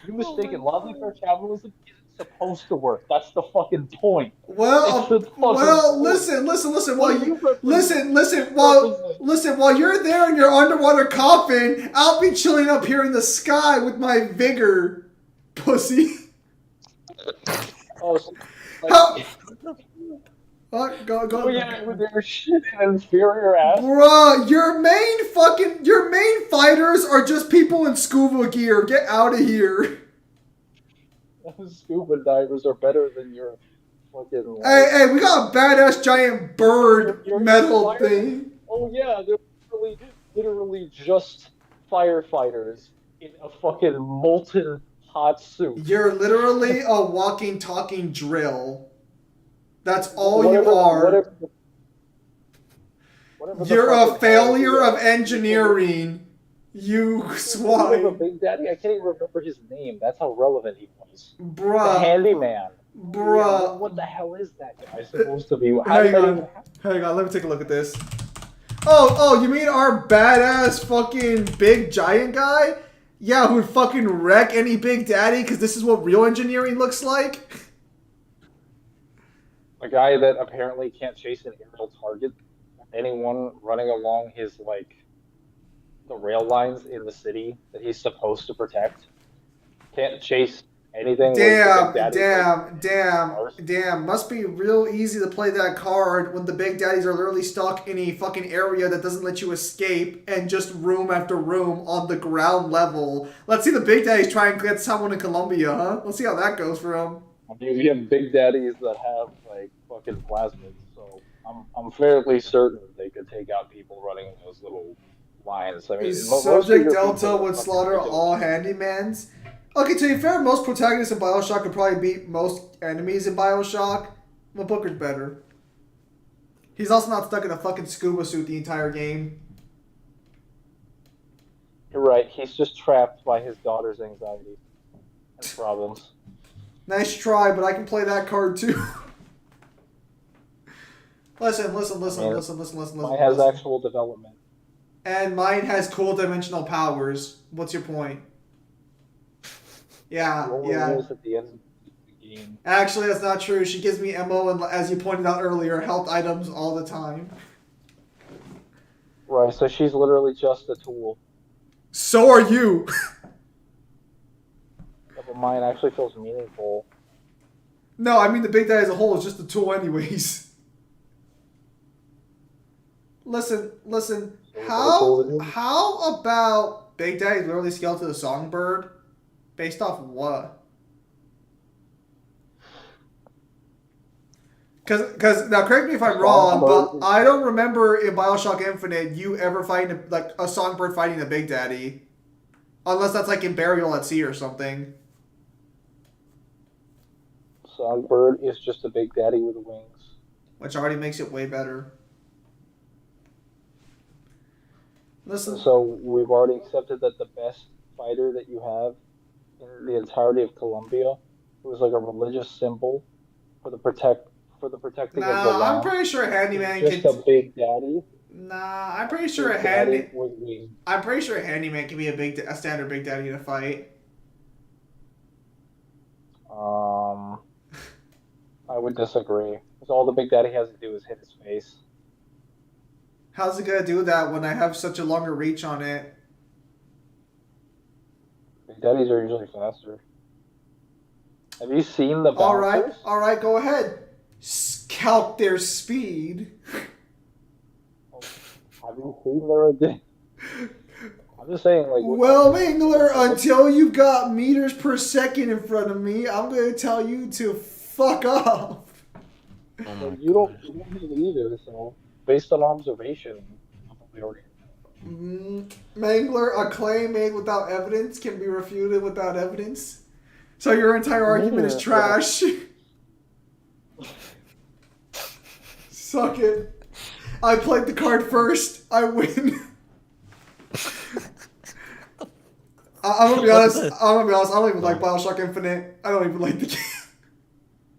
You're mistaken. Laissez-faire capitalism isn't supposed to work. That's the fucking point. Well, listen. While you're there in your underwater coffin, I'll be chilling up here in the sky with my vigor, pussy. Oh, so, like, Go. Oh yeah, with their shit and inferior ass. Bruh, your main fighters are just people in scuba gear. Get out of here. Scuba divers are better than your fucking. Hey, we got a badass giant bird Your metal fire- thing. Oh yeah, they're literally literally just firefighters in a fucking molten hot suit. You're literally a walking, talking drill. That's all Whatever- you are. whatever the You're a fucking hell failure he of is. engineering. You He was a swine. Big Daddy. I can't even remember his name. That's how relevant he was. The Bruh. handyman. Yeah, Bruh. what the hell is that guy supposed to be? How Hang did that on. even happen? Hang on, let me take a look at this. Oh, you mean our badass fucking big giant guy? Yeah, who'd fucking wreck any Big Daddy because this is what real engineering looks like? A guy that apparently can't chase an aerial target. Anyone running along his, like, the rail lines in the city that he's supposed to protect. Can't chase anything. Damn, with damn. Must be real easy to play that card when the Big Daddies are literally stuck in a fucking area that doesn't let you escape and just room after room on the ground level. Let's see the Big Daddies try and get someone in Colombia, huh? Let's see how that goes for them. I mean, we have Big Daddies that have, like, fucking plasmids, so I'm fairly certain they could take out people running those little lines. I mean, most of Subject your Delta people would are slaughter fucking all handymans. Okay, to be fair, most protagonists in Bioshock could probably beat most enemies in Bioshock. But Booker's better. He's also not stuck in a fucking scuba suit the entire game. You're right. He's just trapped by his daughter's anxiety and problems. Nice try, but I can play that card too. Listen. Mine has actual development. And mine has cool dimensional powers. What's your point? Yeah, You only lose at the end of the game. Actually, that's not true. She gives me ammo and, as you pointed out earlier, health items all the time. Right, so she's literally just a tool. So are you. Yeah, but mine actually feels meaningful. No, I mean the Big Daddy as a whole is just a tool anyways. Listen. How about Big Daddy literally scaled to the Songbird? Based off what? Cause now correct me if I'm wrong, but I don't remember in Bioshock Infinite you ever fighting a Songbird fighting a Big Daddy. Unless that's like in Burial at Sea or something. Songbird is just a Big Daddy with wings. Which already makes it way better. Listen. So we've already accepted that the best fighter that you have in the entirety of Colombia, who was like a religious symbol for the protecting of the Nah, land. I'm pretty sure a handyman just can. a Big Daddy. Nah, I'm pretty sure Big Daddy with wings. I'm pretty sure a handyman can be a standard Big Daddy in a fight. I would disagree. Because all the Big Daddy has to do is hit his face. How's it gonna do that when I have such a longer reach on it? Big Daddies are usually faster. Have you seen the bouncers? All right, go ahead. Calc their speed. Have you seen their? I'm just saying, like. Well, Mingler, until you've got meters per second in front of me, I'm gonna tell you to fuck off. So you don't need it either. So based on observation, I'm probably already. Mangler, a claim made without evidence can be refuted without evidence. So your entire argument is trash. Suck it. I played the card first. I win. I'm gonna be honest. I don't even like Bioshock Infinite. I don't even like the game.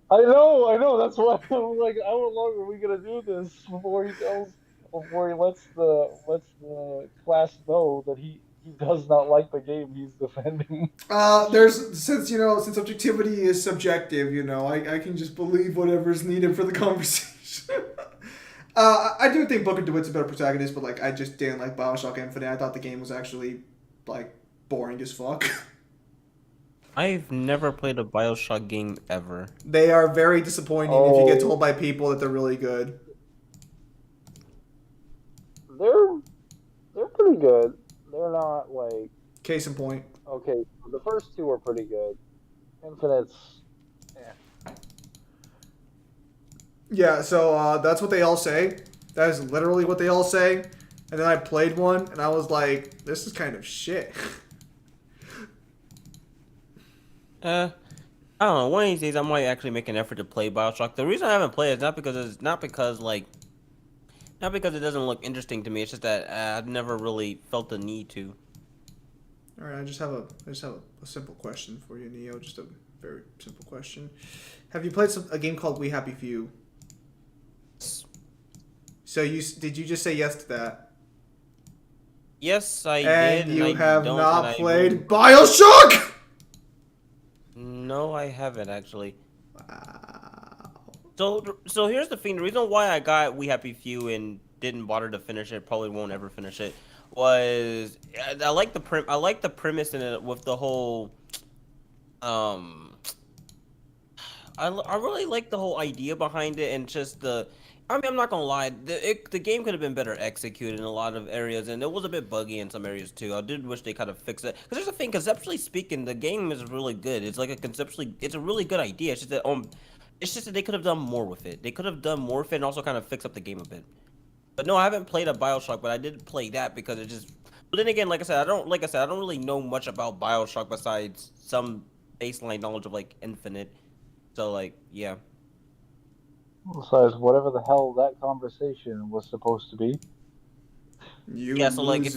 I know. That's why I'm like, how long are we gonna do this before he lets the class know that he does not like the game he's defending. Since objectivity is subjective, I can just believe whatever's needed for the conversation. I do think Booker DeWitt's a better protagonist, but I just didn't like Bioshock Infinite. I thought the game was actually boring as fuck. I've never played a Bioshock game ever. They are very disappointing if you get told by people that they're really good. They're pretty good. They're not like. Case in point. Okay, the first two are pretty good. Infinite's. Yeah, so that's what they all say. That is literally what they all say. And then I played one, and I was like, this is kind of shit. I don't know. One of these days, I might actually make an effort to play Bioshock. The reason I haven't played it is not because it doesn't look interesting to me. It's just that I've never really felt the need to. All right, I just have a simple question for you, Neo. Just a very simple question. Have you played a game called We Happy Few? So did you just say yes to that? Yes, I And did. you and I have don't, not and I played Bioshock. No, I haven't actually. Wow. So here's the thing. The reason why I got We Happy Few and didn't bother to finish it, probably won't ever finish it, was I like the premise in it with the whole I really like the whole idea behind it and just the. I mean, I'm not gonna lie. The game could have been better executed in a lot of areas, and it was a bit buggy in some areas too. I did wish they kind of fixed it. Because there's a thing, conceptually speaking, the game is really good. It's like it's a really good idea. It's just that they could have done more with it. They could have done more with it and also kind of fix up the game a bit. But no, I haven't played a Bioshock, but I did play that because it just. But then again, like I said, I don't really know much about Bioshock besides some baseline knowledge of like Infinite. So like, yeah. Besides, whatever the hell that conversation was supposed to be. Yeah, so like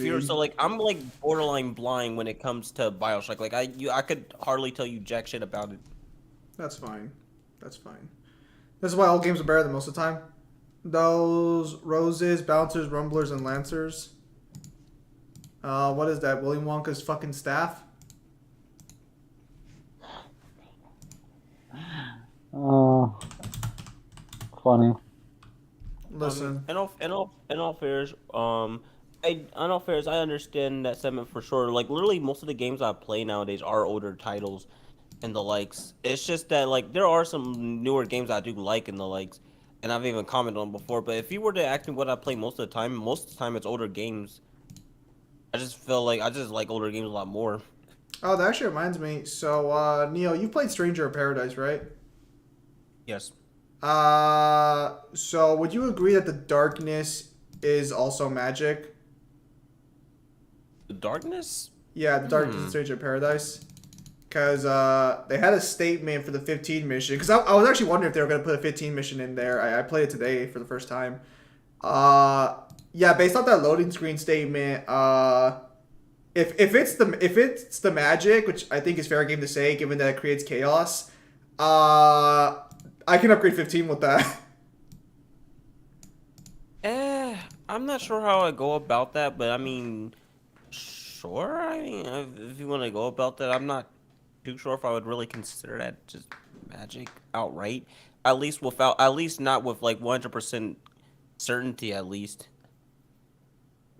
I'm like borderline blind when it comes to Bioshock. Like I could hardly tell you jack shit about it. That's fine. That's fine. This is why all games are better than most of the time. Those roses, bouncers, rumblers, and lancers. What is that? Willy Wonka's fucking staff? Funny. Listen. In all fairness, I understand that sentiment for sure. Like literally, most of the games I play nowadays are older titles, and the likes. It's just that like there are some newer games I do like and the likes, and I've even commented on before. But if you were to ask me what I play most of the time it's older games. I just feel like I just like older games a lot more. Oh, that actually reminds me. So, Neo, you played Stranger of Paradise, right? Yes. So would you agree that the darkness is also magic? The darkness? Yeah, the darkness in Stranger of Paradise. Because they had a statement for the 15 mission. Because I was actually wondering if they were going to put a 15 mission in there. I played it today for the first time. Yeah, based off that loading screen statement, if it's the magic, which I think is fair game to say, given that it creates chaos, I can upgrade 15 with that. I'm not sure how I go about that, but I mean, sure. I mean, if you want to go about that, I'm not too sure if I would really consider that just magic outright. At least not with like 100% certainty, at least.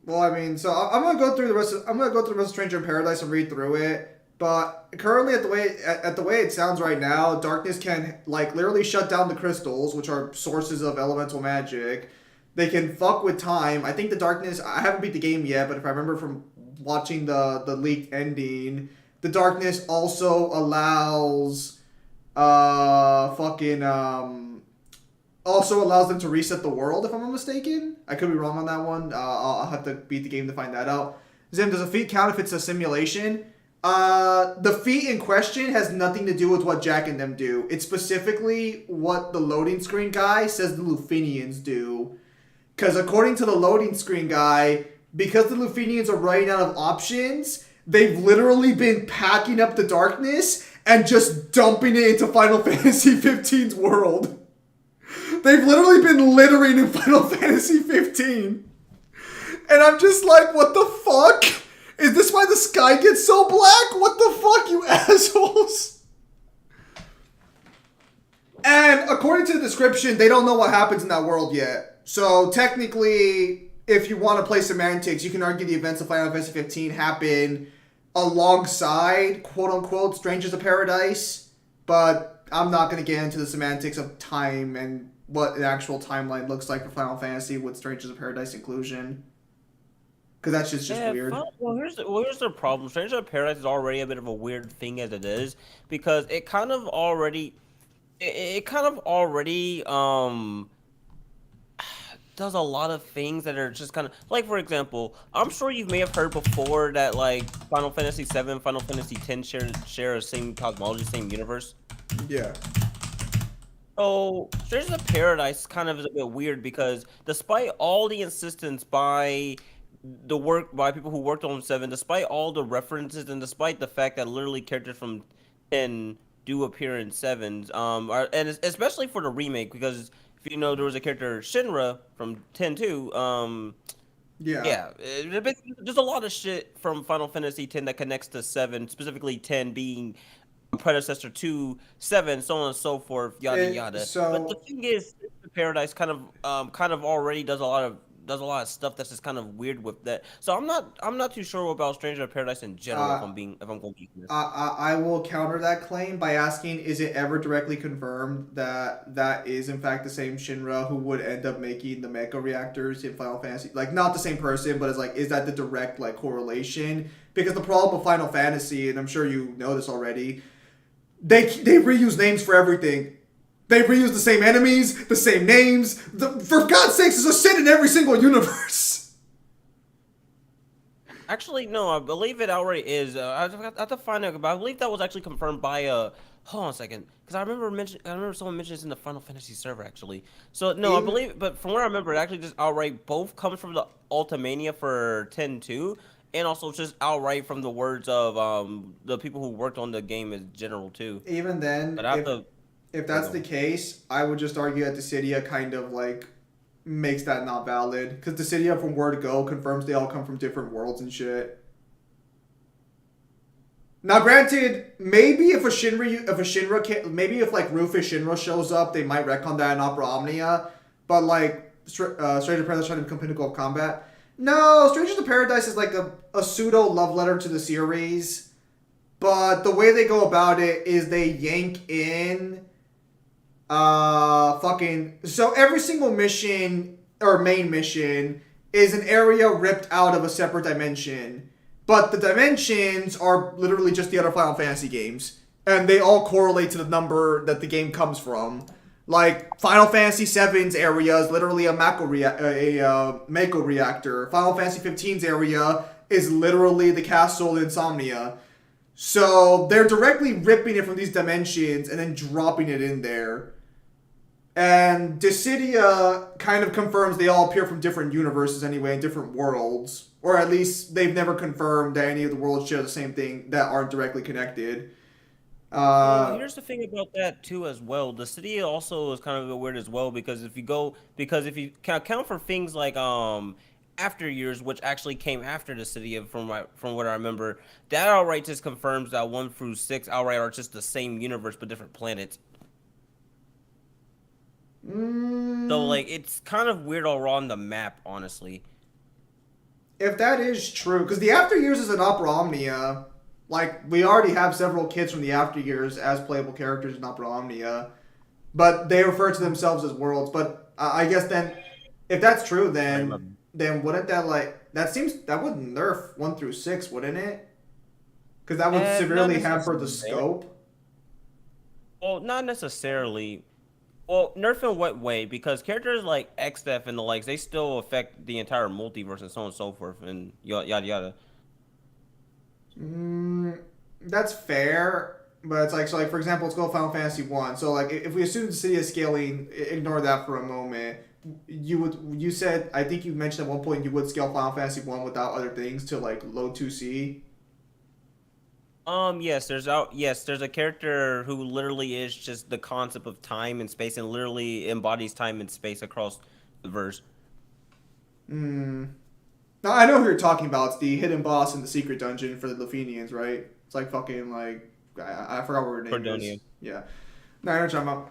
Well, I mean, so I'm gonna go through the rest of Stranger in Paradise and read through it. But currently, at the way it sounds right now, darkness can like literally shut down the crystals, which are sources of elemental magic. They can fuck with time. I think the darkness. I haven't beat the game yet, but if I remember from watching the leaked ending, the darkness also allows, also allows them to reset the world, if I'm not mistaken. I could be wrong on that one. I'll have to beat the game to find that out. Zim, does a feat count if it's a simulation? The feat in question has nothing to do with what Jack and them do. It's specifically what the loading screen guy says the Lufinians do. Because according to the loading screen guy, because the Lufinians are running out of options, they've literally been packing up the darkness and just dumping it into Final Fantasy 15's world. They've literally been littering in Final Fantasy 15. And I'm just like, what the fuck? Is this why the sky gets so black? What the fuck, you assholes? And according to the description, they don't know what happens in that world yet. So technically, if you want to play semantics, you can argue the events of Final Fantasy 15 happen alongside, quote-unquote, Strangers of Paradise. But I'm not going to get into the semantics of time and what an actual timeline looks like for Final Fantasy with Strangers of Paradise inclusion. Because that's just weird. Well, here's the problem. Strangers of Paradise is already a bit of a weird thing as it is, because it kind of already does a lot of things that are just kind of like, for example, I'm sure you may have heard before that like Final Fantasy 7, Final Fantasy 10 share the same cosmology, same universe. Yeah. So, Strangers of Paradise kind of is a bit weird because despite all the insistence by people who worked on 7, despite all the references and despite the fact that literally characters from 10 do appear in 7s, and especially for the remake, because if you know there was a character Shinra from 10 too, Yeah. there's a lot of shit from Final Fantasy 10 that connects to 7, specifically 10 being predecessor to 7, so on and so forth, yada yada. But the thing is, Paradise kind of already does a lot of stuff that's just kind of weird with that. So I'm not too sure about Stranger of Paradise in general. If I'm going to be honest. I will counter that claim by asking: is it ever directly confirmed that that is in fact the same Shinra who would end up making the mecha reactors in Final Fantasy? Like, not the same person, but it's like, is that the direct like correlation? Because the problem with Final Fantasy, and I'm sure you know this already, they reuse names for everything. They reuse the same enemies, the same names. For God's sakes, there's a sin in every single universe. Actually, no, I believe it outright is. I have to find out, but I believe that was actually confirmed by hold on a second, because I remember someone mentioned this in the Final Fantasy server actually. So no, I believe, but from what I remember, it actually just outright both comes from the Ultimania for 10-2, and also just outright from the words of the people who worked on the game in general too. Even then, But I have to. if that's the case, I would just argue that Dissidia kind of like makes that not valid, because Dissidia from Word Go confirms they all come from different worlds and shit. Now, granted, maybe if maybe if like Rufus Shinra shows up, they might retcon that in Opera Omnia. But like Strangers of Paradise trying to become Pinnacle of Combat. No, Strangers of Paradise is like a pseudo love letter to the series, but the way they go about it is they yank in so every single mission or main mission is an area ripped out of a separate dimension, but the dimensions are literally just the other Final Fantasy games, and they all correlate to the number that the game comes from. Like, Final Fantasy VII's area is literally a Mako reactor. Final Fantasy 15's area is literally the castle Insomnia. So they're directly ripping it from these dimensions and then dropping it in there. And Dissidia kind of confirms they all appear from different universes anyway, in different worlds. Or at least they've never confirmed that any of the worlds share the same thing that aren't directly connected. Here's the thing about that too as well. Dissidia also is kind of a bit weird as well, because if you can account for things like After Years, which actually came after Dissidia from what I remember, that outright just confirms that 1 through 6 outright are just the same universe but different planets. So like it's kind of weird all on the map, honestly. If that is true, because the After Years is an Opera Omnia. Like, we already have several kids from the After Years as playable characters in Opera Omnia, but they refer to themselves as worlds. But I guess then, if that's true, then wouldn't that that would nerf 1 through 6, wouldn't it? Because that would severely hamper the scope. Well, not necessarily. Well, nerf in what way? Because characters like XDeath and the likes, they still affect the entire multiverse and so on and so forth, and yada yada. That's fair, but it's like, so like, for example, let's go Final Fantasy 1. So like, if we assume Dissidia scaling, ignore that for a moment. You said, I think you mentioned at one point you would scale Final Fantasy 1 without other things to like low 2C. Yes, there's a character who literally is just the concept of time and space and literally embodies time and space across the verse. Now, I know who you're talking about. It's the hidden boss in the secret dungeon for the Lufenians, right? It's like fucking, like, I forgot what her name Cordonia. is. Yeah. No, I know what you're talking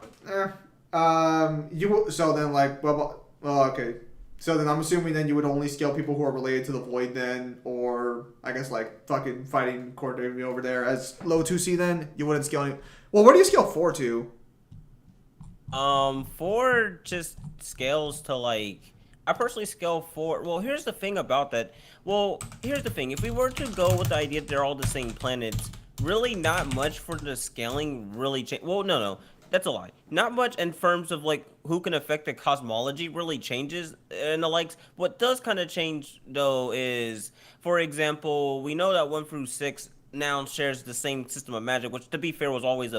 about. So then, like, well, okay. So then I'm assuming then you would only scale people who are related to the Void then, or I guess like fucking fighting Cordonia over there as low 2C then? You wouldn't scale any... Well, where do you scale 4 to? 4 just scales to like... I personally scale 4... Well, here's the thing about that. Well, here's the thing. If we were to go with the idea that they're all the same planets, really not much for the scaling really change. Well, no. That's a lie. Not much in terms of like who can affect the cosmology really changes and the likes. What does kind of change though is, for example, we know that 1 through 6 now shares the same system of magic, which to be fair was always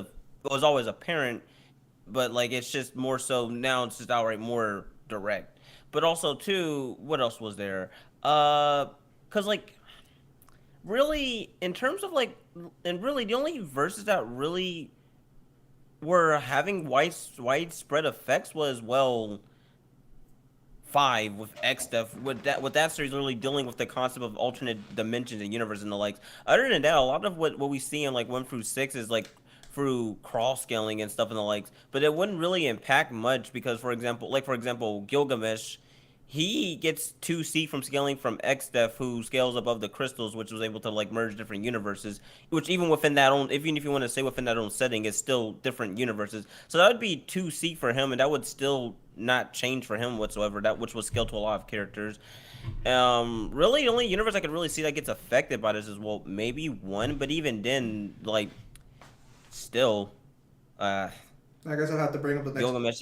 apparent, but like it's just more so now it's just outright more direct. But also too, what else was there? Cause like really in terms of like and really the only verses that really were having widespread effects was well 5 with X stuff. With that series really dealing with the concept of alternate dimensions and universe and the likes. Other than that, a lot of what we see in like 1 through 6 is like through cross scaling and stuff and the likes. But it wouldn't really impact much because for example Gilgamesh, he gets 2C from scaling from Xdef, who scales above the crystals, which was able to like merge different universes. Which even within that own, even if you want to say within that own setting, it's still different universes. So that would be 2C for him, and that would still not change for him whatsoever. That which was scaled to a lot of characters. Really, the only universe I could really see that gets affected by this is well maybe 1, but even then, like, still, I guess I'd have to bring up the next. Gilgamesh.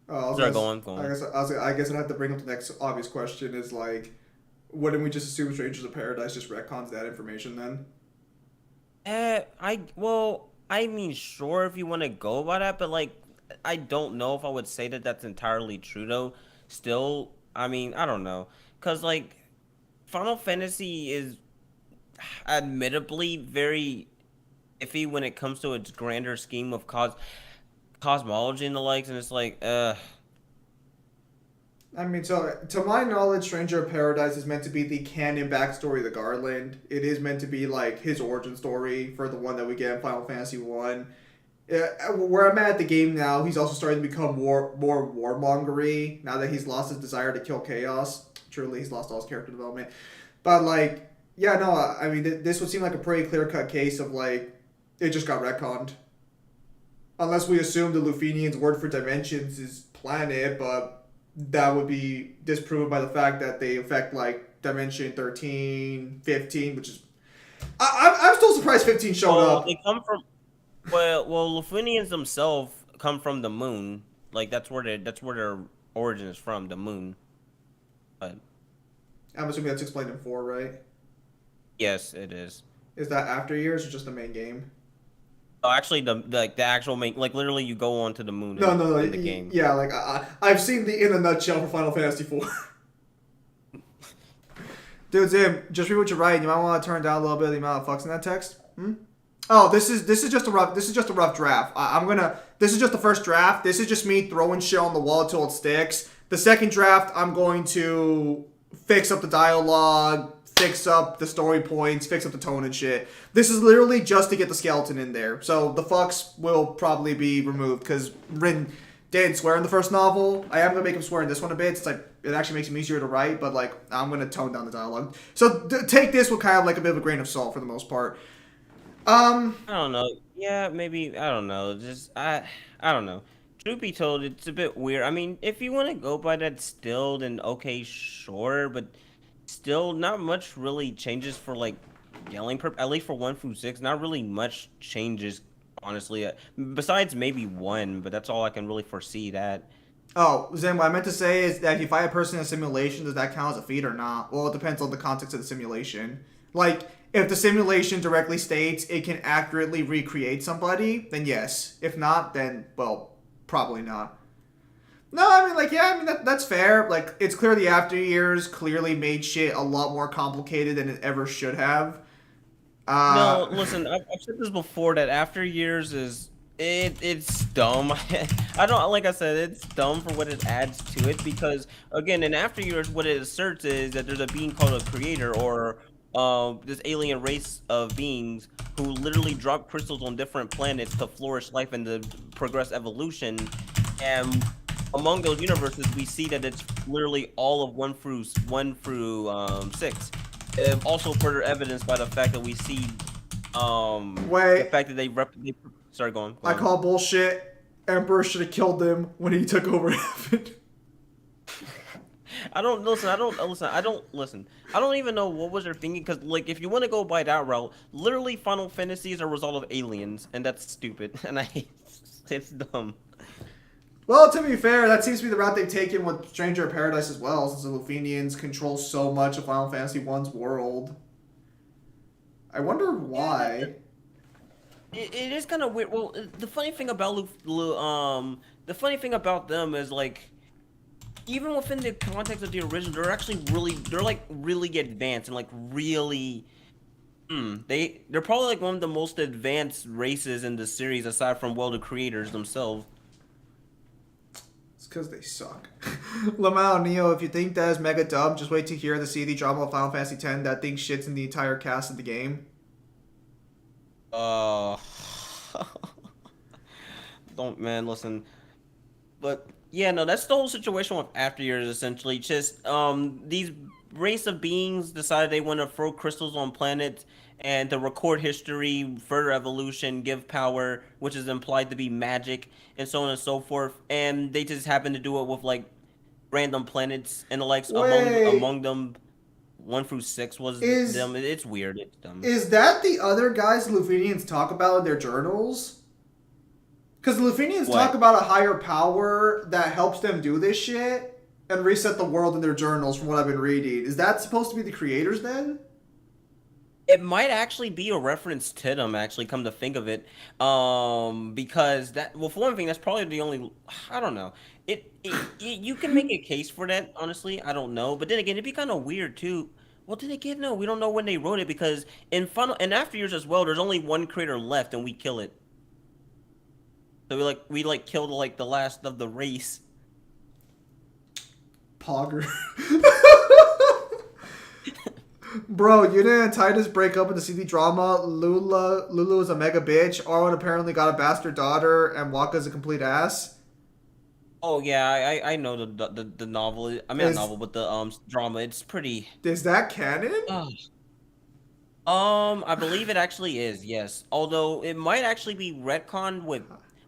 Sorry, go on. I guess I'd have to bring up the next obvious question is like, wouldn't we just assume Strangers of Paradise just retcons that information then? I mean, sure if you want to go by that, but like, I don't know if I would say that that's entirely true though. Still, I mean, I don't know, cause like, Final Fantasy is admittedly very iffy when it comes to its grander scheme of cosmology and the likes, and it's like, I mean, so to my knowledge, Stranger of Paradise is meant to be the canon backstory of the Garland. It is meant to be like his origin story for the one that we get in Final Fantasy 1. Where I'm at the game now, he's also starting to become more warmongery now that he's lost his desire to kill chaos. Truly, he's lost all his character development. But like, yeah, no, I mean, this would seem like a pretty clear-cut case of like, it just got retconned. Unless we assume the Lufenians' word for dimensions is planet, but that would be disproven by the fact that they affect like dimension 13, 15, which is... I'm still surprised 15 showed up. They come from... Well, Lufenians themselves come from the moon. Like, that's where their origin is from, the moon. But... I'm assuming that's explained in 4, right? Yes, it is. Is that after years or just the main game? Oh, actually, the actual main, like literally, you go onto the moon. No, in the game. Yeah, like I've seen the in a nutshell for Final Fantasy IV. Dude, Zim, just read what you're writing. You might want to turn down a little bit of the amount of fucks in that text. Oh, this is just a rough draft. This is just the first draft. This is just me throwing shit on the wall until it sticks. The second draft, I'm going to fix up the dialogue, fix up the story points, fix up the tone and shit. This is literally just to get the skeleton in there. So the fucks will probably be removed because Rin didn't swear in the first novel. I am going to make him swear in this one a bit. It's like, it actually makes him easier to write, but like, I'm going to tone down the dialogue. So take this with kind of like a bit of a grain of salt for the most part. I don't know. Yeah, maybe, I don't know. I don't know. Truth be told, it's a bit weird. I mean, if you want to go by that still, then okay, sure, but still, not much really changes for like yelling. At least for 1 through 6, not really much changes, honestly. Besides maybe 1, but that's all I can really foresee. That. Oh, Zen, what I meant to say is that if you fight a person in a simulation, does that count as a feat or not? Well, it depends on the context of the simulation. Like, if the simulation directly states it can accurately recreate somebody, then yes. If not, then, well, probably not. No, I mean, like, yeah, I mean, that's fair. Like, it's clear the after years clearly made shit a lot more complicated than it ever should have. No, listen, I've said this before, that after years it's dumb. I don't, like I said, it's dumb for what it adds to it, because, again, in after years, what it asserts is that there's a being called a creator, or this alien race of beings who literally drop crystals on different planets to flourish life and to progress evolution, and among those universes, we see that it's literally all of 1 through 6. Also further evidenced by the fact that we see the fact that they sorry, go on. I call bullshit. Emperor should have killed him when he took over heaven. I don't listen. I don't listen. I don't listen. I don't even know what was their thinking. Because like, if you want to go by that route, literally, Final Fantasy is a result of aliens, and that's stupid. And I hate it's dumb. Well, to be fair, that seems to be the route they've taken with Stranger of Paradise as well, since the Lufenians control so much of Final Fantasy I's world. I wonder why. It is kind of weird. Well, the funny thing about the funny thing about them is like, even within the context of the original, they're like really advanced and like really. They're probably like one of the most advanced races in the series, aside from the creators themselves. It's because they suck. Lamau, Neo, if you think that is mega dumb, just wait to hear the CD drama of Final Fantasy X that thinks shits in the entire cast of the game. Don't, man, listen. But yeah, no, that's the whole situation with After Years. Essentially, just these race of beings decided they want to throw crystals on planets and to record history, further evolution, give power, which is implied to be magic, and so on and so forth. And they just happen to do it with like random planets and the likes. Among them, 1 through 6 was them. It's weird. It's dumb. Is that the other guys the Lufenians talk about in their journals? Because the Lufenians talk about a higher power that helps them do this shit and reset the world in their journals, from what I've been reading. Is that supposed to be the creators then? It might actually be a reference to them, actually, come to think of it. Because that, well, for one thing, that's probably the only, I don't know. You can make a case for that, honestly. I don't know. But then again, it'd be kind of weird, too. Well, then again, no, we don't know when they wrote it, because in After Years as well, there's only one creator left, and we kill it. So we killed like the last of the race. Pogger. Bro, Yuna and Titus break up in the CD drama. Lulu is a mega bitch. Arwen apparently got a bastard daughter, and Waka's a complete ass. Oh yeah, I know the novel. I mean, not novel, but the drama. It's pretty. Is that canon? I believe it actually is. Yes, although it might actually be retconned with.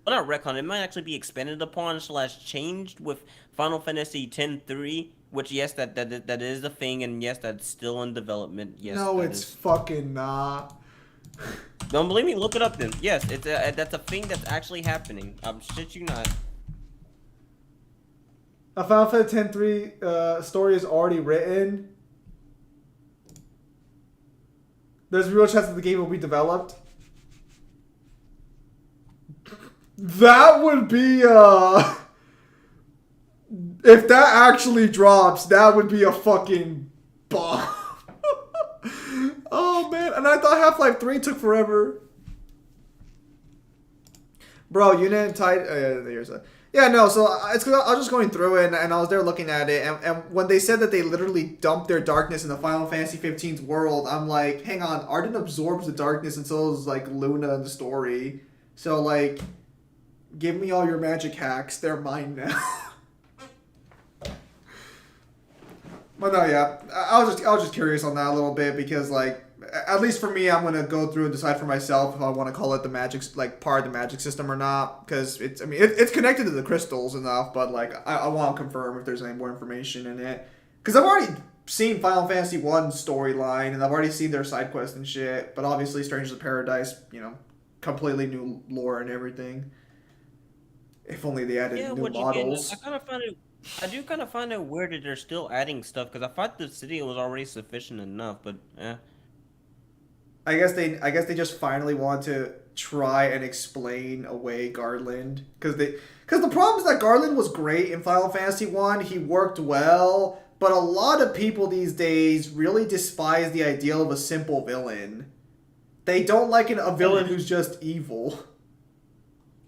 Well, not retcon. It might actually be expanded upon / changed with Final Fantasy X-3, which yes, that is a thing, and yes, that's still in development. Yes. No, it's fucking not. Don't believe me? Look it up then. Yes, that's a thing that's actually happening. I'm shit you not. A Final Fantasy X-3 story is already written. There's a real chance that the game will be developed. That would be if that actually drops, that would be a fucking bomb. Oh man, and I thought Half-Life 3 took forever. Bro, Yuna and Tide yeah, no, so it's because I was just going through it and I was there looking at it, and when they said that they literally dumped their darkness in the Final Fantasy 15's world, I'm like, hang on, Ardyn absorbs the darkness and so is like Luna in the story. So like, give me all your magic hacks, they're mine now. But no, yeah, I was just curious on that a little bit because like, at least for me, I'm gonna go through and decide for myself if I want to call it the magic, like part of the magic system or not. Because it's connected to the crystals enough, but like I want to confirm if there's any more information in it. Because I've already seen Final Fantasy 1 storyline and I've already seen their side quests and shit. But obviously, Strangers of Paradise, completely new lore and everything. If only they added new models. I do kind of find it weird that they're still adding stuff because I thought the city was already sufficient enough, but yeah. I guess they just finally want to try and explain away Garland because the problem is that Garland was great in Final Fantasy 1. He worked well, but a lot of people these days really despise the ideal of a simple villain. They don't like a villain who's just evil.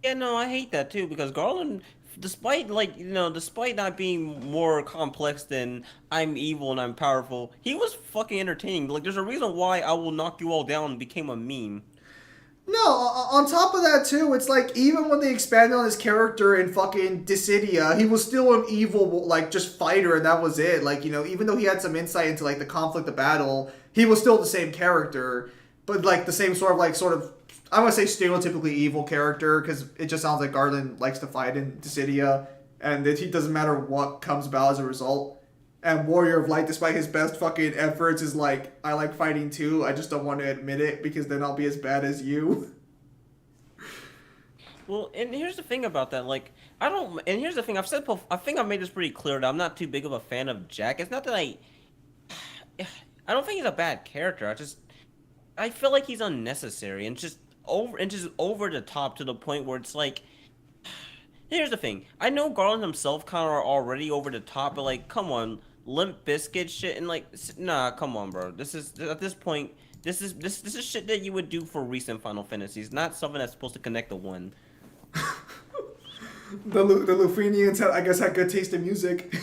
Yeah, no, I hate that too because Garland, despite not being more complex than I'm evil and I'm powerful, he was fucking entertaining. Like, there's a reason why I Will Knock You All Down became a meme. No, on top of that too, it's like even when they expanded on his character in fucking Dissidia, he was still an evil like just fighter and that was it. Like, even though he had some insight into like the conflict of battle, he was still the same character, but like the same sort of I want to say stereotypically evil character because it just sounds like Garland likes to fight in Dissidia and he doesn't matter what comes about as a result. And Warrior of Light, despite his best fucking efforts, is like, I like fighting too. I just don't want to admit it because then I'll be as bad as you. Well, and here's the thing about that, like, I don't, and here's the thing, I've said, I think I've made this pretty clear that I'm not too big of a fan of Jack. It's not that I don't think he's a bad character, I feel like he's unnecessary and just over the top to the point where it's like, here's the thing, I know Garland himself kind of are already over the top, but like, come on, Limp Bizkit shit, and like, nah, come on, bro, this is, at this point, this is shit that you would do for recent Final Fantasies, not something that's supposed to connect to one. The Lufenians, I guess, had good taste in music.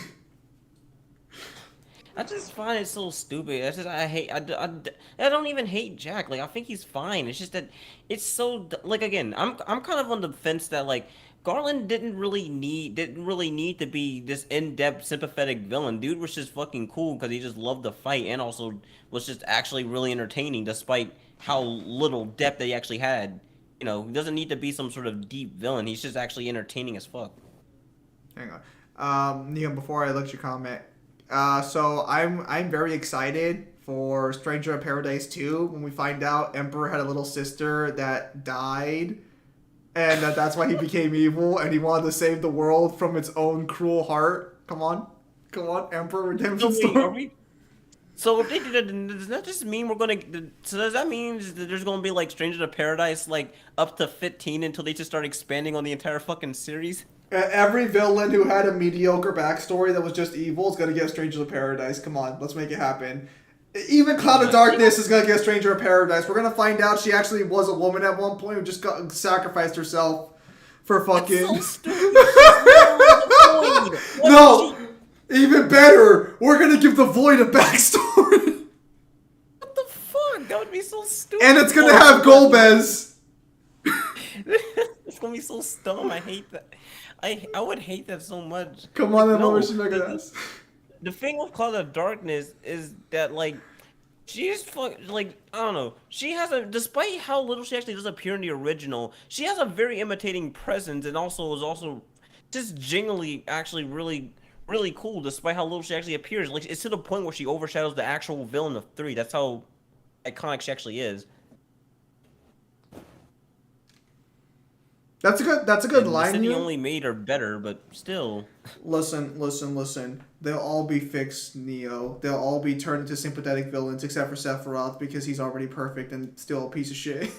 I just find it so stupid. I don't even hate Jack. Like, I think he's fine. It's just that it's so, like, again, I'm kind of on the fence that, like, Garland didn't really need to be this in-depth sympathetic villain. Dude was just fucking cool because he just loved to fight and also was just actually really entertaining despite how little depth that he actually had. You know, he doesn't need to be some sort of deep villain. He's just actually entertaining as fuck. Hang on. Neon, before I let you comment, so I'm very excited for Stranger in Paradise 2 when we find out Emperor had a little sister that died, and that's why he became evil and he wanted to save the world from its own cruel heart. Come on, Emperor redemption story. So if they did it, does that just mean we're gonna? So does that mean that there's gonna be like Stranger in Paradise like up to 15 until they just start expanding on the entire fucking series? Every villain who had a mediocre backstory that was just evil is gonna get Stranger in Paradise. Come on, let's make it happen. Even Cloud of Darkness is gonna get Stranger in Paradise. We're gonna find out she actually was a woman at one point who just sacrificed herself for fucking. That's so stupid. No, even better. We're gonna give the Void a backstory. What the fuck? That would be so stupid. And it's gonna have Golbez. It's gonna be so dumb. I hate that. I would hate that so much. Come on, No, Megadeth. the thing with Cloud of Darkness is that like she's like I don't know. She has despite how little she actually does appear in the original, she has a very imitating presence and also is also just genuinely actually really cool despite how little she actually appears. Like it's to the point where she overshadows the actual villain of 3. That's how iconic she actually is. That's a good And line. The city you only made her better, but still. Listen. They'll all be fixed, Neo. They'll all be turned into sympathetic villains except for Sephiroth because he's already perfect and still a piece of shit.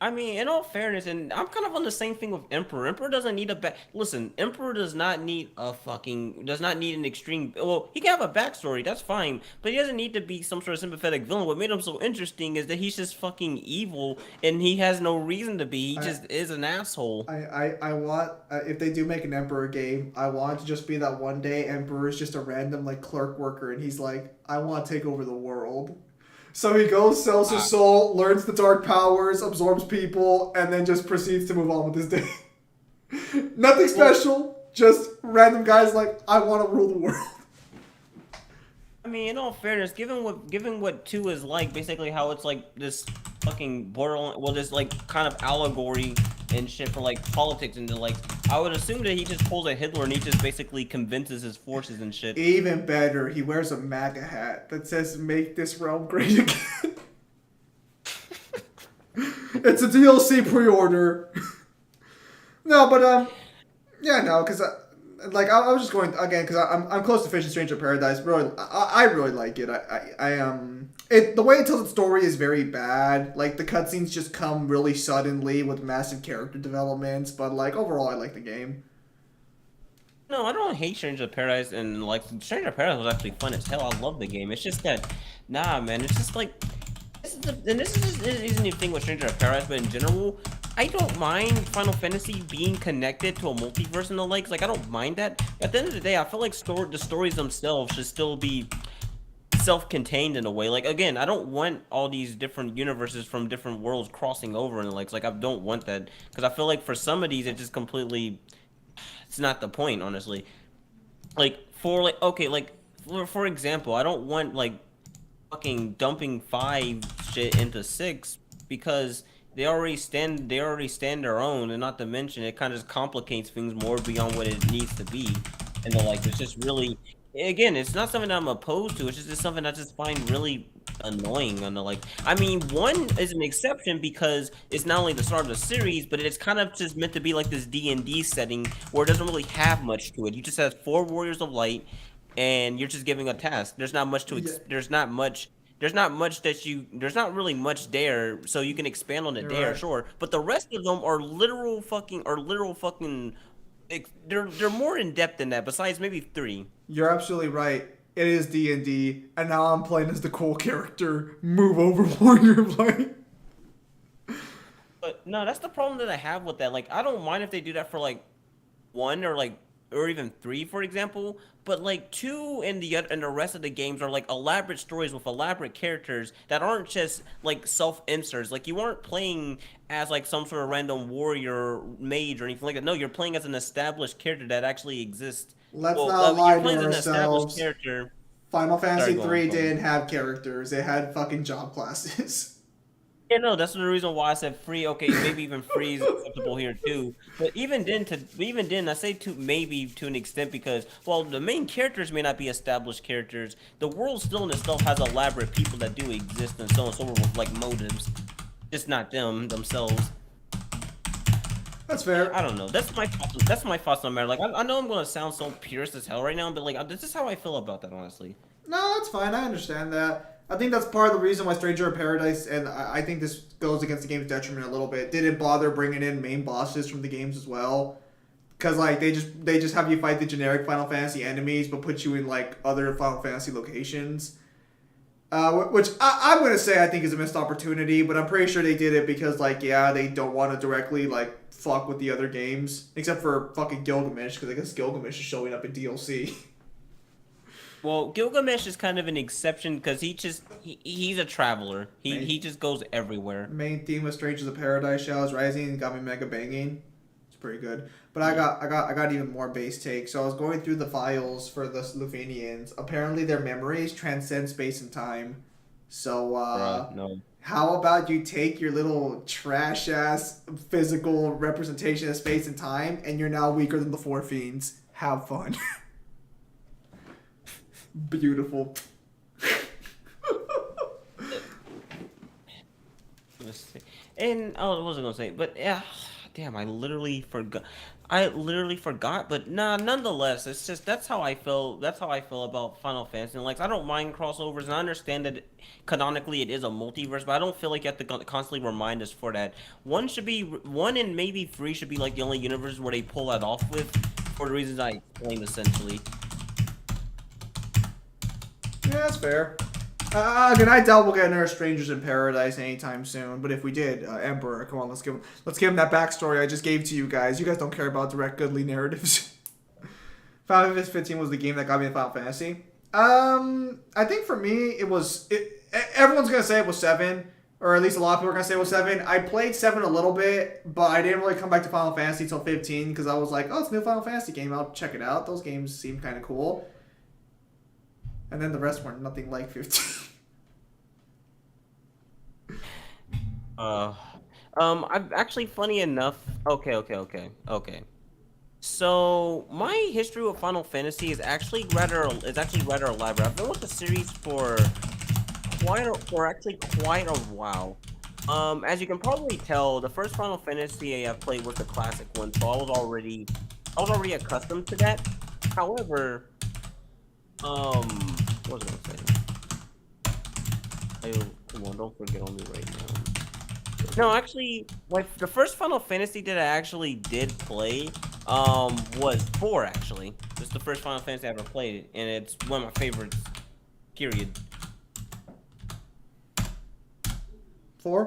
I mean, in all fairness, and I'm kind of on the same thing with Emperor. Emperor doesn't need listen, Emperor does not need an extreme, well, he can have a backstory, that's fine, but he doesn't need to be some sort of sympathetic villain. What made him so interesting is that he's just fucking evil, and he has no reason to be, he just is an asshole. I want, if they do make an Emperor game, I want it to just be that one day Emperor is just a random, like, clerk worker, and he's like, I want to take over the world. So he goes, sells his soul, learns the dark powers, absorbs people, and then just proceeds to move on with his day. Nothing special, just random guys like, I want to rule the world. I mean, in all fairness, given what 2 is like, basically how it's like this fucking borderline, well, this like kind of allegory and shit for like politics and like, I would assume that he just pulls a Hitler and he just basically convinces his forces and shit. Even better, he wears a MAGA hat that says "Make this realm great again." It's a DLC pre-order. No, but yeah, no, because like I was just going again because I'm close to finishing Stranger Paradise. Really, I really like it. The way it tells its story is very bad. Like the cutscenes just come really suddenly with massive character developments. But like overall, I like the game. No, I don't hate Stranger Paradise, and like Stranger Paradise was actually fun as hell. I love the game. It's just that, nah, man. It's just like this isn't even the thing with Stranger Paradise, but in general, I don't mind Final Fantasy being connected to a multiverse and the likes. Like I don't mind that. At the end of the day, I feel like the stories themselves should still be self-contained in a way. Like again, I don't want all these different universes from different worlds crossing over and like I don't want that because I feel like for some of these it just completely it's not the point, honestly. Like for like okay, like for example, I don't want like fucking dumping 5 shit into 6 because they already stand their own, and not to mention it kind of just complicates things more beyond what it needs to be. and the like. It's just really, again, it's not something that I'm opposed to. It's just something I just find really annoying on the like. I mean, one is an exception because it's not only the start of the series, but it's kind of just meant to be like this D&D setting where it doesn't really have much to it. You just have 4 warriors of light, and you're just giving a task. There's not much to Yeah. there's not much. There's not much that you. There's not really much there, so you can expand on it You're there, right. sure. But the rest of them are literal fucking. They're more in depth than that. Besides maybe 3. You're absolutely right. It is D&D, and now I'm playing as the cool character. Move over, warrior of light. But no, that's the problem that I have with that. Like, I don't mind if they do that for like 1 or even 3, for example. But like 2 and the rest of the games are like elaborate stories with elaborate characters that aren't just like self-inserts. Like you aren't playing as like some sort of random warrior mage or anything like that. No, you're playing as an established character that actually exists. Let's Well, not you're lie playing to as an established ourselves. character. Final Fantasy Sorry, go on, 3 go on. didn't have characters. They had fucking job classes. Yeah, no, that's the reason why I said free. Okay, maybe even free is acceptable here too. But even then, I say to maybe to an extent because while the main characters may not be established characters, the world still in itself has elaborate people that do exist and so on and so forth with like motives, just not them themselves. That's fair. I don't know. That's my thoughts. That's my thoughts on the matter. Like I know I'm gonna sound so purist as hell right now, but like this is how I feel about that, honestly. No, that's fine. I understand that. I think that's part of the reason why Stranger in Paradise, and I think this goes against the game's detriment a little bit, didn't bother bringing in main bosses from the games as well. Because like they just have you fight the generic Final Fantasy enemies, but put you in like other Final Fantasy locations. Which I'm gonna say I think is a missed opportunity, but I'm pretty sure they did it because like yeah they don't want to directly like fuck with the other games, except for fucking Gilgamesh because I guess Gilgamesh is showing up in DLC. Well, Gilgamesh is kind of an exception because he's a traveler. Right. He just goes everywhere. Main theme of Strangers of Paradise, Shadows Rising, got me mega banging. It's pretty good. But I got even more base take. So I was going through the files for the Slovenians. Apparently their memories transcend space and time. So Bruh, no. how about you take your little trash ass physical representation of space and time, and you're now weaker than the Four Fiends. Have fun. Beautiful. Let's see. And oh, I wasn't gonna say, but yeah, damn, I literally forgot. I literally forgot, but nah, nonetheless, it's just that's how I feel. That's how I feel about Final Fantasy. And like, I don't mind crossovers, and I understand that canonically it is a multiverse, but I don't feel like you have to constantly remind us for that. One and maybe 3 should be like the only universe where they pull that off with, for the reasons I explained essentially. Yeah, that's fair. Again, I doubt we'll get another Strangers in Paradise anytime soon. But if we did, Emperor, come on, let's give him that backstory I just gave to you guys. You guys don't care about direct good lead narratives. Final Fantasy 15 was the game that got me in Final Fantasy. I think for me it was. Everyone's gonna say it was 7, or at least a lot of people are gonna say it was 7. I played 7 a little bit, but I didn't really come back to Final Fantasy till 15 because I was like, oh, it's a new Final Fantasy game. I'll check it out. Those games seem kind of cool. And then the rest were nothing like 15. I'm actually funny enough. Okay. So my history with Final Fantasy is actually rather elaborate. I've been with the series for quite a while. As you can probably tell, the first Final Fantasy I played was the classic one, so I was already accustomed to that. However, what was I gonna say? Come on, don't forget on me right now. No, actually, like the first Final Fantasy that I actually did play, was 4 actually. It's the first Final Fantasy I ever played, and it's one of my favorites. Period. 4?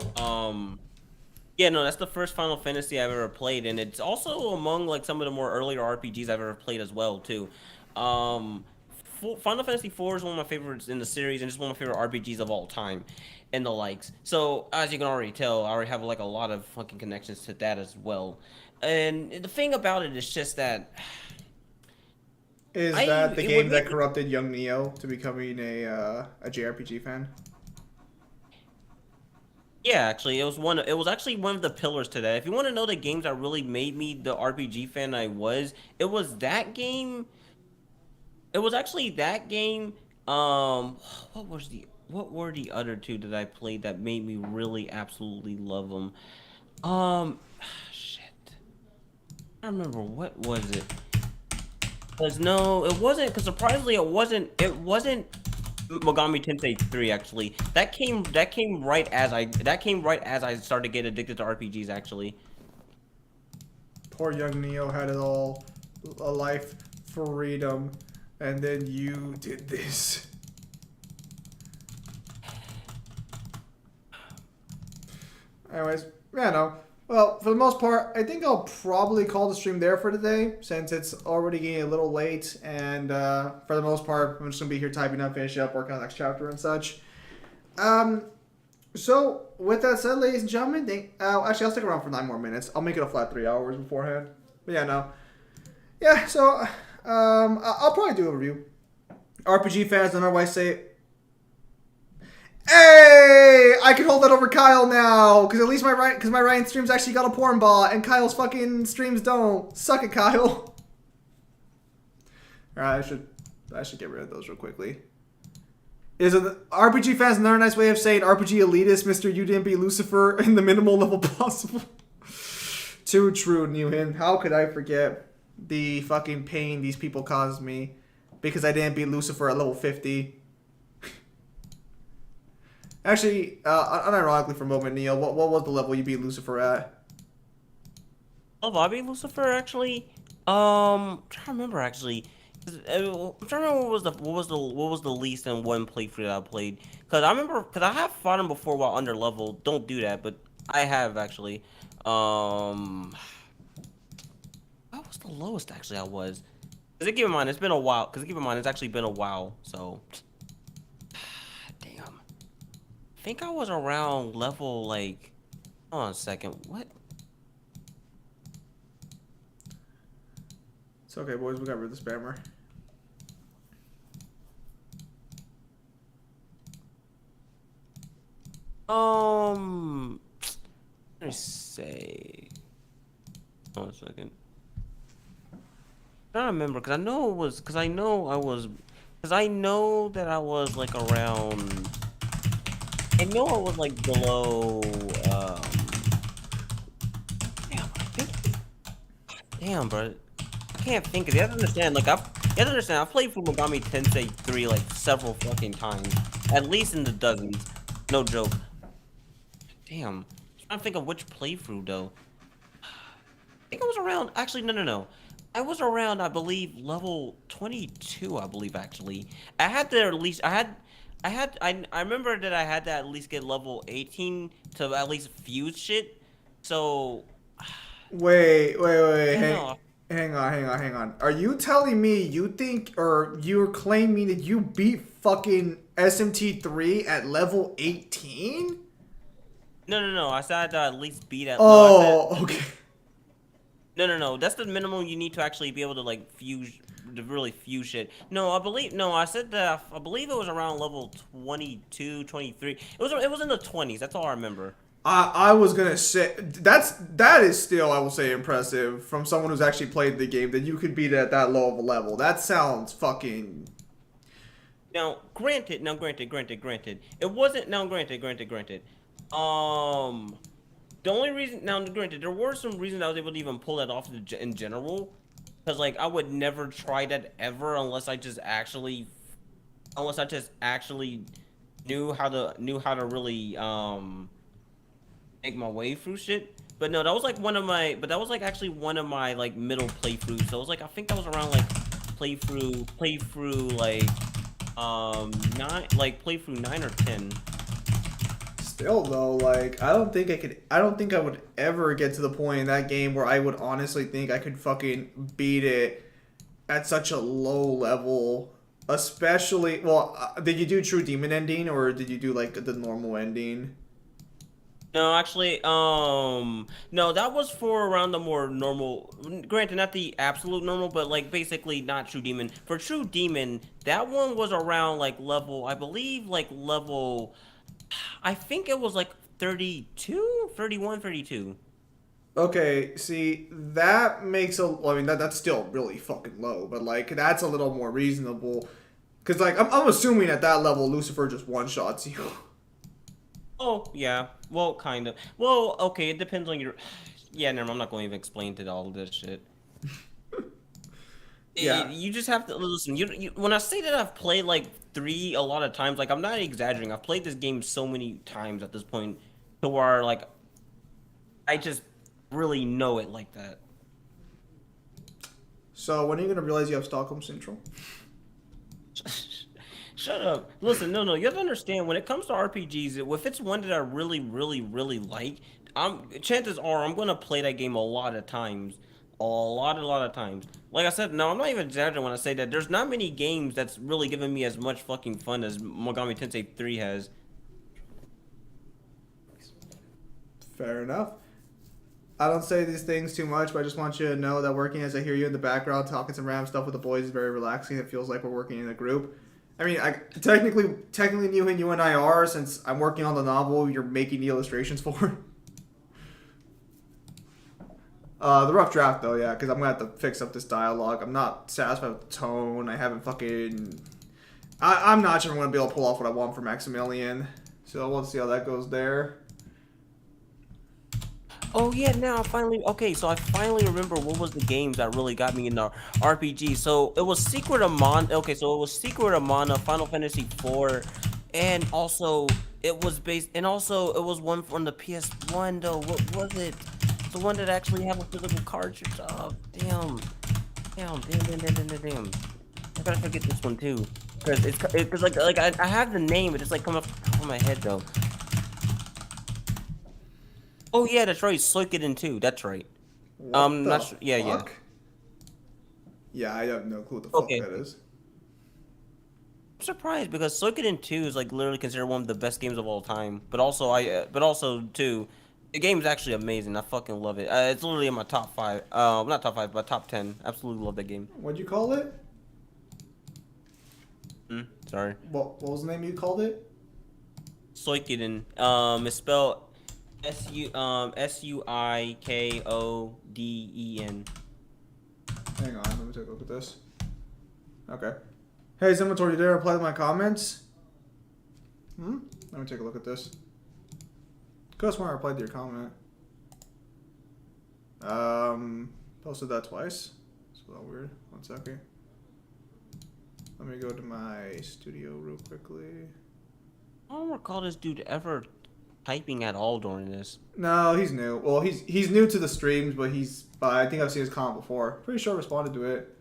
Yeah, no, that's the first Final Fantasy I've ever played, and it's also among like some of the more earlier RPGs I've ever played as well too. Final Fantasy 4 is one of my favorites in the series, and it's one of my favorite RPGs of all time, and the likes. So as you can already tell, I already have like a lot of fucking connections to that as well. And the thing about it is just that Is I- that the it game would that make- corrupted young Neo to becoming a JRPG fan? yeah, actually, it was actually one of the pillars to that. If you want to know the games that really made me the RPG fan I was, it was that game, It was actually that game. What were the other two that I played that made me really absolutely love them? Shit. I don't remember what was it. Cause no, it wasn't. Cause surprisingly, it wasn't. It wasn't Megami Tensei 3 actually. That came right as I started to get addicted to RPGs actually. Poor young Neo had it all, a life, freedom, and then you did this. Anyways, yeah, no. Well, for the most part, I think I'll probably call the stream there for today, since it's already getting a little late, and for the most part, I'm just gonna be here typing up, finish up, working on the next chapter and such. So with that said, ladies and gentlemen, actually I'll stick around for 9 more minutes. I'll make it a flat 3 hours beforehand. But yeah, no. Yeah, so I'll probably do a review. RPG fans, don't know why I say it. Hey, I can hold that over Kyle now, because at least my Ryan streams actually got a porn bot, and Kyle's fucking streams don't. Suck it, Kyle. Alright, I should get rid of those real quickly. Is it RPG fans another nice way of saying RPG elitist, Mr. You didn't beat Lucifer in the minimal level possible? Too true, Newhan. How could I forget the fucking pain these people caused me because I didn't beat Lucifer at level 50? Actually, unironically for a moment, Neo, what was the level you beat Lucifer at? Oh, I beat Lucifer actually. I'm trying to remember actually. I'm trying to remember what was the least in one playthrough that I played. Cause I have fought him before while under level. Don't do that, but I have actually. What was the lowest actually I was? Cause keep in mind it's been a while. Cause keep in mind it's actually been a while. So, damn. I think I was around level like. Hold on a second. What? It's okay, boys. We got rid of the spammer. Let me say. Hold on a second. I don't remember because I know it was because I know that I was like around. I know I was like below. Damn, bro. I can't think of it. You have to understand. Like I've played through Megami Tensei 3 like several fucking times, at least in the dozens. No joke. Damn. I'm trying to think of which playthrough though. I think I was around. Actually, no. I was around. I believe level 22. I believe actually. I had to at least. I remember that I had to at least get level 18 to at least fuse shit. So. Wait. Hang on. Are you telling me you think, or you're claiming that you beat fucking SMT3 at level 18? No. I said I had to at least beat at. Okay. No. That's the minimum you need to actually be able to like fuse, to really fuse shit. I said that I believe it was around level 22, 23. It was in the 20s. That's all I remember. I was gonna say that is still, I will say, impressive from someone who's actually played the game, that you could beat it at that low of a level. That sounds fucking. Now, granted. It wasn't. Now, granted. The only reason, now, granted, there were some reasons I was able to even pull that off in general, because like I would never try that ever unless I just actually knew how to really make my way through shit. But no, that was like actually one of my like middle playthroughs. So it was like, I think that was around like playthrough like playthrough 9 or 10. Still though, like I don't think I would ever get to the point in that game where I would honestly think I could fucking beat it at such a low level. Especially, did you do true demon ending or did you do like the normal ending? No, actually, no, that was for around the more normal, granted, not the absolute normal, but like basically not True Demon. For True Demon, that one was around like level, I believe like level, I think it was like 32, 31, 32. Okay, see, that makes I mean, that's still really fucking low, but, like, that's a little more reasonable. Because, like, I'm assuming at that level, Lucifer just one-shots you. Oh, yeah. Well, kind of. Well, okay, it depends on your... Yeah, never mind, I'm not going to even explain to all this shit. Yeah. You just have to listen. When I say that I've played like 3 a lot of times, like I'm not exaggerating. I've played this game so many times at this point to where like I just really know it like that. So, when are you going to realize you have Stockholm Syndrome? Shut up. Listen, no. You have to understand when it comes to RPGs, if it's one that I really, really, really like, chances are I'm gonna play that game a lot of times. A lot of times. Like I said, no, I'm not even exaggerating when I say that. There's not many games that's really given me as much fucking fun as Megami Tensei 3 has. Fair enough. I don't say these things too much, but I just want you to know that working as I hear you in the background talking some random stuff with the boys is very relaxing. It feels like we're working in a group. I mean, I technically knew who you and I are since I'm working on the novel you're making the illustrations for. The rough draft though, yeah, because I'm gonna have to fix up this dialogue. I'm not satisfied with the tone. I haven't fucking. I'm not sure I'm gonna be able to pull off what I want for Maximilian. So we'll see how that goes there. Oh yeah, now I finally remember what was the games that really got me in the RPG. So it was Secret of Mana. Okay, so it was Secret of Mana, Final Fantasy IV, and also it was one from the PS1 though. What was it? The one that actually had a physical cartridge. Oh damn. I gotta forget this one too, because like I have the name, but it's like coming off the top of my head though. Oh yeah, that's right. Suikoden 2. That's right. What the not sure. Yeah. fuck? Yeah, I have no clue what the fuck Okay. that is. I'm surprised because Suikoden 2 is like literally considered one of the best games of all time. But also too, the game is actually amazing. I fucking love it. It's literally in my top 5. Not top 5, but top 10. Absolutely love that game. What'd you call it? Sorry. What was the name you called it? Suikoden. It's spelled Suikoden. Hang on, let me take a look at this. Okay. Hey, is inventory there? Reply to my comments. Let me take a look at this. Could have I replied to your comment. Posted that twice. It's a little weird. 1 second. Let me go to my studio real quickly. I don't recall this dude ever typing at all during this. No, he's new. Well, he's new to the streams, but I think I've seen his comment before. Pretty sure I responded to it.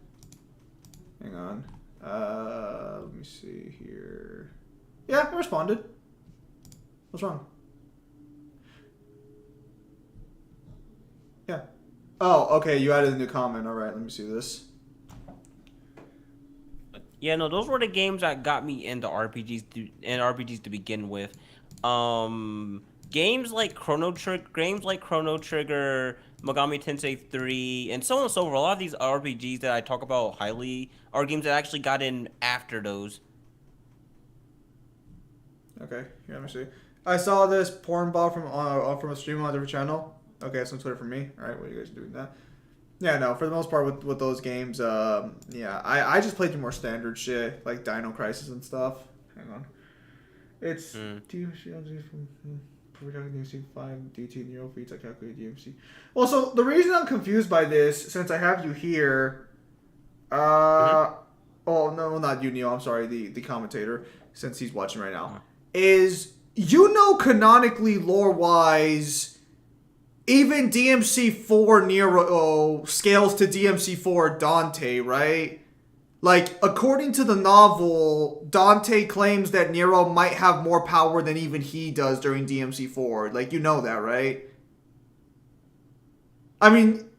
Hang on. Let me see here. Yeah, I responded. What's wrong? Yeah. Oh, okay. You added a new comment. All right. Let me see this. Yeah, no, those were the games that got me into RPGs to begin with. Games like Chrono Trigger, Megami Tensei 3, and so on and so forth. A lot of these RPGs that I talk about highly are games that actually got in after those. Okay. Here, let me see. I saw this porn bot from a stream on a different channel. Okay, that's on Twitter for me. All right, what are you guys doing that? Yeah, no, for the most part with those games, yeah, I just played the more standard shit, like Dino Crisis and stuff. Hang on. It's DMC from DMC 5 DT Nero feats I calculated DMC. Well, so the reason I'm confused by this, since I have you here, oh no, not you, Neo. I'm sorry, the commentator, since he's watching right now, is canonically lore wise. Even DMC4 Nero scales to DMC4 Dante, right? Like, according to the novel, Dante claims that Nero might have more power than even he does during DMC4. Like, you know that, right? I mean,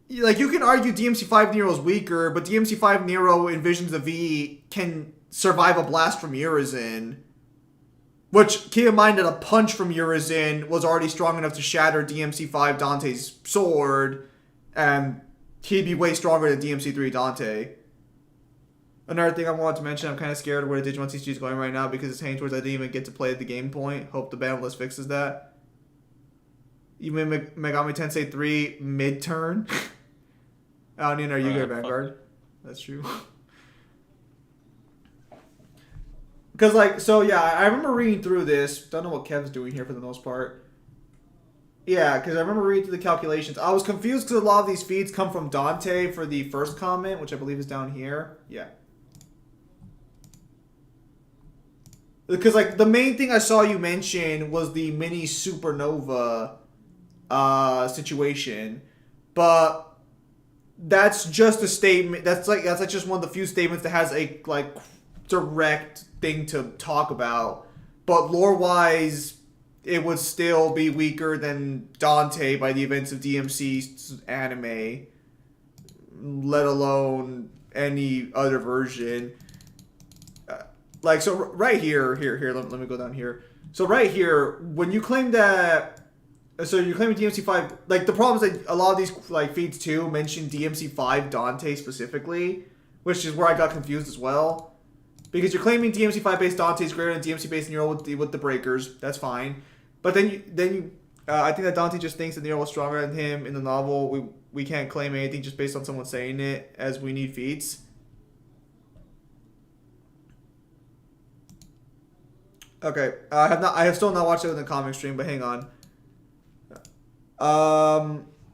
like, you can argue DMC5 Nero's weaker, but DMC5 Nero envisions the V can survive a blast from Urizen. Which, keep in mind that a punch from Urizen was already strong enough to shatter DMC5 Dante's sword, and he'd be way stronger than DMC3 Dante. Another thing I wanted to mention, I'm kind of scared of where the Digimon TCG is going right now because it's heading towards I didn't even get to play at the game point. Hope the ban list fixes that. You mean Megami Tensei 3 mid-turn? I don't even know. Are you good, Vanguard? That's true. Because, like, so yeah, I remember reading through this. Don't know what Kev's doing here for the most part. Yeah, because I remember reading through the calculations. I was confused because a lot of these feeds come from Dante for the first comment, which I believe is down here. Yeah. Because, like, the main thing I saw you mention was the mini supernova situation. But that's just a statement. That's like just one of the few statements that has a, like, direct thing to talk about. But lore-wise, it would still be weaker than Dante by the events of DMC's anime, let alone any other version. Like, so right here, let me go down here. So right here, when you claim that, so you're claiming DMC5, like, the problem is that a lot of these, like, feeds too mention DMC5 Dante specifically, which is where I got confused as well. Because you're claiming DMC5 based Dante is greater than DMC based Nero with the breakers. That's fine. But then you I think that Dante just thinks that Nero was stronger than him in the novel. We can't claim anything just based on someone saying it, as we need feats. Okay, I have still not watched it in the comic stream, but hang on.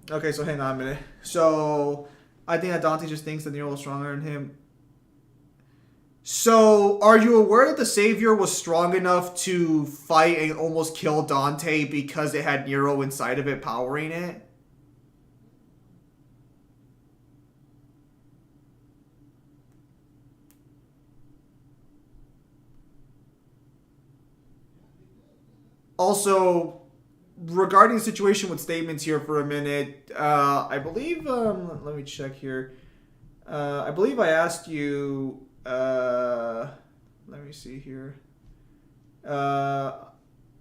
Okay, so hang on a minute. So I think that Dante just thinks that Nero was stronger than him. So, are you aware that the Savior was strong enough to fight and almost kill Dante because it had Nero inside of it powering it? Also, regarding the situation with statements here for a minute, I believe, let me check here. I believe I asked you... let me see here.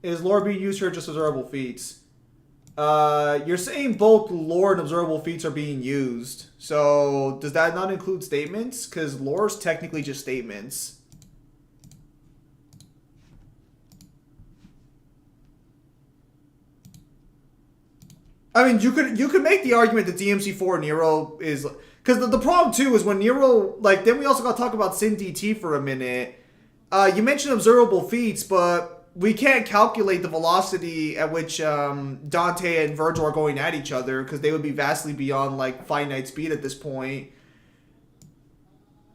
Is lore being used here just as observable feats? You're saying both lore and observable feats are being used. So, does that not include statements? Because lore is technically just statements. I mean, you could make the argument that DMC4 Nero is... Because the problem, too, is when Nero... Like, then we also got to talk about Sin DT for a minute. You mentioned observable feats, but we can't calculate the velocity at which Dante and Virgil are going at each other, because they would be vastly beyond, like, finite speed at this point.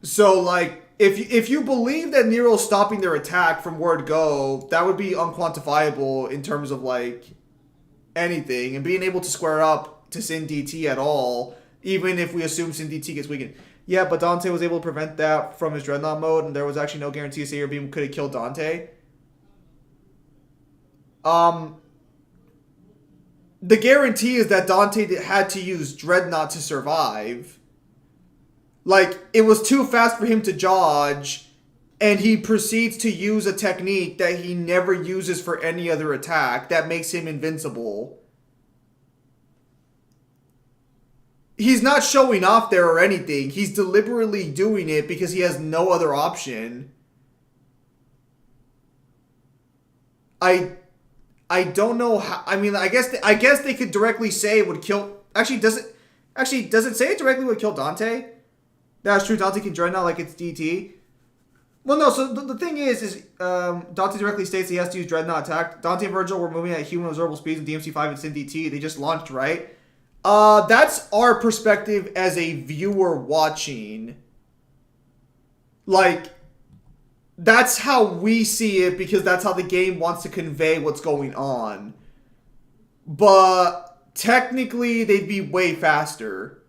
So, like, if you believe that Nero's stopping their attack from word go, that would be unquantifiable in terms of, like, anything. And being able to square up to Sin DT at all... Even if we assume Sin DT gets weakened. Yeah, but Dante was able to prevent that from his Dreadnought mode, and there was actually no guarantee a Savior Beam could have killed Dante. The guarantee is that Dante had to use Dreadnought to survive. Like, it was too fast for him to dodge, and he proceeds to use a technique that he never uses for any other attack that makes him invincible. He's not showing off there or anything. He's deliberately doing it because he has no other option. I don't know how... I mean, I guess they could directly say it would kill... Actually, does it say it directly would kill Dante? That's true. Dante can Dreadnought like it's DT. Well, no. So the thing is Dante directly states he has to use Dreadnought attack. Dante and Virgil were moving at human observable speeds in DMC5 and Sin DT. They just launched, right? That's our perspective as a viewer watching. Like, that's how we see it because that's how the game wants to convey what's going on. But technically, they'd be way faster.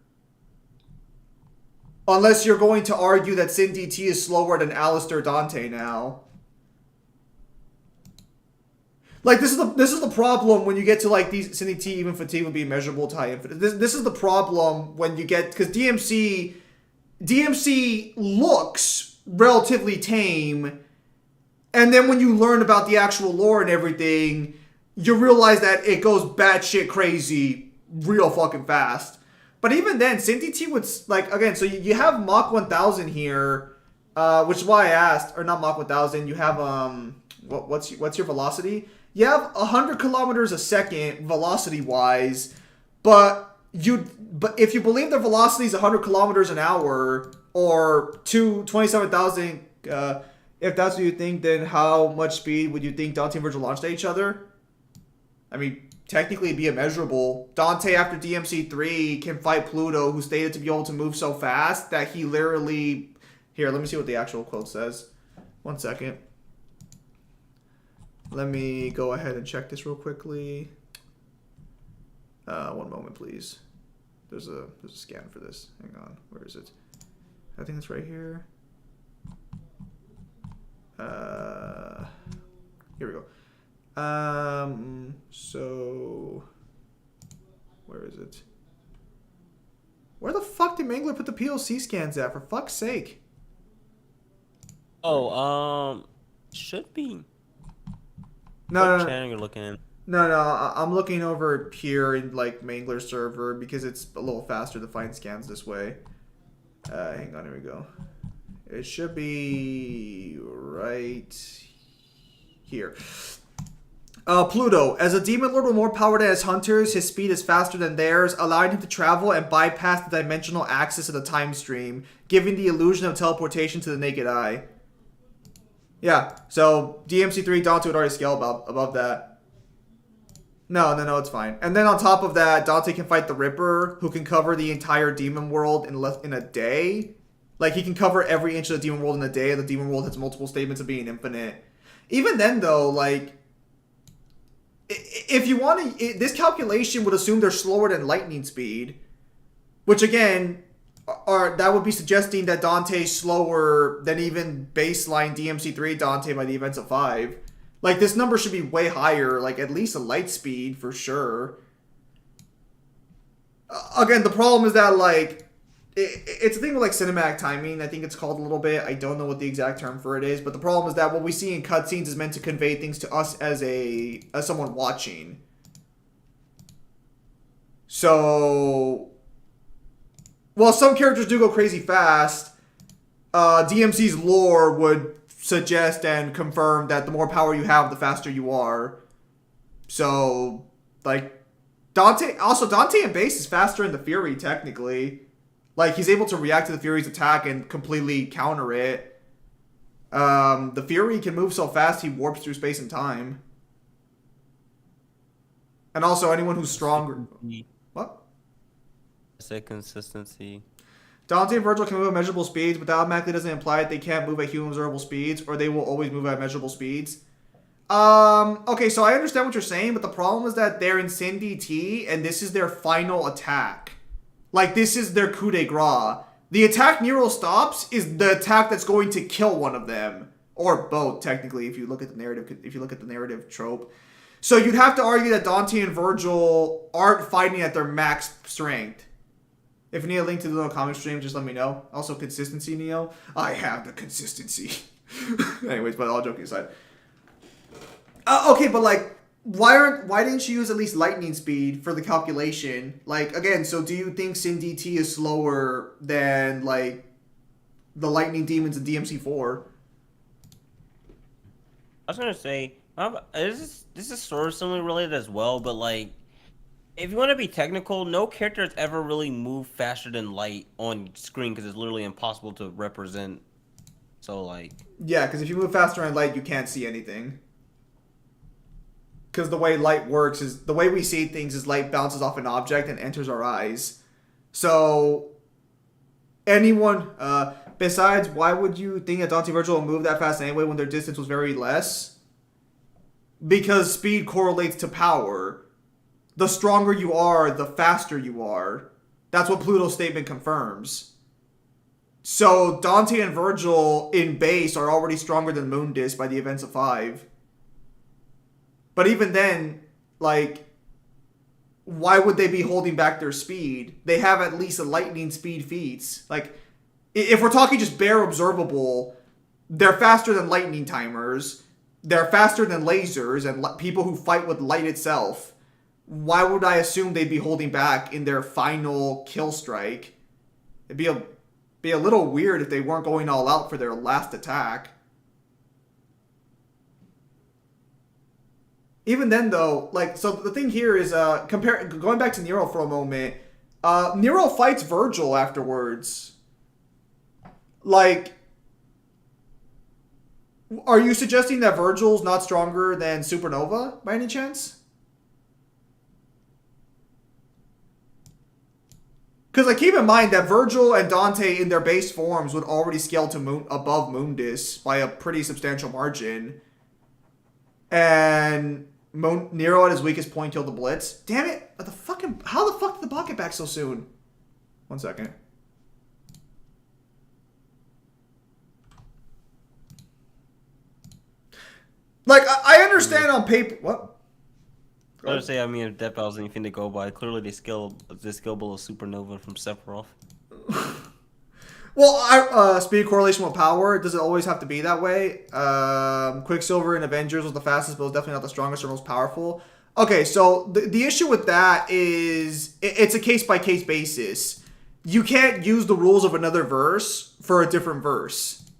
Unless you're going to argue that Sin DT is slower than Alistair Dante now. Like, this is the problem when you get to, like, these Sin DT, even fatigue would be measurable to high infinite. This is the problem when you get... Because DMC looks relatively tame, and then when you learn about the actual lore and everything, you realize that it goes batshit crazy real fucking fast. But even then, Sin DT would... Like, again, so you have Mach 1000 here, which is why I asked... Or not Mach 1000, you have... What's your velocity? you have 100 kilometers a second velocity wise, but if you believe their velocity is 100 kilometers an hour or 27,000, if that's what you think, then how much speed would you think Dante and Virgil launched at each other? I mean, technically it'd be immeasurable. Dante after DMC3 can fight Pluto, who's stated to be able to move so fast that he literally... Here, let me see what the actual quote says. 1 second. Let me go ahead and check this real quickly. 1 moment, please. There's a scan for this. Hang on, where is it? I think it's right here. Here we go. So where is it? Where the fuck did Mangler put the POC scans at? For fuck's sake. Oh, should be. No, What no, channel you're looking in? no, no. I'm looking over here in like Mangler's server because it's a little faster to find scans this way. Hang on, here we go. It should be right here. Pluto. As a demon lord with more power than his hunters, his speed is faster than theirs, allowing him to travel and bypass the dimensional axis of the time stream, giving the illusion of teleportation to the naked eye. Yeah, so DMC3 Dante would already scale above that. No, it's fine. And then on top of that, Dante can fight the Ripper, who can cover the entire demon world in a day. Like, he can cover every inch of the demon world in a day, and the demon world has multiple statements of being infinite. Even then, though, like, if you want to... This calculation would assume they're slower than lightning speed, which, again, that would be suggesting that Dante's slower than even baseline DMC3 Dante by the events of 5. Like, this number should be way higher, like, at least a light speed, for sure. Again, the problem is that, like... It's a thing with like cinematic timing, I think it's called a little bit. I don't know what the exact term for it is, but the problem is that what we see in cutscenes is meant to convey things to us as someone watching. So, while some characters do go crazy fast, DMC's lore would suggest and confirm that the more power you have, the faster you are. So, like, Dante and Base is faster in the Fury, technically. Like, he's able to react to the Fury's attack and completely counter it. The Fury can move so fast, he warps through space and time. And also, anyone who's stronger... What? I said consistency. Dante and Virgil can move at measurable speeds, but that automatically doesn't imply that they can't move at human observable speeds, or they will always move at measurable speeds. Okay, so I understand what you're saying, but the problem is that they're in Sin DT, and this is their final attack. Like, this is their coup de grace. The attack Nero stops is the attack that's going to kill one of them. Or both, technically, if you look at the narrative trope. So you'd have to argue that Dante and Virgil aren't fighting at their max strength. If you need a link to the little comic stream, just let me know. Also, consistency, Neo. I have the consistency. Anyways, but all joking aside. Okay, but like... Why didn't you use at least lightning speed for the calculation? Like, again, so do you think Sin DT is slower than, like, the lightning demons in DMC4? I was gonna say, this is sort of similarly related as well, but like, if you want to be technical, no character has ever really moved faster than light on screen because it's literally impossible to represent. So like, Yeah, because if you move faster than light, you can't see anything. Because the way light works is, the way we see things is light bounces off an object and enters our eyes. So, anyone, besides, why would you think that Dante Virgil will move that fast anyway when their distance was very less? Because speed correlates to power. The stronger you are, the faster you are. That's what Pluto's statement confirms. So, Dante and Virgil in base are already stronger than Mundus by the events of 5. But even then, like, why would they be holding back their speed? They have at least a lightning speed feats. Like, if we're talking just bare observable, they're faster than lightning timers. They're faster than lasers and people who fight with light itself. Why would I assume they'd be holding back in their final kill strike? It'd be a little weird if they weren't going all out for their last attack. even then though, like, so the thing here is going back to Nero for a moment. Nero fights Virgil afterwards. Like, are you suggesting that Virgil's not stronger than Supernova by any chance? Because, like, keep in mind that Virgil and Dante in their base forms would already scale to above Mundus by a pretty substantial margin. And Nero at his weakest point killed the Blitz. Damn it! How the fuck did the bot get back so soon? 1 second. Like, I understand on paper. What? I would say, I mean, if Death Battle is anything to go by, clearly they skill below Supernova from Sephiroth. Well, speed correlation with power. Does it always have to be that way? Quicksilver in Avengers was the fastest, but was definitely not the strongest or most powerful. Okay, so the issue with that is it's a case-by-case basis. You can't use the rules of another verse for a different verse.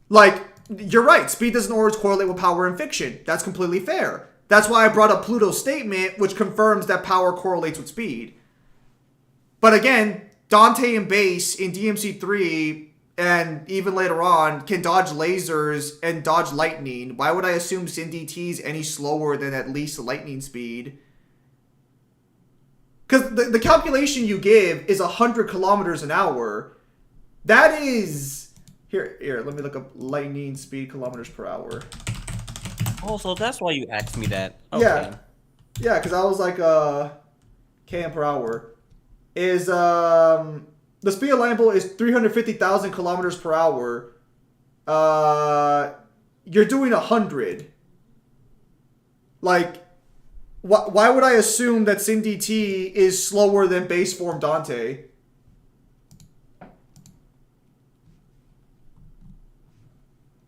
Like, you're right. Speed doesn't always correlate with power in fiction. That's completely fair. That's why I brought up Pluto's statement, which confirms that power correlates with speed. But again, Dante and Base in DMC3 and even later on can dodge lasers and dodge lightning. Why would I assume Sin DT's any slower than at least lightning speed? Because the calculation you give is 100 kilometers an hour. That is... Here, let me look up lightning speed kilometers per hour. Oh, so that's why you asked me that. Okay. Yeah, because I was like, km per hour. Is, the speed of lightning bolt is 350,000 kilometers per hour. You're doing 100. Like, why would I assume that Sin DT is slower than base form Dante?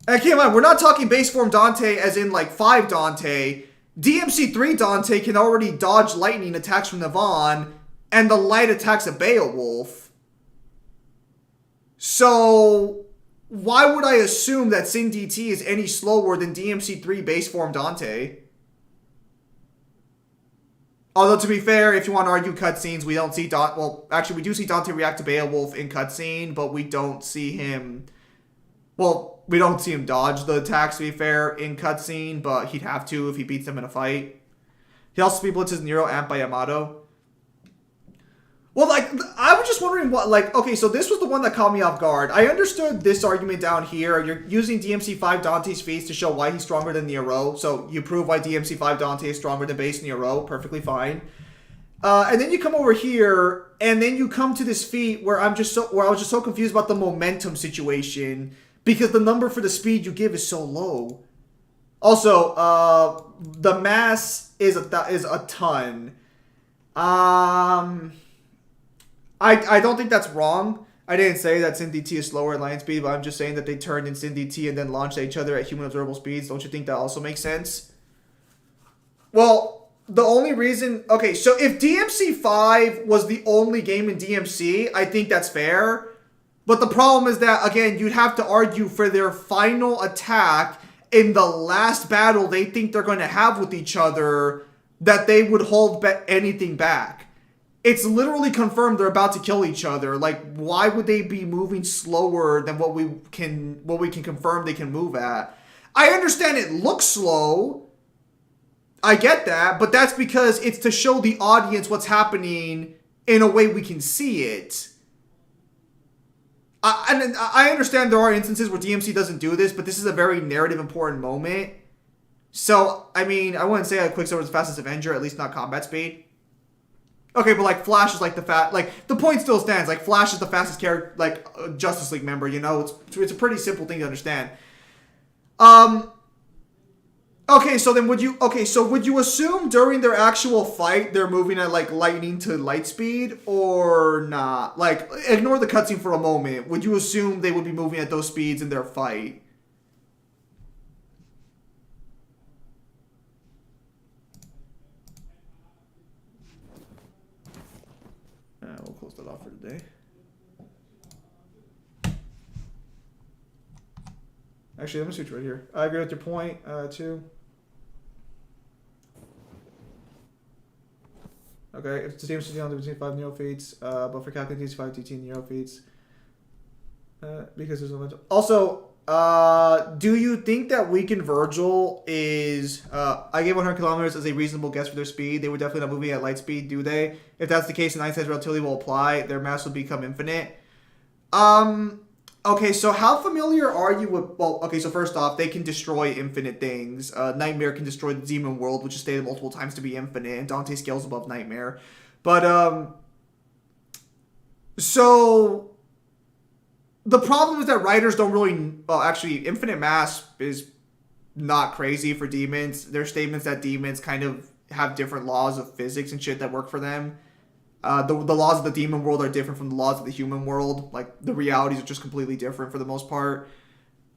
And keep in mind, we're not talking base form Dante as in like 5 Dante. DMC3 Dante can already dodge lightning attacks from Navon and the light attacks of Beowulf. So, why would I assume that Sin DT is any slower than DMC3 base form Dante? Although, to be fair, if you want to argue cutscenes, we don't see Dante... Well, actually, we do see Dante react to Beowulf in cutscene, but we don't see him... Well... We don't see him dodge the attacks, to be fair, in cutscene, but he'd have to if he beats them in a fight. He also speed blitzes Nero amped by Yamato. Well, like, I was just wondering what, like, okay, so this was the one that caught me off guard. I understood this argument down here. You're using DMC5 Dante's feats to show why he's stronger than Nero, so you prove why DMC5 Dante is stronger than base Nero. Perfectly fine. And then you come over here, and then you come to this feat where I was just so confused about the momentum situation. Because the number for the speed you give is so low. Also, the mass is a ton. I don't think that's wrong. I didn't say that Sin DT is slower at line speed, but I'm just saying that they turned in Sin DT and then launched at each other at human observable speeds. Don't you think that also makes sense? Well, the only reason... Okay, so if DMC5 was the only game in DMC, I think that's fair. But the problem is that, again, you'd have to argue for their final attack in the last battle they think they're going to have with each other that they would hold anything back. It's literally confirmed they're about to kill each other. Like, why would they be moving slower than what we can confirm they can move at? I understand it looks slow. I get that, but that's because it's to show the audience what's happening in a way we can see it. And I understand there are instances where DMC doesn't do this, but this is a very narrative important moment. So, I mean, I wouldn't say that Quicksilver's the fastest Avenger, at least not combat speed. Okay, but like Flash is like the point still stands. Like Flash is the fastest character, like Justice League member, you know? It's a pretty simple thing to understand. Okay, so would you assume during their actual fight they're moving at like lightning to light speed or not? Like, ignore the cutscene for a moment. Would you assume they would be moving at those speeds in their fight? We'll close that off for today. Actually, let me switch right here. I agree with your point, too. Okay, if the team should be on between 5 neophytes, but for calculating 5 DT neophytes. Because there's a bunch of... Also, do you think that Weakened Virgil is... I gave 100 kilometers as a reasonable guess for their speed. They were definitely not moving at light speed, do they? If that's the case, then Einstein's relativity will apply. Their mass will become infinite. Okay, so how familiar are you with... Well, okay, so first off, they can destroy infinite things. Nightmare can destroy the demon world, which is stated multiple times to be infinite, and Dante scales above Nightmare. But, so... The problem is that writers don't really... Well, actually, infinite mass is not crazy for demons. There's statements that demons kind of have different laws of physics and shit that work for them. The laws of the demon world are different from the laws of the human world. Like, the realities are just completely different for the most part.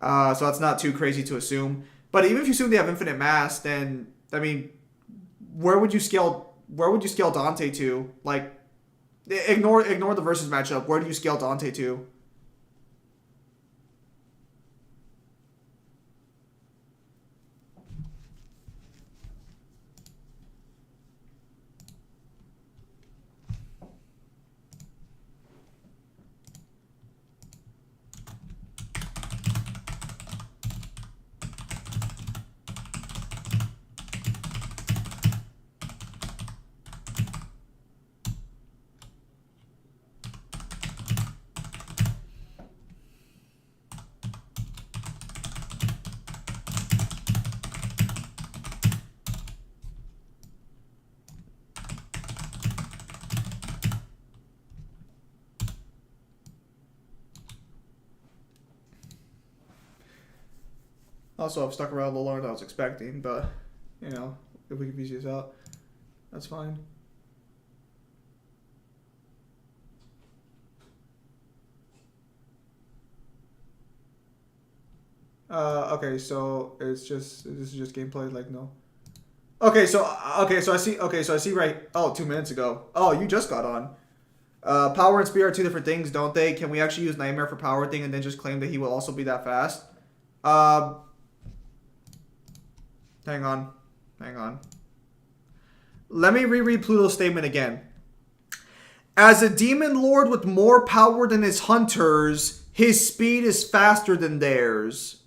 So that's not too crazy to assume. But even if you assume they have infinite mass, then, I mean, where would you scale Dante to? Like, ignore the versus matchup. Where do you scale Dante to? Also, I've stuck around a little longer than I was expecting, but, you know, if we can piece this out, that's fine. Okay, so this is just gameplay, like, no. Okay, so I see right, 2 minutes ago. Oh, you just got on. Power and speed are two different things, don't they? Can we actually use Nightmare for power thing and then just claim that he will also be that fast? Hang on. Let me reread Pluto's statement again. As a demon lord with more power than his hunters, his speed is faster than theirs.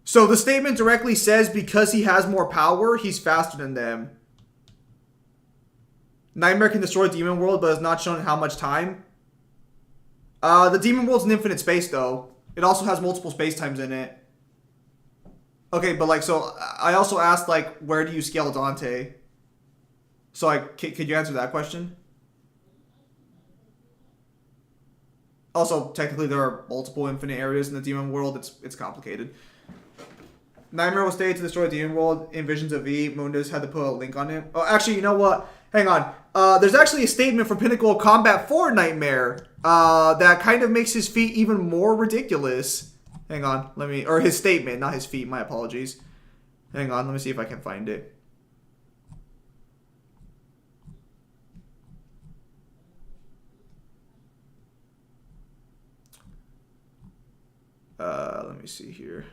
So the statement directly says because he has more power, he's faster than them. Nightmare can destroy Demon World, but has not shown how much time. The Demon World's an infinite space, though. It also has multiple space times in it. Okay, but like, so I also asked, like, where do you scale Dante? So, like, could you answer that question? Also, technically, there are multiple infinite areas in the Demon World. It's complicated. Nightmare was stated to destroy Demon World in Visions of E. Mundus had to put a link on it. Oh, actually, you know what? Hang on. There's actually a statement from Pinnacle of Combat for Nightmare that kind of makes his feat even more ridiculous. Hang on, or his statement, not his feet, my apologies. Hang on, let me see if I can find it. Let me see here.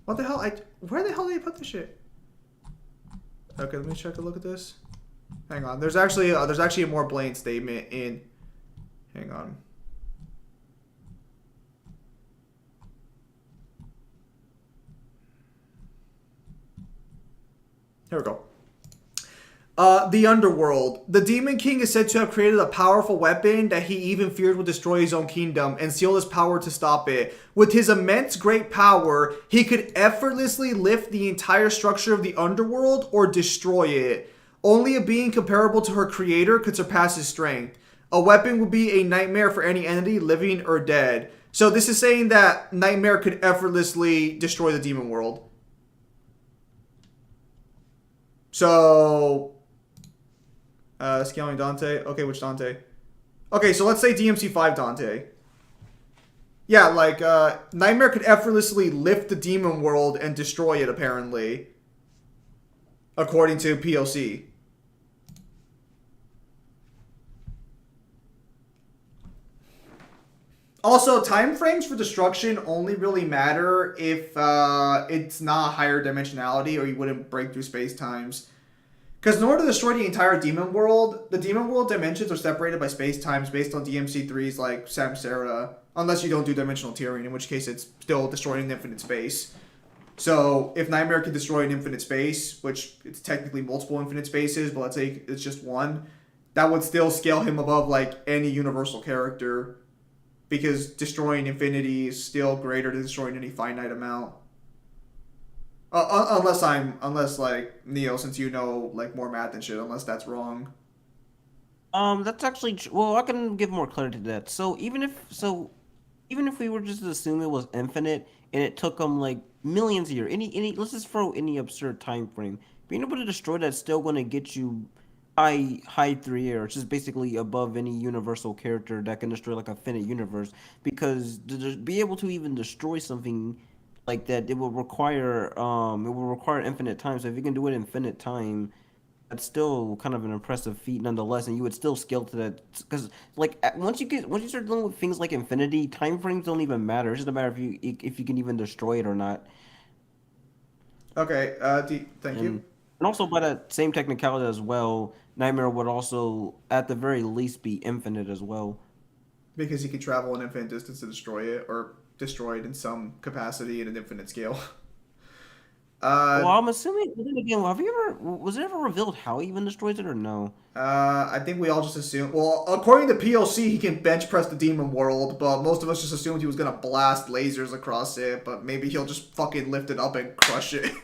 What the hell? Where the hell did he put this shit? Okay, let me check a look at this. Hang on. There's actually a more blatant statement in. Hang on. Here we go. The Underworld. The Demon King is said to have created a powerful weapon that he even feared would destroy his own kingdom and seal his power to stop it. With his immense great power, he could effortlessly lift the entire structure of the Underworld or destroy it. Only a being comparable to her creator could surpass his strength. A weapon would be a nightmare for any entity, living or dead. So this is saying that Nightmare could effortlessly destroy the Demon World. So... scaling Dante. Okay, which Dante? Okay, so let's say DMC5 Dante. Yeah, like, Nightmare could effortlessly lift the Demon World and destroy it, apparently. According to POC. Also, time frames for destruction only really matter if it's not higher dimensionality, or you wouldn't break through space times. Because in order to destroy the entire demon world, the demon world dimensions are separated by space times based on DMC3's like Samsara, unless you don't do dimensional tearing, in which case it's still destroying infinite space. So if Nightmare can destroy an infinite space, which it's technically multiple infinite spaces, but let's say it's just one, that would still scale him above like any universal character, because destroying infinity is still greater than destroying any finite amount. Unless like Neo, since you know like more math and shit, unless that's wrong. That's actually well, I can give more clarity to that. So even if we were just to assume it was infinite and it took them like millions of years, any let's just throw any absurd time frame, being able to destroy that's still going to get you high 3 which is basically above any universal character that can destroy like a finite universe. Because to be able to even destroy something like that, it will require infinite time. So if you can do it infinite time, that's still kind of an impressive feat nonetheless, and you would still scale to that. Because like once you start dealing with things like infinity, time frames don't even matter. It's just a matter if you can even destroy it or not. Okay. Thank you. And also by that same technicality as well, Nightmare would also at the very least be infinite as well. Because he could travel an infinite distance to destroy it, or destroy it in some capacity in an infinite scale. Well, I'm assuming. But then again, was it ever revealed how he even destroys it or no? I think we all just assumed. Well, according to PLC, he can bench press the demon world, but most of us just assumed he was gonna blast lasers across it. But maybe he'll just fucking lift it up and crush it.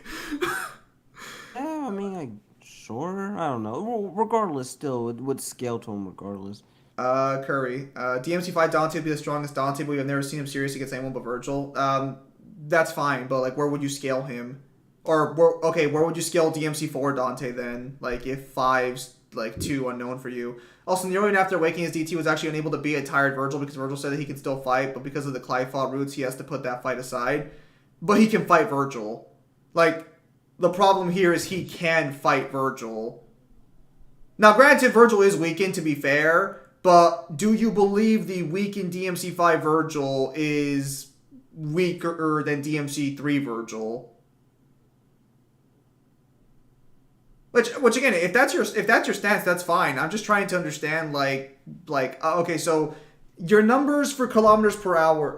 Yeah, I mean, sure. I don't know. Regardless, still, it would scale to him regardless. Curry. DMC5 Dante would be the strongest Dante, but we've never seen him serious against anyone but Virgil. That's fine, but like, where would you scale him? Or where would you scale DMC4 Dante then? Like, if 5's like too unknown for you. Also, Neroian after awakening his DT was actually unable to beat a tired Virgil because Virgil said that he can still fight, but because of the Clive roots, he has to put that fight aside. But he can fight Virgil. Like, the problem here is he can fight Virgil. Now, granted, Virgil is weakened, to be fair, but do you believe the weakened DMC5 Virgil is weaker than DMC3 Virgil? Which again, if that's your stance, that's fine. I'm just trying to understand, okay, so your numbers for kilometers per hour.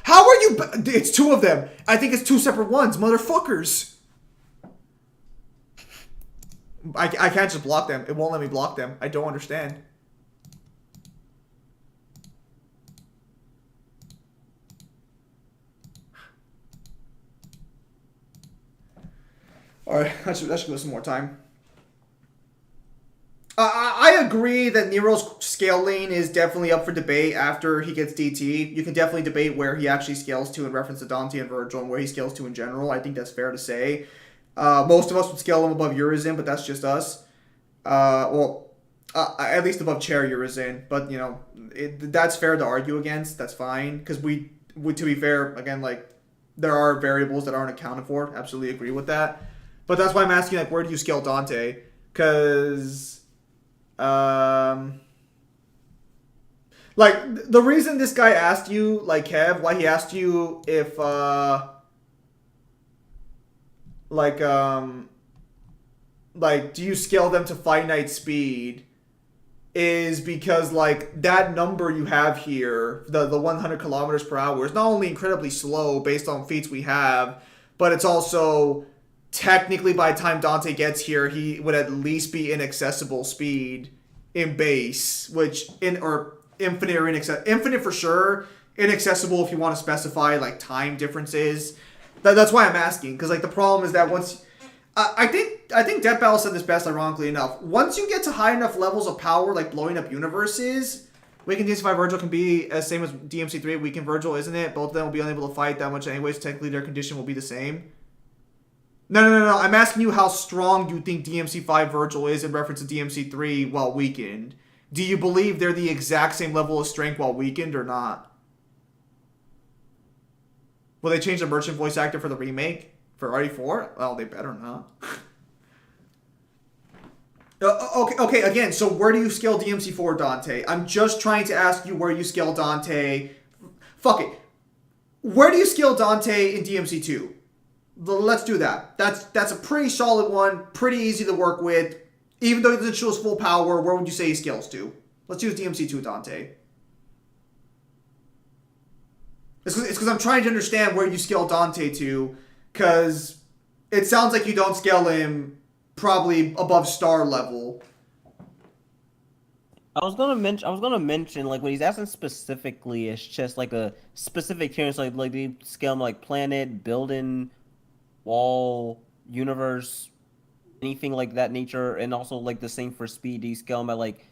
How are you? It's two of them. I think it's two separate ones, motherfuckers. I can't just block them. It won't let me block them. I don't understand. Alright, that should go some more time. I agree that Nero's scaling is definitely up for debate after he gets DT. You can definitely debate where he actually scales to in reference to Dante and Virgil, and where he scales to in general. I think that's fair to say. Most of us would scale him above Urizen, but that's just us. At least above Chair Urizen. But, you know, that's fair to argue against. That's fine. Because to be fair, again, like, there are variables that aren't accounted for. Absolutely agree with that. But that's why I'm asking, like, where do you scale Dante? Because, like, the reason this guy asked you, like, Kev, why he asked you if, do you scale them to finite speed, is because, like, that number you have here, the 100 kilometers per hour, is not only incredibly slow based on feats we have, but it's also, technically, by the time Dante gets here, he would at least be inaccessible speed in base, or infinite or inaccessible. Infinite for sure, inaccessible if you want to specify, like, time differences. That's why I'm asking, because, like, the problem is that once... I think Death Battle said this best, ironically enough. Once you get to high enough levels of power, like blowing up universes, Weakened DMC5 Virgil can be as same as DMC3 Weakened Virgil, isn't it? Both of them will be unable to fight that much anyways. Technically, their condition will be the same. No. I'm asking you how strong you think DMC5 Virgil is in reference to DMC3 while weakened. Do you believe they're the exact same level of strength while weakened or not? Will they change the merchant voice actor for the remake? For RE4? Well, they better not. Okay, again, so where do you scale DMC4 Dante? I'm just trying to ask you where you scale Dante fuck it. Where do you scale Dante in DMC2? Let's do that. That's a pretty solid one, pretty easy to work with. Even though he doesn't show his full power, where would you say he scales to? Let's use DMC2 Dante. It's because I'm trying to understand where you scale Dante to, because it sounds like you don't scale him probably above star level. I was gonna mention like what he's asking specifically is just like a specific tier, so like they scale him like planet, building, wall, universe, anything like that nature, and also like the same for speed. Do you scale him at like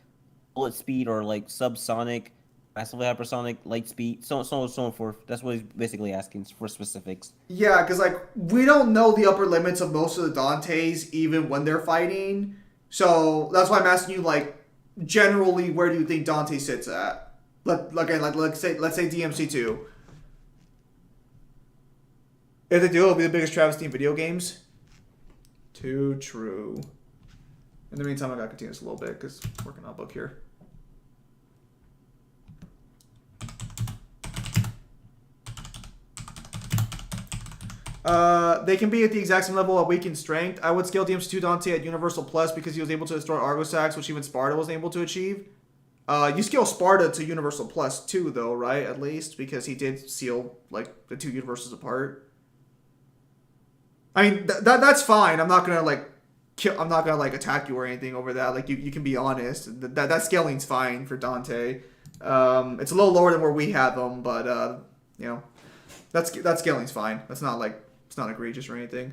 bullet speed or like subsonic, massively hypersonic, light speed, so on and so forth. That's what he's basically asking for specifics. Yeah, because like we don't know the upper limits of most of the Dantes even when they're fighting, so that's why I'm asking you like generally where do you think Dante sits at? Let's say DMC2. If they do, it'll be the biggest travesty in video games. Too true. In the meantime, I gotta continue this a little bit because I'm working on a book here. They can be at the exact same level at weakened strength. I would scale DMC2 Dante at Universal Plus because he was able to destroy Argosax, which even Sparta wasn't able to achieve. You scale Sparta to Universal Plus too, though, right? At least because he did seal like the two universes apart. I mean, that's fine. I'm not gonna like attack you or anything over that. Like you can be honest. That scaling's fine for Dante. It's a little lower than where we have him, but you know, that scaling's fine. That's not like it's not egregious or anything.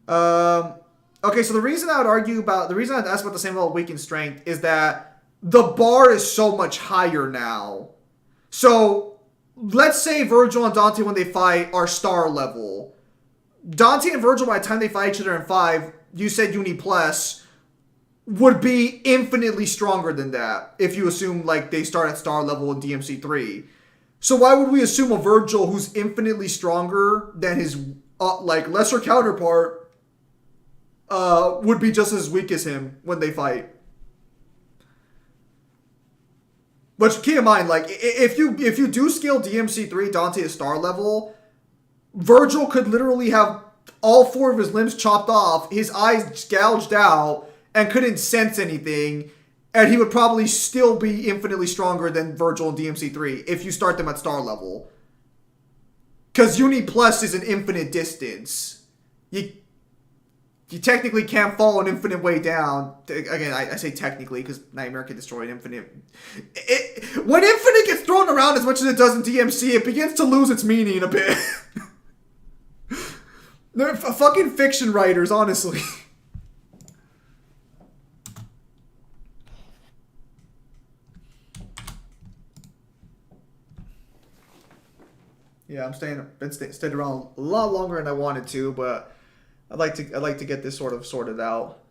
Okay, so the reason I'd ask about the same level of weakened strength is that the bar is so much higher now. So let's say Virgil and Dante when they fight are star level. Dante and Virgil, by the time they fight each other in 5, you said Uni Plus, would be infinitely stronger than that if you assume like they start at star level in DMC3. So why would we assume a Virgil who's infinitely stronger than his like lesser counterpart would be just as weak as him when they fight? But keep in mind, like if you do scale DMC3 Dante to star level, Virgil could literally have all 4 of his limbs chopped off, his eyes gouged out, and couldn't sense anything, and he would probably still be infinitely stronger than Virgil in DMC3 if you start them at star level. Because Uni Plus is an infinite distance. You technically can't fall an infinite way down. Again, I say technically because Nightmare can destroy an infinite. When infinite gets thrown around as much as it does in DMC, it begins to lose its meaning a bit. They're fucking fiction writers, honestly. Yeah, been stayed around a lot longer than I wanted to, but I'd like to get this sort of sorted out.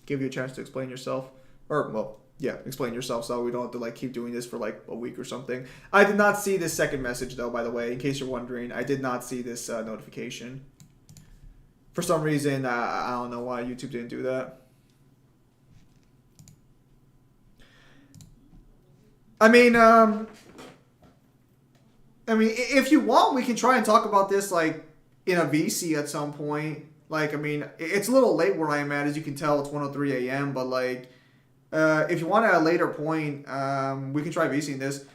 Give you a chance to explain yourself, or well, yeah, explain yourself, so we don't have to like keep doing this for like a week or something. I did not see this second message though, by the way, in case you're wondering. I did not see this notification. For some reason, I don't know why YouTube didn't do that. I mean, if you want, we can try and talk about this like in a VC at some point. Like, I mean, it's a little late where I'm at, as you can tell. It's 1:03 a.m. But like, if you want at a later point, we can try VCing this.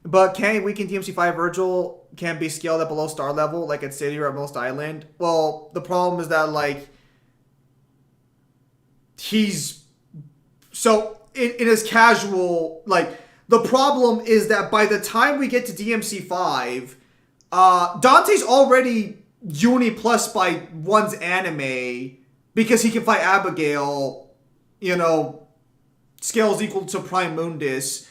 But can weaken DMC5 Virgil can be scaled at below star level, like at City or at Most Island? Well, the problem is that like he's so in his casual like. The problem is that by the time we get to DMC5, Dante's already Uni Plus by one's anime because he can fight Abigail, you know, scales equal to Prime Mundus.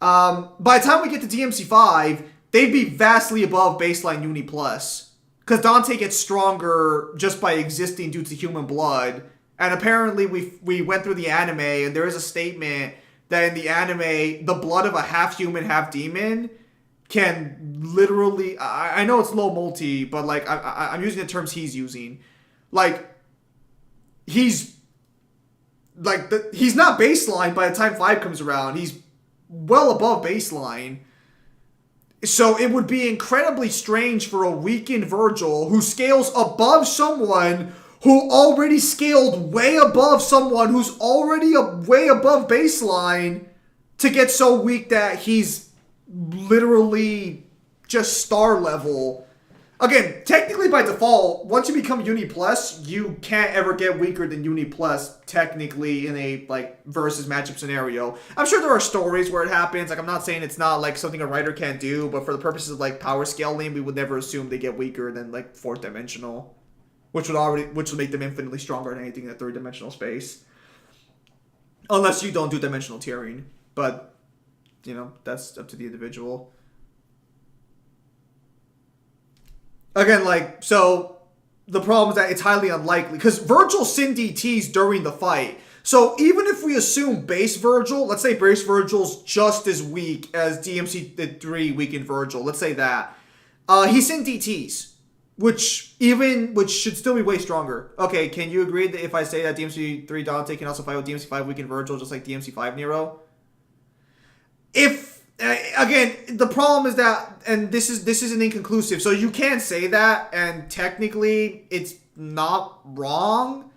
By the time we get to DMC5, they'd be vastly above baseline Uni Plus because Dante gets stronger just by existing due to human blood. And apparently we went through the anime and there is a statement that in the anime, the blood of a half-human, half-demon can literally... I know it's low multi, but like I'm using the terms he's using. Like, he's... Like, he's not baseline by the time 5 comes around. He's well above baseline. So it would be incredibly strange for a weakened Virgil who scales above someone who already scaled way above someone who's already way above baseline to get so weak that he's literally just star level. Again, technically by default, once you become Uni Plus, you can't ever get weaker than Uni Plus, technically, in a, like, versus matchup scenario. I'm sure there are stories where it happens. Like, I'm not saying it's not, like, something a writer can't do, but for the purposes of, like, power scaling, we would never assume they get weaker than, like, 4th dimensional. Which would make them infinitely stronger than anything in the 3rd dimensional space. Unless you don't do dimensional tiering. But, you know, that's up to the individual. Again, like, so the problem is that it's highly unlikely because Virgil sin DTs during the fight. So even if we assume base Virgil, let's say base Virgil's just as weak as DMC3 weakened Virgil, let's say that. He sin DTs, which should still be way stronger. Okay, can you agree that if I say that DMC3 Dante can also fight with DMC5 weakened Virgil just like DMC5 Nero? Again, the problem is that, and this isn't inconclusive, so you can't say that, and technically it's not wrong,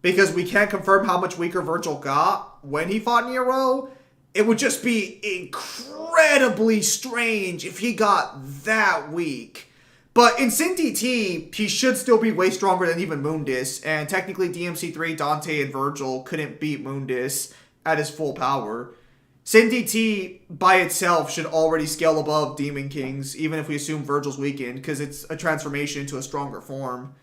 because we can't confirm how much weaker Virgil got when he fought Nero. It would just be incredibly strange if he got that weak. But in Sin DT, he should still be way stronger than even Mundus, and technically DMC3, Dante, and Virgil couldn't beat Mundus at his full power. Sin DT by itself should already scale above Demon Kings, even if we assume Virgil's weakened, because it's a transformation into a stronger form.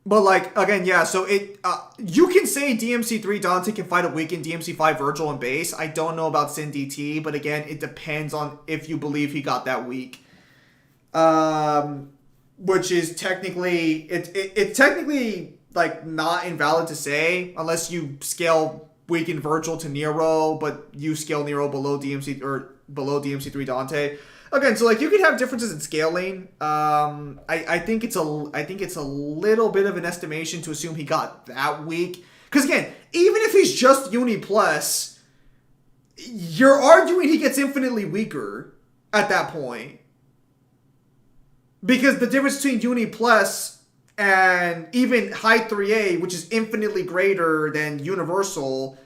But, like, again, yeah, so you can say DMC3 Dante can fight a weakened DMC5 Virgil in base. I don't know about Sin DT, but again, it depends on if you believe he got that weak. Which is technically, it's technically, like, not invalid to say, unless you scale weakened Virgil to Nero, but you scale Nero below DMC3 Dante. Again, so, like, you could have differences in scaling. I think it's a little bit of an estimation to assume he got that weak. Because again, even if he's just Uni Plus, you're arguing he gets infinitely weaker at that point. Because the difference between Uni Plus and even High 3A, which is infinitely greater than Universal,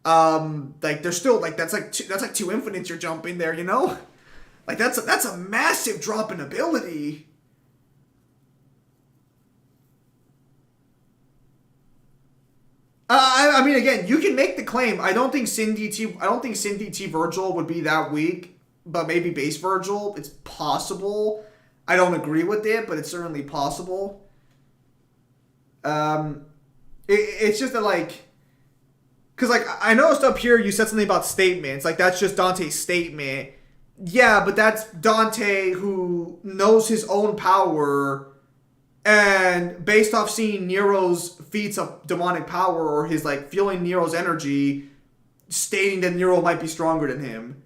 like, there's still, like, that's like two infinites you're jumping there, you know? Like, that's a massive drop in ability. I mean, again, you can make the claim. I don't think Sin DT Virgil would be that weak, but maybe base Virgil, it's possible. I don't agree with it, but it's certainly possible. It's just that, like, because, like, I noticed up here you said something about statements. Like, that's just Dante's statement. Yeah, but that's Dante who knows his own power, and based off seeing Nero's feats of demonic power, or his, like, feeling Nero's energy, stating that Nero might be stronger than him.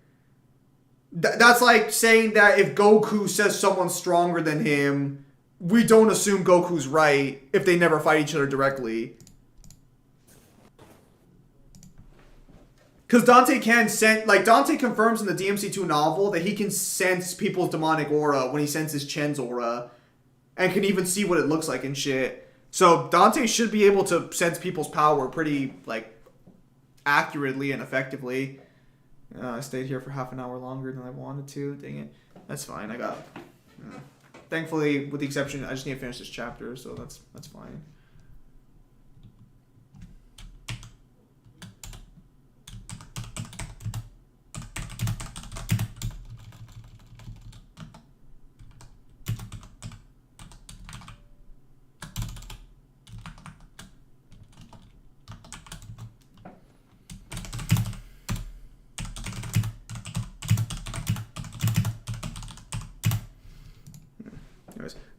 That's like saying that if Goku says someone's stronger than him, we don't assume Goku's right if they never fight each other directly. Because Dante can sense, like, Dante confirms in the DMC2 novel that he can sense people's demonic aura when he senses Chen's aura, and can even see what it looks like and shit. So Dante should be able to sense people's power pretty, like, accurately and effectively. I stayed here for half an hour longer than I wanted to. Dang it. That's fine. I got... Thankfully, with the exception, I just need to finish this chapter, so that's fine.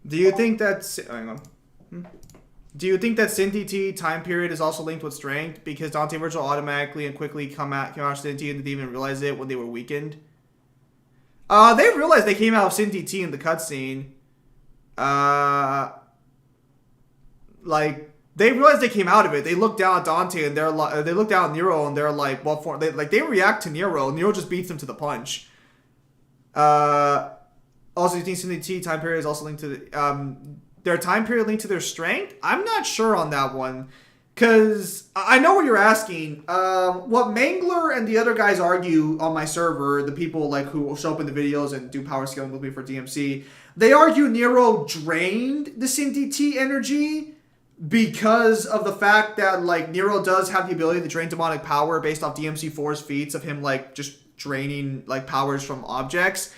Do you think that... hang on. Do you think that Sin DT time period is also linked with strength? Because Dante Virgil automatically and quickly came out of Sin DT and didn't even realize it when they were weakened? They realized they came out of Sin DT in the cutscene. Like, they realize they came out of it. They look down at Dante and they're like, they look down at Nero and they're like, what for? They react to Nero. Nero just beats them to the punch. Also, you think Cindy T time period is also linked to their time period linked to their strength? I'm not sure on that one. Because I know what you're asking. What Mangler and the other guys argue on my server, the people like who show up in the videos and do power scaling with me for DMC, they argue Nero drained the Cindy T energy because of the fact that like Nero does have the ability to drain demonic power based off DMC4's feats of him like just draining like powers from objects.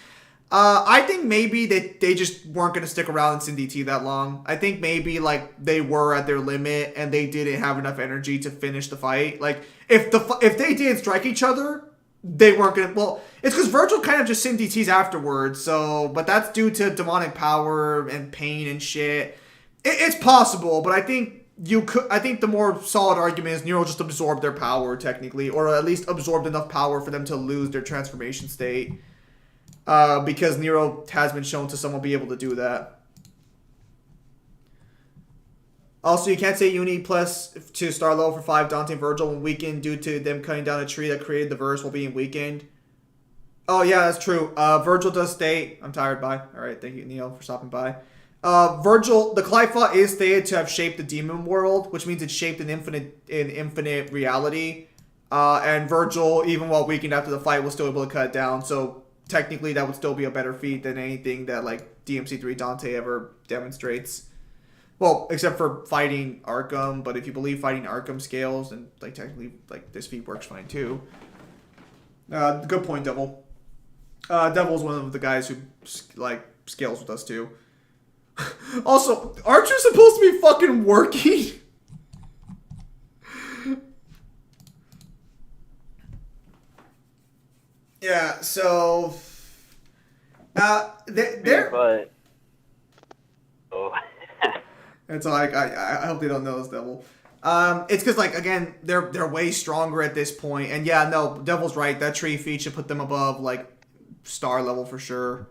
I think maybe they just weren't going to stick around in Cindy T that long. I think maybe like they were at their limit and they didn't have enough energy to finish the fight. Like if they didn't strike each other, they weren't going to. Well, it's because Virgil kind of just Cindy T's afterwards. So, but that's due to demonic power and pain and shit. It's possible, but I think I think the more solid argument is Nero just absorbed their power technically, or at least absorbed enough power for them to lose their transformation state. Because Nero has been shown to someone be able to do that. Also, you can't say Uni plus to star level for 5 Dante and Virgil when weakened due to them cutting down a tree that created the verse while being weakened. Oh, yeah, that's true. Virgil does state... I'm tired, bye. Alright, thank you, Neil, for stopping by. Virgil, the Qliphoth is stated to have shaped the demon world, which means it shaped an infinite reality. And Virgil, even while weakened after the fight, was still able to cut it down, so... Technically, that would still be a better feat than anything that, like, DMC3 Dante ever demonstrates. Well, except for fighting Arkham, but if you believe fighting Arkham scales, then, like, technically, like, this feat works fine, too. Good point, Devil. Devil's one of the guys who, like, scales with us, too. Also, aren't you supposed to be fucking working? Yeah, so they're but oh, it's like I hope they don't know this Devil. It's because like again they're way stronger at this point, and yeah, no, Devil's right. That tree feat should put them above like star level for sure.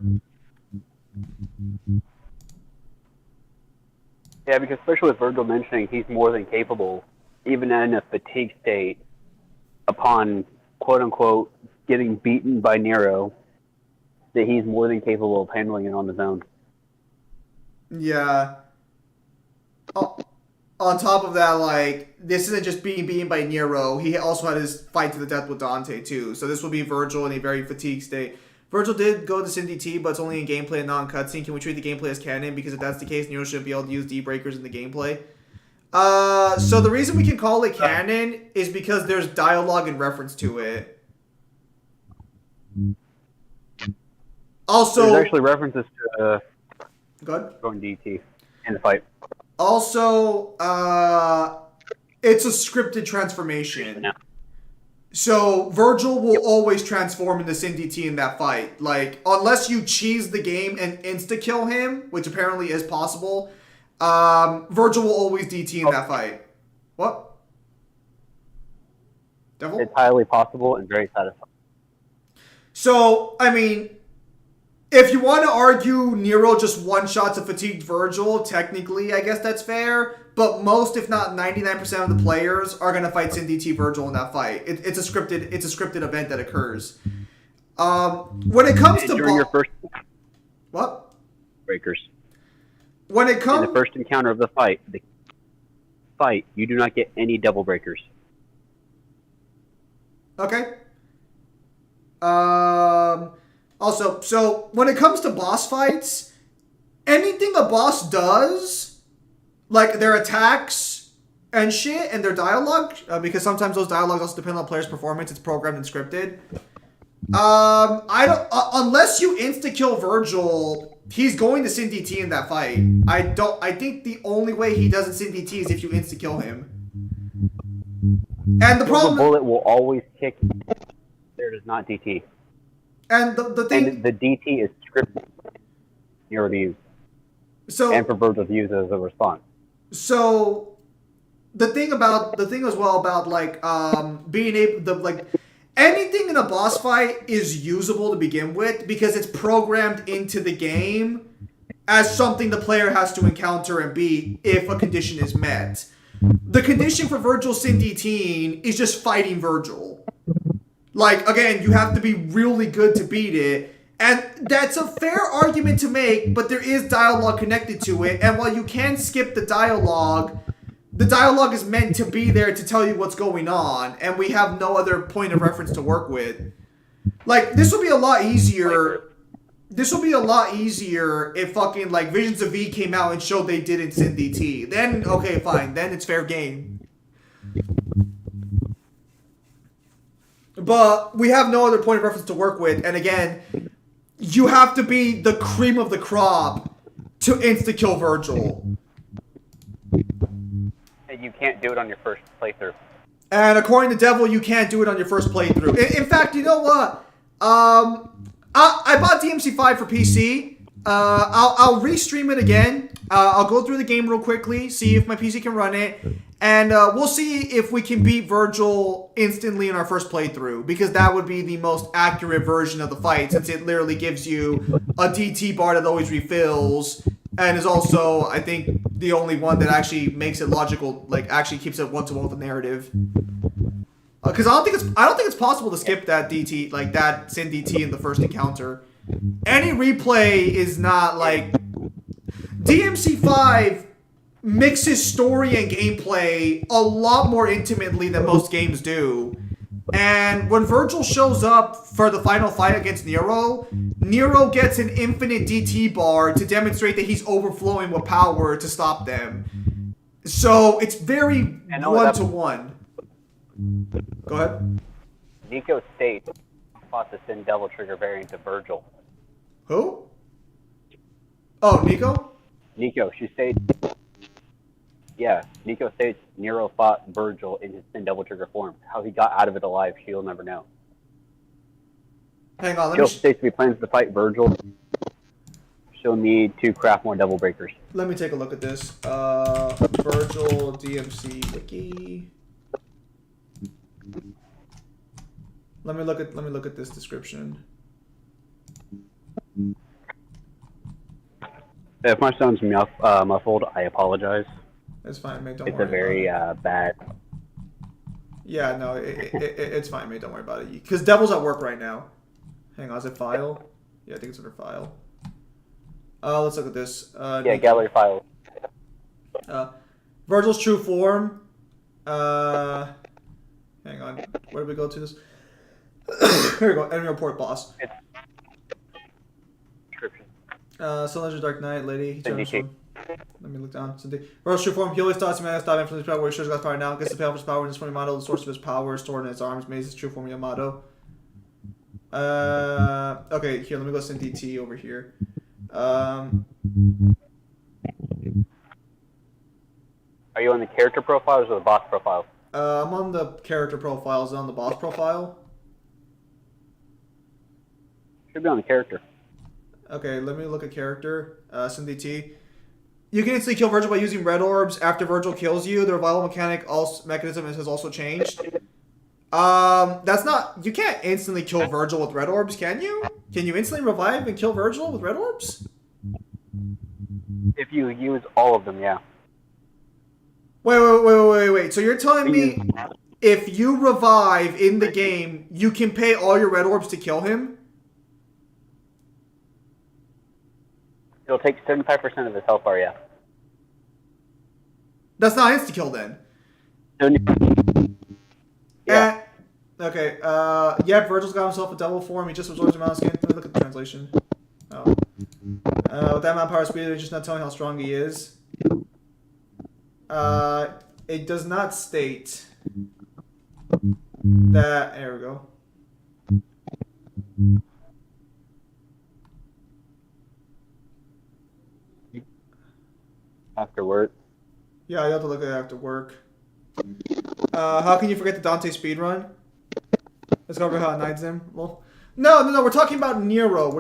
yeah, because especially with Virgil mentioning he's more than capable, even in a fatigue state, upon quote unquote getting beaten by Nero, that he's more than capable of handling it on his own. Yeah. On top of that, like, this isn't just being beaten by Nero. He also had his fight to the death with Dante, too. So this will be Virgil in a very fatigued state. Virgil did go to Cindy T, but it's only in gameplay and not in cutscene. Can we treat the gameplay as canon? Because if that's the case, Nero shouldn't be able to use D-breakers in the gameplay. So the reason we can call it canon is because there's dialogue in reference to it. Also, there's actually references to good. going DT in the fight. Also, it's a scripted transformation. Yeah. So Virgil will always transform into Cindy T in that fight. Like, unless you cheese the game and insta-kill him, which apparently is possible, Virgil will always DT in that fight. What? Devil? It's highly possible and very satisfying. So, I mean, if you want to argue Nero just one-shots a fatigued Virgil, technically, I guess that's fair. But most, if not 99% of the players are going to fight Cindy T Virgil in that fight. It's a scripted event that occurs. When it comes to during your first what? breakers. When it In comes the first encounter of the fight, you do not get any double breakers. Okay. Also, so when it comes to boss fights, anything a boss does, like their attacks and shit and their dialogue, because sometimes those dialogues also depend on the player's performance. It's programmed and scripted. I don't unless you insta kill Virgil, he's going to Cindy T in that fight. I think the only way he doesn't Cindy T is if you insta kill him. And the problem, The bullet will always kick. There does not DT. and the thing, And the DT is scripted. Nero to use. so And for Virgil to use as a response. So the thing as well about like being able to like anything in a boss fight is usable to begin with because it's programmed into the game as something the player has to encounter and beat if a condition is met. the condition for Virgil Sin DTing is just fighting Virgil. Like, again, you have to be really good to beat it. And that's a fair argument to make, but there is dialogue connected to it. And while you can skip the dialogue is meant to be there to tell you what's going on. And we have no other point of reference to work with. Like, this would be a lot easier. This will be a lot easier if fucking, like, Visions of V came out and showed they didn't Sin DT. Then, okay, fine. Then it's fair game. But we have no other point of reference to work with. And again, you have to be the cream of the crop to insta-kill Virgil. And you can't do it on your first playthrough. And according to Devil, you can't do it on your first playthrough. In fact, you know what? I bought DMC5 for PC. I'll restream it again. I'll go through the game real quickly, see if my PC can run it. And we'll see if we can beat Virgil instantly in our first playthrough. Because that would be the most accurate version of the fight, since it literally gives you a DT bar that always refills. And is also, I think, the only one that actually makes it logical, like actually keeps it one-to-one with the narrative. Because I don't think it's possible to skip that DT, like that Sin DT in the first encounter. Any replay is not like DMC5 mixes story and gameplay a lot more intimately than most games do. And when Virgil shows up for the final fight against Nero, Nero gets an infinite DT bar to demonstrate that he's overflowing with power to stop them. So it's very one-to-one. Go ahead. Nico State fought the Sin Devil Trigger variant of Virgil. Who? Oh, Nico? Nico, she states. Yeah, Nico states Nero fought Virgil in his Sin Devil Trigger form. How he got out of it alive, she'll never know. Hang on, Jill states if he plans to fight Virgil, she'll need to craft more Devil Breakers. let me take a look at this. Virgil DMC wiki. Let me look at this description. If my sound's muffled, I apologize. It's fine, mate. Don't It's worry. a very bad. Yeah, no, it's fine, mate. Don't worry about it. Because Devil's at work right now. Hang on, is it file? Yeah, I think it's under file. Let's look at this. Yeah, gallery file. Virgil's true form. Hang on. Where did we go to this? Here we go. Enemy report, boss. Description. Solange Dark Knight, lady. Syndicate. Let me look down. Virgil's true form. He always thought man stop influence power where he shows God's power now. Gets the payoff of his power in his forming model. The source of his power is stored in his arms. Made his true form Yamato. Okay, here, let me go send DT over here. Are you on the character profiles or the boss profile? I'm on the character profiles, on the boss profile. Should be on the character. Okay, let me look at character. Send DT. You can instantly kill Virgil by using red orbs. After Virgil kills you, the revival mechanism has also changed. That's not... You can't instantly kill Virgil with red orbs, can you? Can you instantly revive and kill Virgil with red orbs? If you use all of them, yeah. Wait. So you're telling me if you revive in the game, you can pay all your red orbs to kill him? It'll take 75% of his health bar, yeah. That's not insta-kill then. Yeah. Okay, yeah, Virgil's got himself a devil form. He just absorbs the amount of skin. Let me look at the translation. Oh. With that amount of power speed, it's just not telling how strong he is. It does not state that... There we go. After work. Yeah, you have to look at it after work. How can you forget the Dante speedrun? Let's go over how it knights him. Well, no, we're talking about Nero.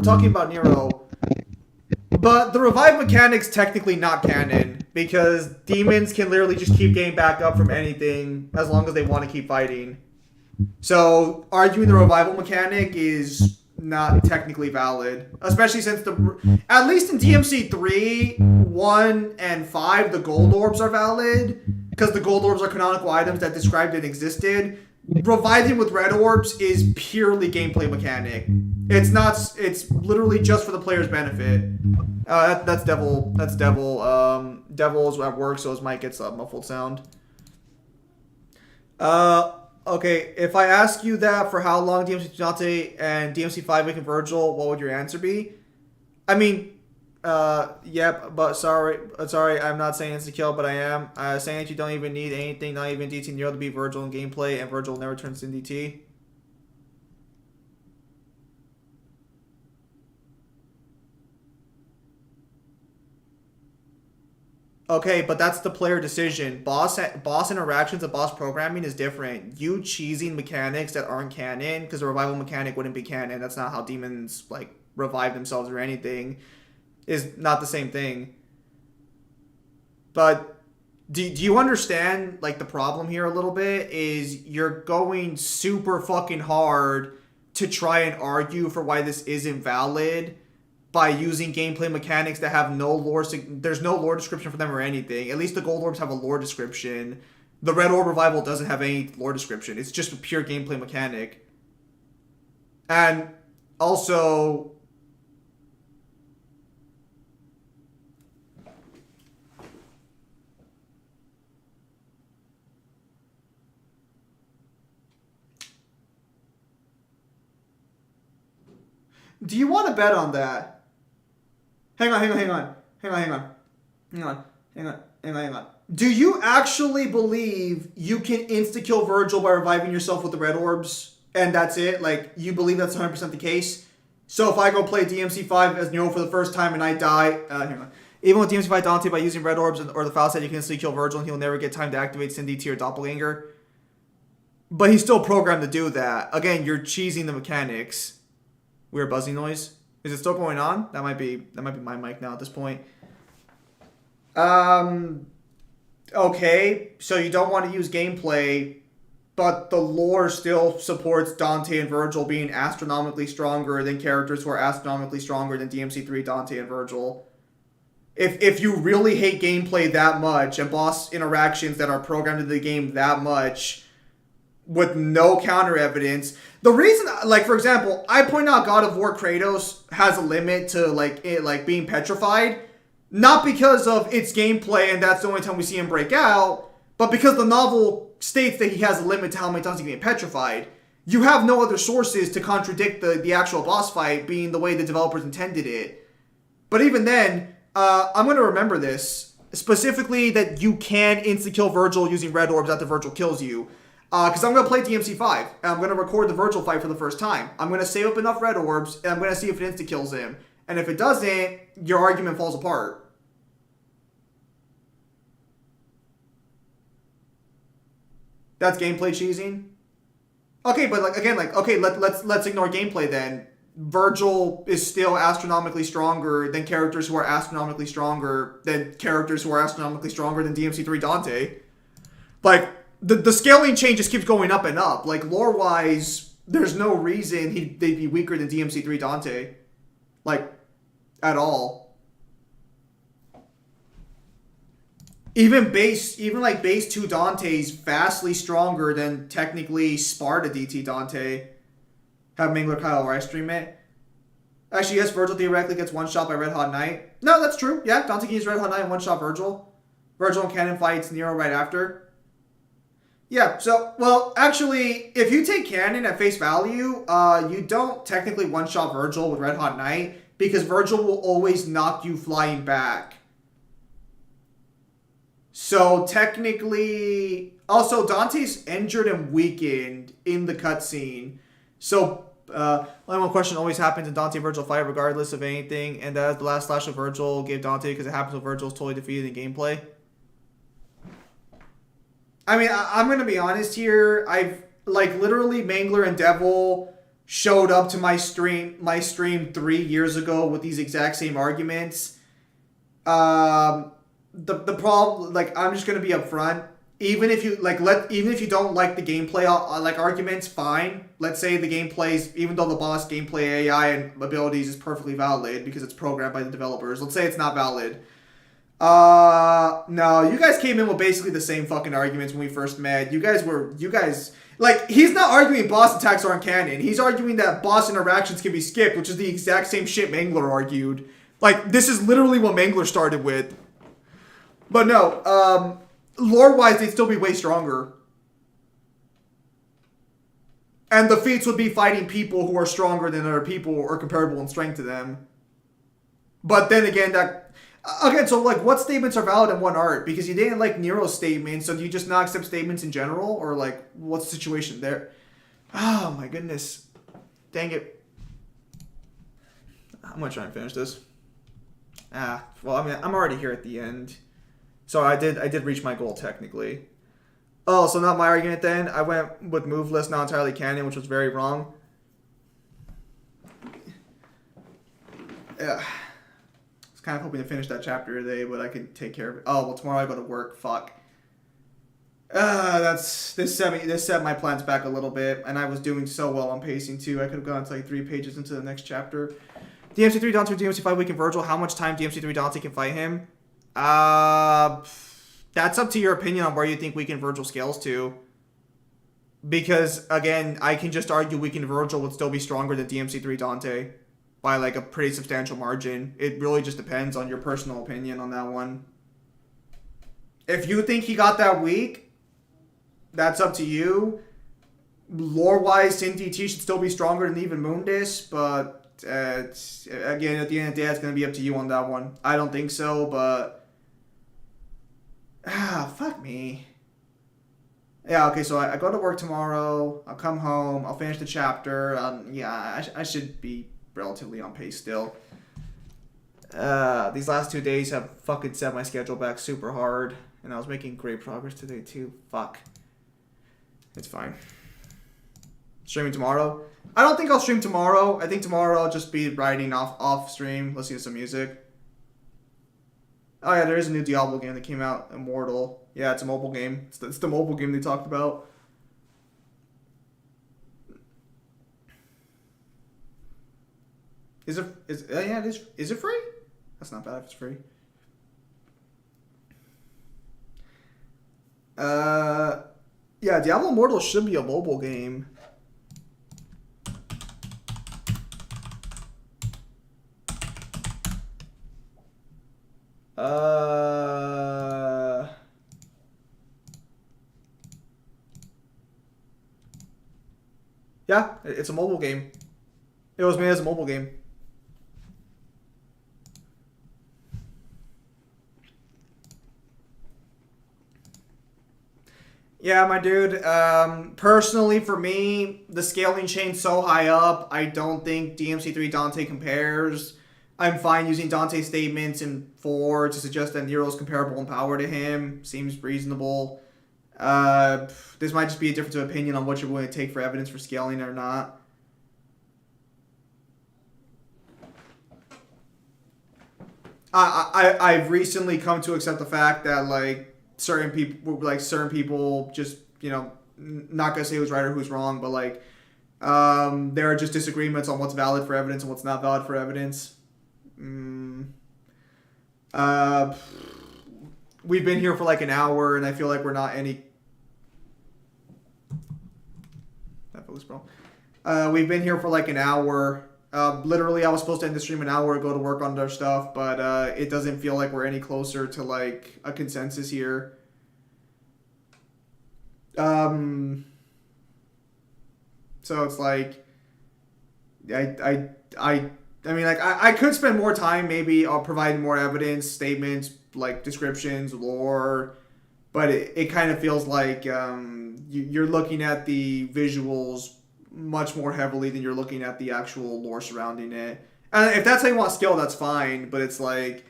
But the revive mechanic's technically not canon, because demons can literally just keep getting back up from anything as long as they want to keep fighting. So, arguing the revival mechanic is not technically valid. Especially since at least in DMC 3, 1, and 5, the gold orbs are valid. because the gold orbs are canonical items that described and existed. Reviving with red orbs is purely gameplay mechanic. It's not. It's literally just for the player's benefit. That's Devil. That's Devil. Devil's at work, so his mic gets a muffled sound. Okay. If I ask you that for how long DMC Dante and DMC 5 Week and Virgil, what would your answer be? I mean, yep, but sorry, I'm not saying insta-kill, but I am saying that you don't even need anything, not even DT Nero to beat Virgil in gameplay, and Virgil never turns in DT. Okay, but that's the player decision. Boss interactions and boss programming is different. You cheesing mechanics that aren't canon, because a revival mechanic wouldn't be canon. That's not how demons like revive themselves or anything. Is not the same thing. But do you understand like the problem here a little bit? Is you're going super fucking hard to try and argue for why this isn't valid by using gameplay mechanics that have no lore. There's no lore description for them or anything. At least the gold orbs have a lore description. The red orb revival doesn't have any lore description. It's just a pure gameplay mechanic. And also, do you want to bet on that? Hang on. Do you actually believe you can insta-kill Virgil by reviving yourself with the red orbs? And that's it? Like, you believe that's 100% the case? So if I go play DMC5 as Nero for the first time and I die... hang on. Even with DMC5 Dante, by using red orbs or the foul set, you can instantly kill Virgil and he'll never get time to activate Sin DT or Doppelganger. But he's still programmed to do that. Again, you're cheesing the mechanics. Weird buzzing noise. Is it still going on? That might be my mic now at this point. Okay, so you don't want to use gameplay, but the lore still supports Dante and Virgil being astronomically stronger than characters who are astronomically stronger than DMC3, Dante, and Virgil. If you really hate gameplay that much and boss interactions that are programmed into the game that much, with no counter evidence. The reason, like, for example, I point out God of War Kratos has a limit to, like, it, like, being petrified, not because of its gameplay and that's the only time we see him break out, but because the novel states that he has a limit to how many times he can get petrified. You have no other sources to contradict the actual boss fight being the way the developers intended it. But even then, I'm going to remember this, specifically that you can insta-kill Virgil using red orbs after Virgil kills you. Because I'm going to play DMC5, and I'm going to record the Virgil fight for the first time. I'm going to save up enough red orbs, and I'm going to see if it insta-kills him. And if it doesn't, your argument falls apart. That's gameplay cheesing? Okay, but like again, like, okay, let's ignore gameplay then. Virgil is still astronomically stronger than characters who are astronomically stronger than DMC3 Dante. Like, The scaling chain just keeps going up and up. Like, lore-wise, there's no reason they'd be weaker than DMC3 Dante. Like, at all. Even base 2 Dante's vastly stronger than technically Sparta DT Dante. Have Mangler Kyle or I stream it. Actually, yes, Virgil theoretically gets one shot by Red Hot Knight. No, that's true. Yeah, Dante can use Red Hot Knight and one shot Virgil. Virgil and Canon fights Nero right after. Yeah, so, well, actually, if you take canon at face value, you don't technically one-shot Virgil with Red Hot Knight, because Virgil will always knock you flying back. So, technically... Also, Dante's injured and weakened in the cutscene. So, only one question always happens in Dante Virgil fight, regardless of anything, and that is the last slash of Virgil gave Dante, because it happens when Virgil's totally defeated in gameplay. I mean, I'm going to be honest here. I've, like, literally Mangler and Devil showed up to my stream 3 years ago with these exact same arguments. The problem, like, I'm just going to be upfront. Even if you don't like the gameplay, like, arguments, fine. Let's say the gameplay's, even though the boss gameplay AI and abilities is perfectly valid because it's programmed by the developers. Let's say it's not valid. No, you guys came in with basically the same fucking arguments when we first met. You guys, like, he's not arguing boss attacks aren't canon. He's arguing that boss interactions can be skipped, which is the exact same shit Mangler argued. Like, this is literally what Mangler started with. But no, lore-wise, they'd still be way stronger. And the feats would be fighting people who are stronger than other people or comparable in strength to them. But then again, so like, what statements are valid in one art? Because you didn't like Nero's statements, so do you just not accept statements in general? Or like, what's the situation there? Oh my goodness. Dang it. I'm gonna try and finish this. Well, I mean, I'm already here at the end. So I did reach my goal technically. Oh, so not my argument then. I went with moveless, not entirely canon, which was very wrong. Yeah. I was kind of hoping to finish that chapter today, but I could take care of it. Oh, well, tomorrow I go to work. Fuck. This set my plans back a little bit, and I was doing so well on pacing too. I could have gone to like 3 pages into the next chapter. DMC3 Dante, DMC5 Weekend Virgil. How much time DMC3 Dante can fight him? That's up to your opinion on where you think Weekend Virgil scales to. Because, again, I can just argue Weekend Virgil would still be stronger than DMC3 Dante by, like, a pretty substantial margin. It really just depends on your personal opinion on that one. If you think he got that weak, that's up to you. Lore-wise, Sin-DT should still be stronger than even Mundus, but, again, at the end of the day, it's going to be up to you on that one. I don't think so, but... fuck me. Yeah, okay, so I go to work tomorrow, I'll come home, I'll finish the chapter, yeah, I should be relatively on pace still. These last 2 days have fucking set my schedule back super hard, and I was making great progress today too. Fuck. It's fine. Streaming tomorrow? I don't think I'll stream tomorrow. I think tomorrow I'll just be writing off stream, listening to some music. Oh yeah, there is a new Diablo game that came out, Immortal. Yeah, it's a mobile game. It's the mobile game they talked about. Is it free? That's not bad if it's free. Yeah, Diablo Immortal should be a mobile game. Yeah, it's a mobile game. It was made as a mobile game. Yeah, my dude. Personally, for me, the scaling chain's so high up, I don't think DMC3 Dante compares. I'm fine using Dante's statements in 4 to suggest that Nero's comparable in power to him. Seems reasonable. This might just be a difference of opinion on what you're willing to take for evidence for scaling or not. I've recently come to accept the fact that like certain people just, you know, not gonna say who's right or who's wrong, but like there are just disagreements on what's valid for evidence and what's not valid for evidence. We've been here for like an hour, and I feel like we're not any. That focus, bro. We've been here for like an hour. Literally, I was supposed to end the stream an hour ago to work on their stuff, but it doesn't feel like we're any closer to like a consensus here. So it's like, I mean, like, I could spend more time maybe providing more evidence, statements, like descriptions, lore, but it kind of feels like you're looking at the visuals much more heavily than you're looking at the actual lore surrounding it. And if that's how you want to scale, that's fine, but it's like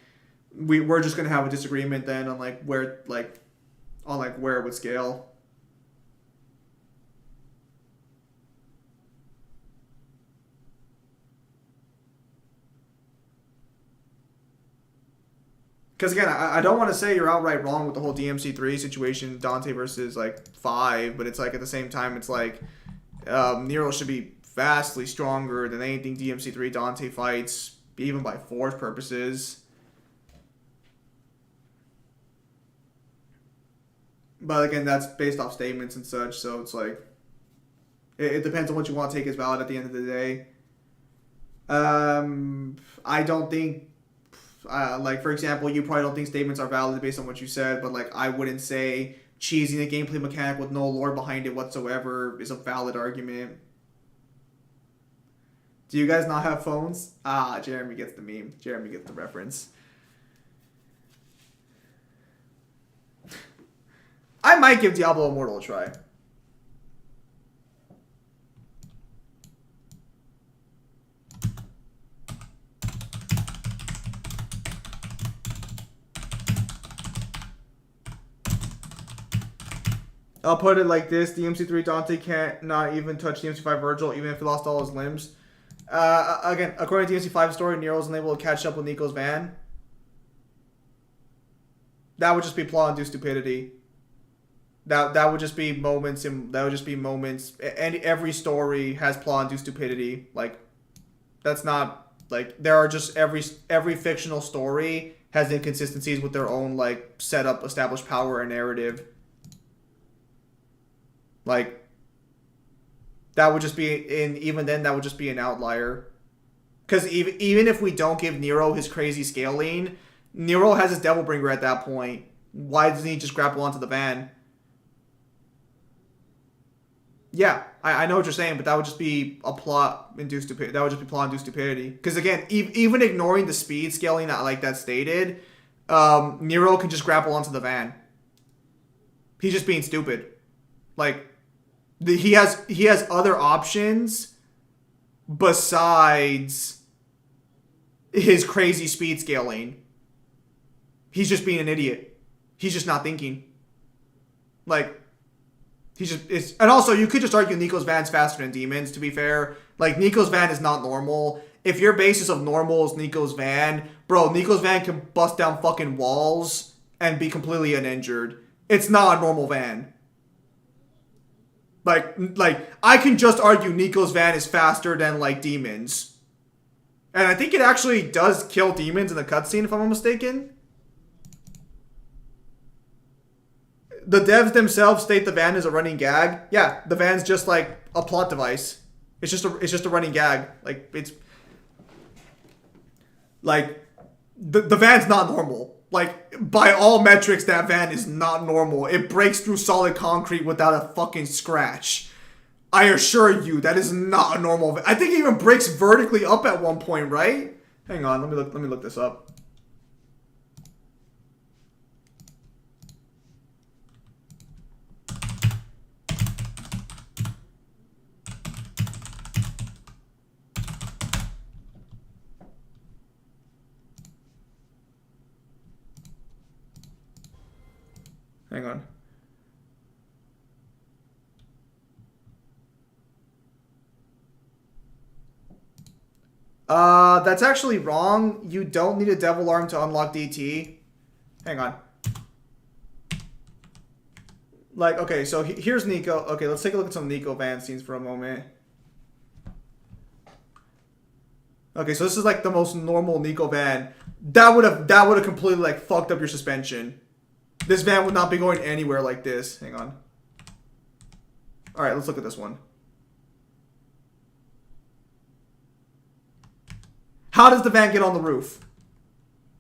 we're just gonna have a disagreement then on like where it would scale. Because again, I don't want to say you're outright wrong with the whole DMC3 situation, Dante versus like 5, but it's like at the same time, it's like Nero should be vastly stronger than anything DMC3 Dante fights, even by force purposes. But again, that's based off statements and such, so it's like it depends on what you want to take as valid at the end of the day. I don't think, like for example, you probably don't think statements are valid based on what you said, but like I wouldn't say cheesing a gameplay mechanic with no lore behind it whatsoever is a valid argument. Do you guys not have phones? Ah, Jeremy gets the meme. Jeremy gets the reference. I might give Diablo Immortal a try. I'll put it like this: DMC3 Dante can't not even touch DMC5 Virgil, even if he lost all his limbs. Again, according to DMC5 story, Nero was unable to catch up with Nico's van. That would just be plot-induced stupidity. That would just be moments, and that would just be moments. And every story has plot-induced stupidity. Like, that's not like there are just every fictional story has inconsistencies with their own like setup, established power, and narrative. Like, that would just be, even then, that would just be an outlier. Because even if we don't give Nero his crazy scaling, Nero has his Devilbringer at that point. Why doesn't he just grapple onto the van? Yeah, I know what you're saying, but that would just be a plot-induced stupidity. That would just be plot-induced stupidity. Because again, even ignoring the speed scaling like that stated, Nero can just grapple onto the van. He's just being stupid. Like, he has other options besides his crazy speed scaling. He's just being an idiot. He's just not thinking. Like, and also you could just argue Nico's van's faster than Demon's, to be fair. Like, Nico's van is not normal. If your basis of normal is Nico's van, bro, Nico's van can bust down fucking walls and be completely uninjured. It's not a normal van. Like I can just argue Nico's van is faster than like Demon's. And I think it actually does kill Demons in the cutscene, if I'm not mistaken. The devs themselves state the van is a running gag. Yeah, the van's just like a plot device. It's just a running gag. Like, it's like the van's not normal. Like, by all metrics, that van is not normal. It breaks through solid concrete without a fucking scratch. I assure you, that is not a normal van. I think it even breaks vertically up at one point, right? Hang on, let me look this up. Hang on. That's actually wrong. You don't need a Devil Arm to unlock DT. Hang on. Like, okay, so here's Nico. Okay, let's take a look at some Nico van scenes for a moment. Okay, so this is like the most normal Nico van. That would have completely like fucked up your suspension. This van would not be going anywhere like this. Hang on. Alright, let's look at this one. How does the van get on the roof?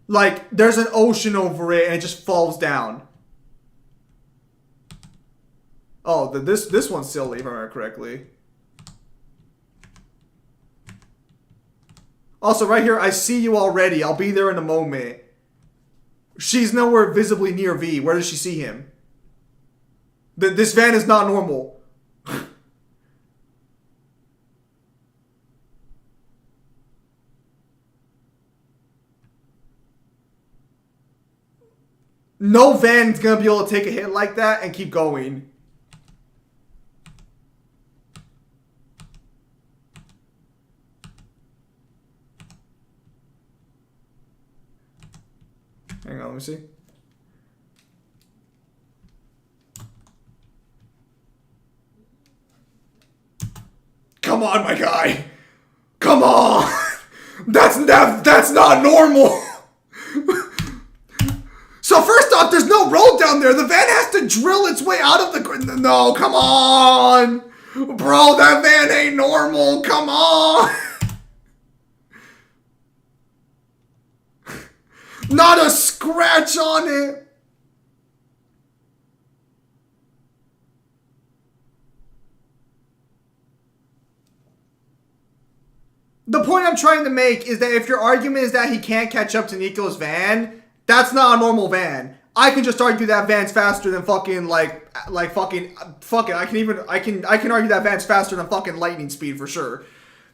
Like, there's an ocean over it and it just falls down. Oh, this one's silly, if I remember correctly. Also, right here, I see you already. I'll be there in a moment. She's nowhere visibly near V. Where does she see him? This van is not normal. No van's gonna be able to take a hit like that and keep going. Hang on, let me see. Come on, my guy. Come on. That's not normal. So first off, there's no road down there. The van has to drill its way out of the... No, come on. Bro, that van ain't normal. Come on. Not a scratch on it. The point I'm trying to make is that if your argument is that he can't catch up to Nico's van, that's not a normal van. I can just argue that van's faster than fucking fuck it. I can argue that van's faster than fucking lightning speed for sure.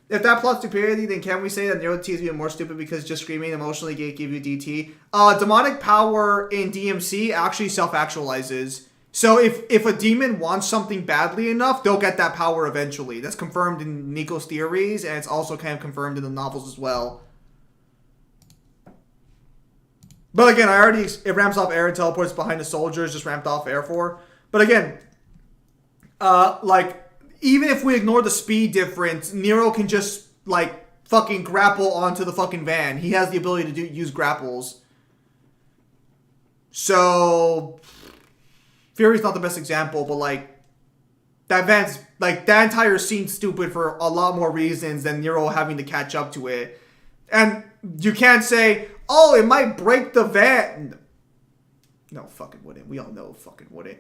If that plot stupidity, then can we say that Nero T is even more stupid because just screaming emotionally gave you DT? Demonic power in DMC actually self-actualizes. So if a demon wants something badly enough, they'll get that power eventually. That's confirmed in Nico's theories, and it's also kind of confirmed in the novels as well. But again, it ramps off air and teleports behind the soldiers, just ramped off air for. But again, even if we ignore the speed difference, Nero can just, fucking grapple onto the fucking van. He has the ability to use grapples. So... Fury's not the best example, but that van's that entire scene's stupid for a lot more reasons than Nero having to catch up to it. And you can't say, oh, it might break the van. No, fucking wouldn't. We all know fucking wouldn't.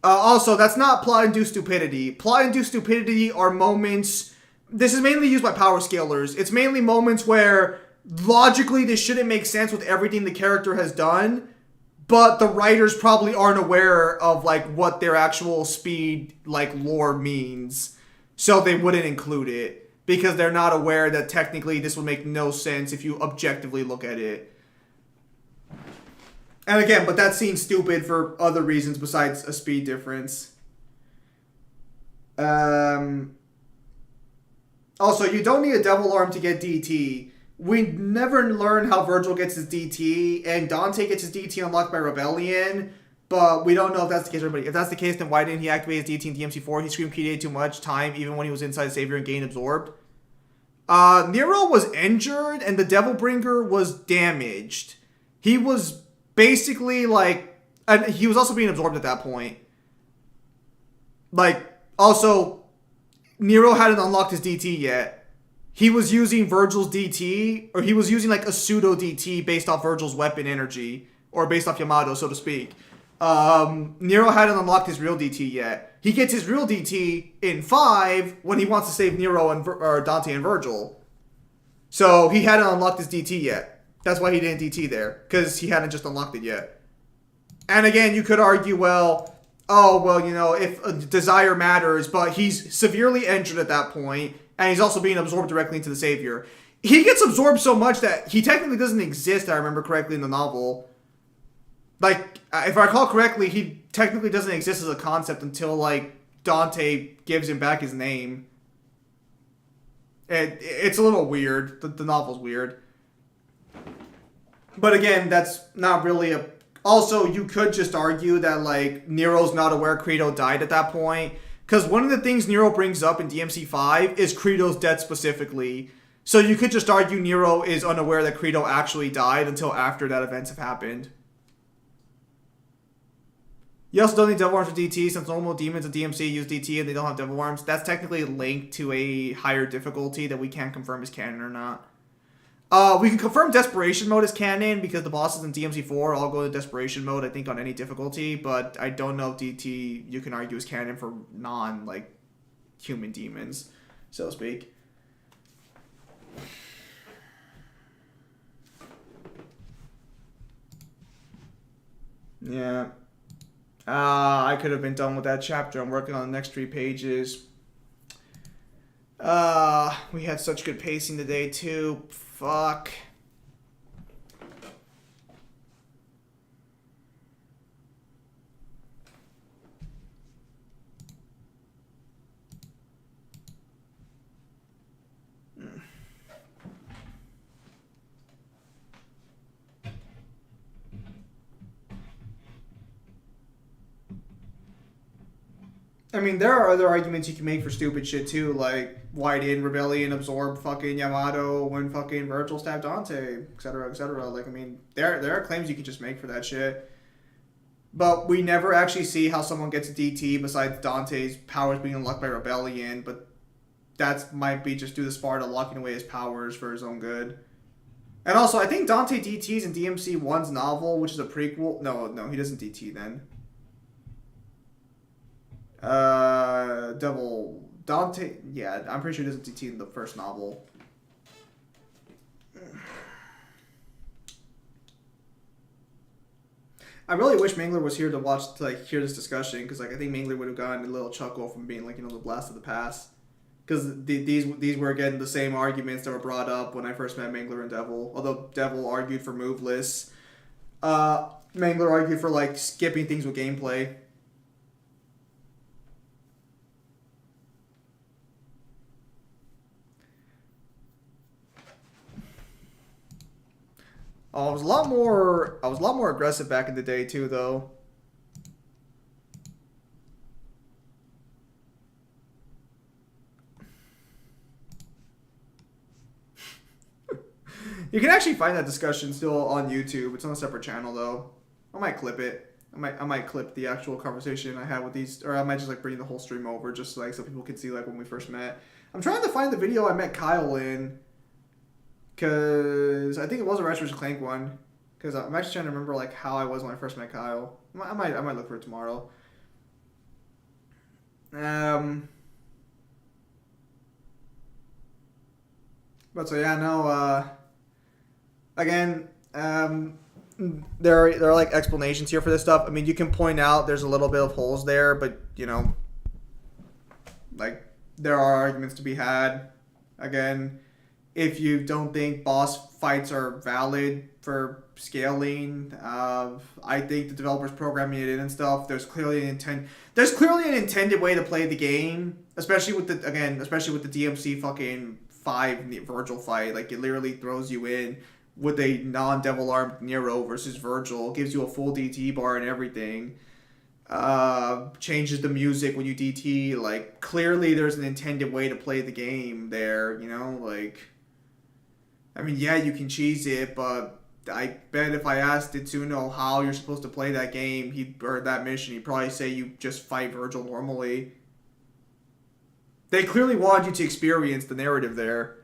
Also, that's not plot-induced stupidity. Plot-induced stupidity are moments... This is mainly used by power scalers. It's mainly moments where logically this shouldn't make sense with everything the character has done, but the writers probably aren't aware of, what their actual speed, lore means. So they wouldn't include it. Because they're not aware that technically this would make no sense if you objectively look at it. And again, but that scene's stupid for other reasons besides a speed difference. Also, you don't need a devil arm to get DT. We never learn how Virgil gets his DT, and Dante gets his DT unlocked by Rebellion, but we don't know if that's the case for everybody. If that's the case, then why didn't he activate his DT in DMC4? He screamed PDA too much time, even when he was inside Savior and gained absorbed. Nero was injured, and the Devilbringer was damaged. He was basically, and he was also being absorbed at that point. Also, Nero hadn't unlocked his DT yet. He was using Virgil's DT, or he was using a pseudo DT based off Virgil's weapon energy, or based off Yamato, so to speak. Nero hadn't unlocked his real DT yet. He gets his real DT in 5 when he wants to save Nero or Dante and Virgil. So he hadn't unlocked his DT yet. That's why he didn't DT there, because he hadn't just unlocked it yet. And again, you could argue, if desire matters, but he's severely injured at that point, and he's also being absorbed directly into the Savior. He gets absorbed so much that he technically doesn't exist, I remember correctly, in the novel. If I recall correctly, he technically doesn't exist as a concept until, Dante gives him back his name. It's a little weird. The novel's weird. But again, that's not really a... Also, you could just argue that, Nero's not aware Credo died at that point. Because one of the things Nero brings up in DMC5 is Credo's death specifically. So you could just argue Nero is unaware that Credo actually died until after that events have happened. You also don't need Devil Arms for DT, since normal demons in DMC use DT and they don't have Devil Arms. That's technically linked to a higher difficulty that we can't confirm is canon or not. We can confirm Desperation Mode is canon because the bosses in DMC4 all go to Desperation Mode, I think, on any difficulty, but I don't know if DT you can argue is canon for human demons, so to speak. Yeah. I could have been done with that chapter. I'm working on the next 3 pages. We had such good pacing today, too. Fuck. I mean, there are other arguments you can make for stupid shit too, like why didn't Rebellion absorb fucking Yamato when fucking Virgil stabbed Dante, etc., etc. Like, I mean, there are claims you can just make for that shit. But we never actually see how someone gets a DT besides Dante's powers being unlocked by Rebellion, but that might be just due to Sparta locking away his powers for his own good. And also, I think Dante DT's in DMC1's novel, which is a prequel. No, he doesn't DT then. Devil Dante. Yeah, I'm pretty sure he doesn't DT in the first novel. I really wish Mangler was here to watch, to like hear this discussion, because like I think Mangler would have gotten a little chuckle from being like, you know, the blast of the past. Because these were again the same arguments that were brought up when I first met Mangler and Devil. Although Devil argued for moveless, Mangler argued for like skipping things with gameplay. Oh, I was a lot more aggressive back in the day too, though. You can actually find that discussion still on YouTube. It's on a separate channel though. I might clip it. I might clip the actual conversation I had with these, or I might just like bring the whole stream over just like so people can see like when we first met. I'm trying to find the video I met Kyle in, cause I think it was a Ratchet vs. Clank one. Cause I'm actually trying to remember like how I was when I first met Kyle. I might look for it tomorrow. But so yeah, no. Again, there are like explanations here for this stuff. I mean, you can point out there's a little bit of holes there, but you know, like there are arguments to be had. Again, if you don't think boss fights are valid for scaling, I think the developers programming it in and stuff. There's clearly an intended way to play the game, especially with the DMC fucking 5 Virgil fight. Like it literally throws you in with a non-devil armed Nero versus Virgil, gives you a full DT bar and everything. Changes the music when you DT. Like clearly there's an intended way to play the game there, you know, like I mean, yeah, you can cheese it, but I bet if I asked Itsuno how you're supposed to play that game, or that mission, he'd probably say you just fight Virgil normally. They clearly wanted you to experience the narrative there.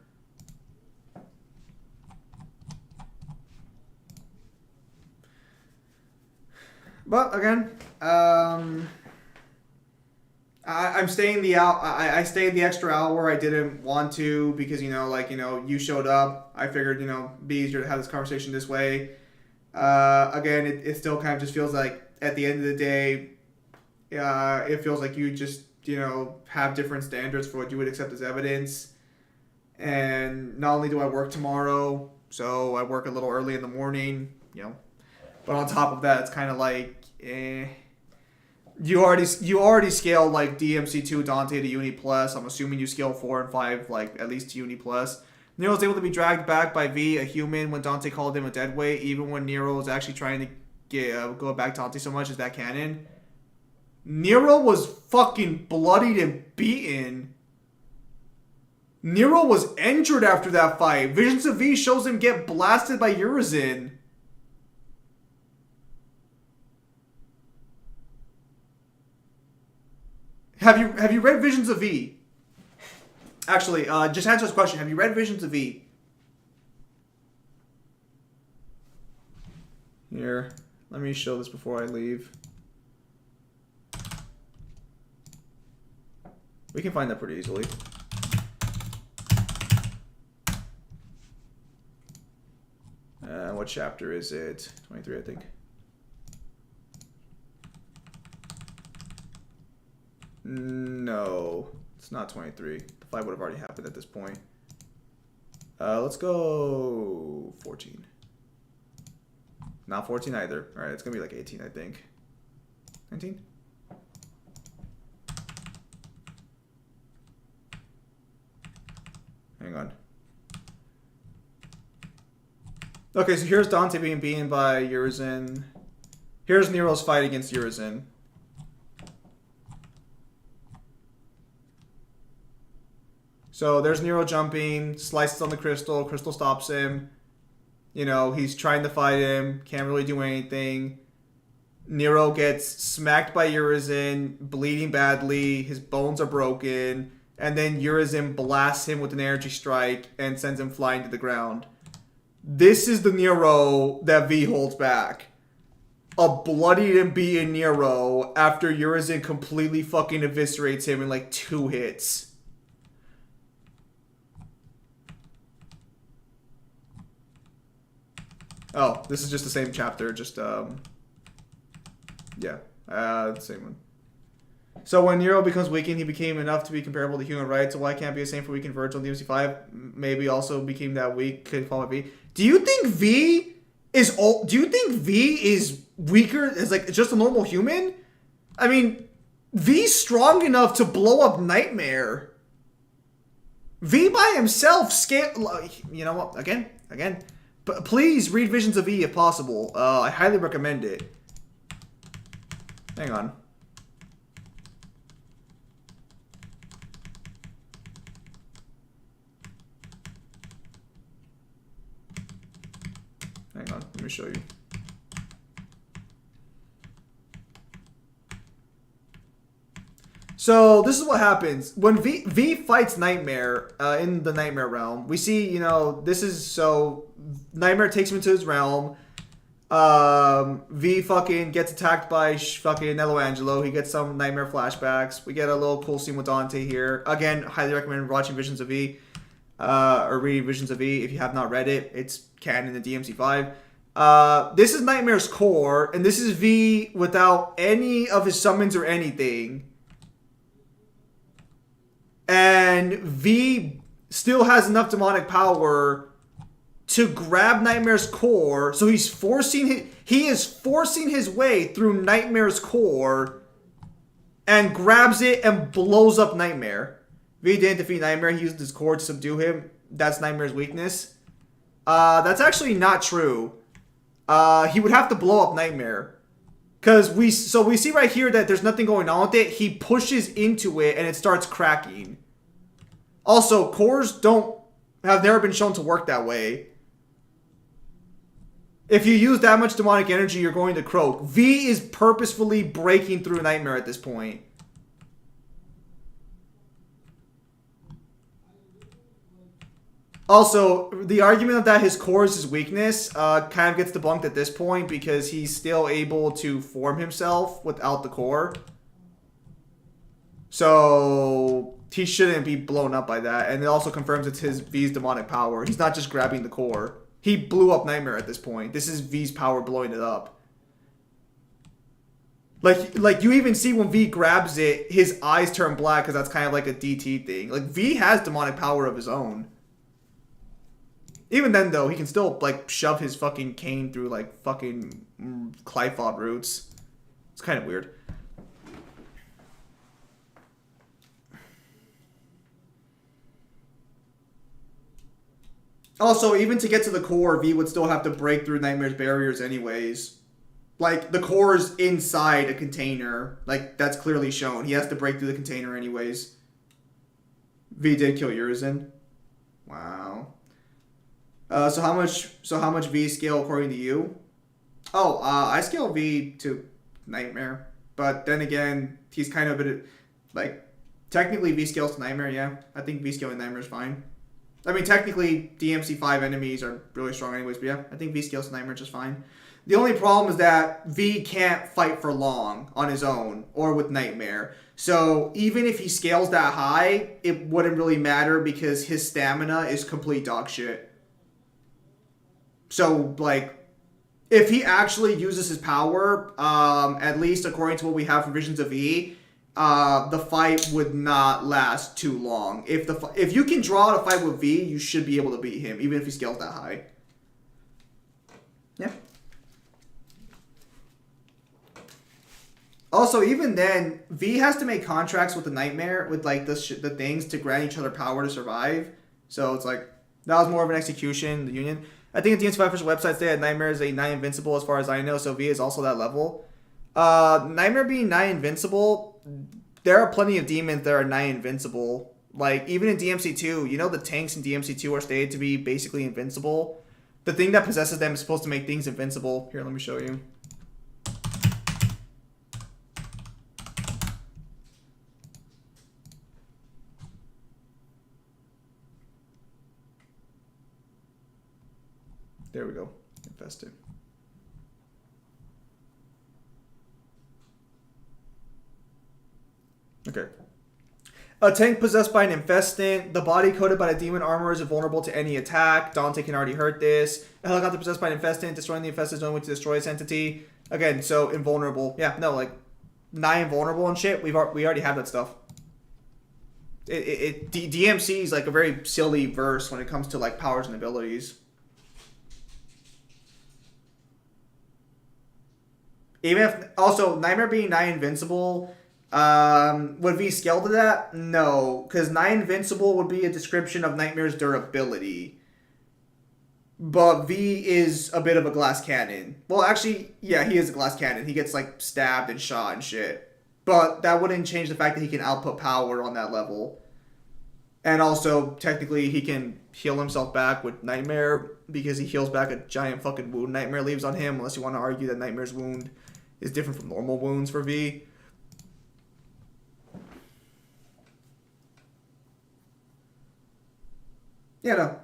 But again, I'm staying I stayed the extra hour. I didn't want to because you showed up. I figured be easier to have this conversation this way. Again, it still kind of just feels like at the end of the day, it feels like you just have different standards for what you would accept as evidence. And not only do I work tomorrow, so I work a little early in the morning, but on top of that, it's kind of like, you already scaled like DMC2 Dante to Uni Plus. I'm assuming you scale 4 and 5 like at least to Uni Plus. Nero was able to be dragged back by V, a human, when Dante called him a deadweight, even when Nero was actually trying to go back Dante so much. Is that canon? Nero was fucking bloodied and beaten. Nero was injured after that fight. Visions of V shows him get blasted by Urizen. Have you read Visions of V? Actually, just answer this question. Have you read Visions of V? Here, let me show this before I leave. We can find that pretty easily. What chapter is it? 23, I think. No, it's not 23. The fight would have already happened at this point. Let's go 14. Not 14 either. Alright, it's gonna be like 18, I think. 19? Hang on. Okay, so here's Dante being beaten by Urizen. Here's Nero's fight against Urizen. So there's Nero jumping, slices on the Crystal, Crystal stops him. You know, he's trying to fight him, can't really do anything. Nero gets smacked by Urizen, bleeding badly, his bones are broken, and then Urizen blasts him with an energy strike and sends him flying to the ground. This is the Nero that V holds back. A bloodied and beaten Nero after Urizen completely fucking eviscerates him in like 2 hits. Oh, this is just the same chapter, just, yeah, the same one. So when Nero becomes weakened, he became enough to be comparable to human rights, so why can't be the same for weakened Virgil in DMC5? Maybe also became that weak, could fall by V. Do you think V is weaker as like just a normal human? I mean, V's strong enough to blow up Nightmare. V by himself you know what? Again. But please read Visions of V if possible. I highly recommend it. Hang on. Hang on, let me show you. So this is what happens when V fights Nightmare in the Nightmare realm. We see, you know, this is so Nightmare takes him into his realm. V fucking gets attacked by fucking Nello Angelo. He gets some Nightmare flashbacks. We get a little cool scene with Dante here. Again, highly recommend watching Visions of V or reading Visions of V if you have not read it. It's canon in DMC5. This is Nightmare's core, and this is V without any of his summons or anything. And V still has enough demonic power to grab Nightmare's core, so he is forcing his way through Nightmare's core and grabs it and blows up Nightmare. V didn't defeat Nightmare, he used his core to subdue him. That's Nightmare's weakness. That's actually not true. He would have to blow up Nightmare. Because we see right here that there's nothing going on with it. He pushes into it and it starts cracking. Also, cores have never been shown to work that way. If you use that much demonic energy, you're going to croak. V is purposefully breaking through Nightmare at this point. Also, the argument that his core is his weakness kind of gets debunked at this point because he's still able to form himself without the core. So he shouldn't be blown up by that. And it also confirms it's V's demonic power. He's not just grabbing the core. He blew up Nightmare at this point. This is V's power blowing it up. Like you even see when V grabs it, his eyes turn black because that's kind of like a DT thing. Like V has demonic power of his own. Even then, though, he can still, like, shove his fucking cane through, like, fucking Clyphod roots. It's kind of weird. Also, even to get to the core, V would still have to break through Nightmare's barriers anyways. Like, the core is inside a container. Like, that's clearly shown. He has to break through the container anyways. V did kill Urizen. Wow. So how much V scale according to you? Oh, I scale V to Nightmare, but then again, he's kind of a bit like technically V scales to Nightmare. Yeah, I think V scaling Nightmare is fine. I mean, technically DMC5 enemies are really strong anyways, but yeah, I think V scales to Nightmare just fine. The only problem is that V can't fight for long on his own or with Nightmare. So even if he scales that high, it wouldn't really matter because his stamina is complete dog shit. So, like, if he actually uses his power, at least according to what we have from Visions of V, the fight would not last too long. If you can draw out a fight with V, you should be able to beat him, even if he scales that high. Yeah. Also, even then, V has to make contracts with the Nightmare, with, like, the things to grant each other power to survive. So, it's like, that was more of an execution, the Union. I think at the DMC5 official website say that Nightmare is a 9 invincible as far as I know, so V is also that level. Nightmare being 9 invincible, there are plenty of demons that are 9 invincible. Like, even in DMC2, you know the tanks in DMC2 are stated to be basically invincible? The thing that possesses them is supposed to make things invincible. Here, let me show you. There we go. Infested. Okay. A tank possessed by an infestant. The body coated by the demon armor is invulnerable to any attack. Dante can already hurt this. A helicopter possessed by an infestant. Destroying the infestant is the only way to destroy this entity. Again, so invulnerable. Yeah, no, like, nigh invulnerable and shit. We already have that stuff. DMC is like a very silly verse when it comes to like powers and abilities. Even if also Nightmare being nigh invincible, would V scale to that? No, because nigh invincible would be a description of Nightmare's durability. But V is a bit of a glass cannon. Well, actually, yeah, he is a glass cannon. He gets like stabbed and shot and shit. But that wouldn't change the fact that he can output power on that level. And also, technically, he can heal himself back with Nightmare because he heals back a giant fucking wound Nightmare leaves on him, unless you want to argue that Nightmare's wound is different from normal wounds for V. Yeah, no.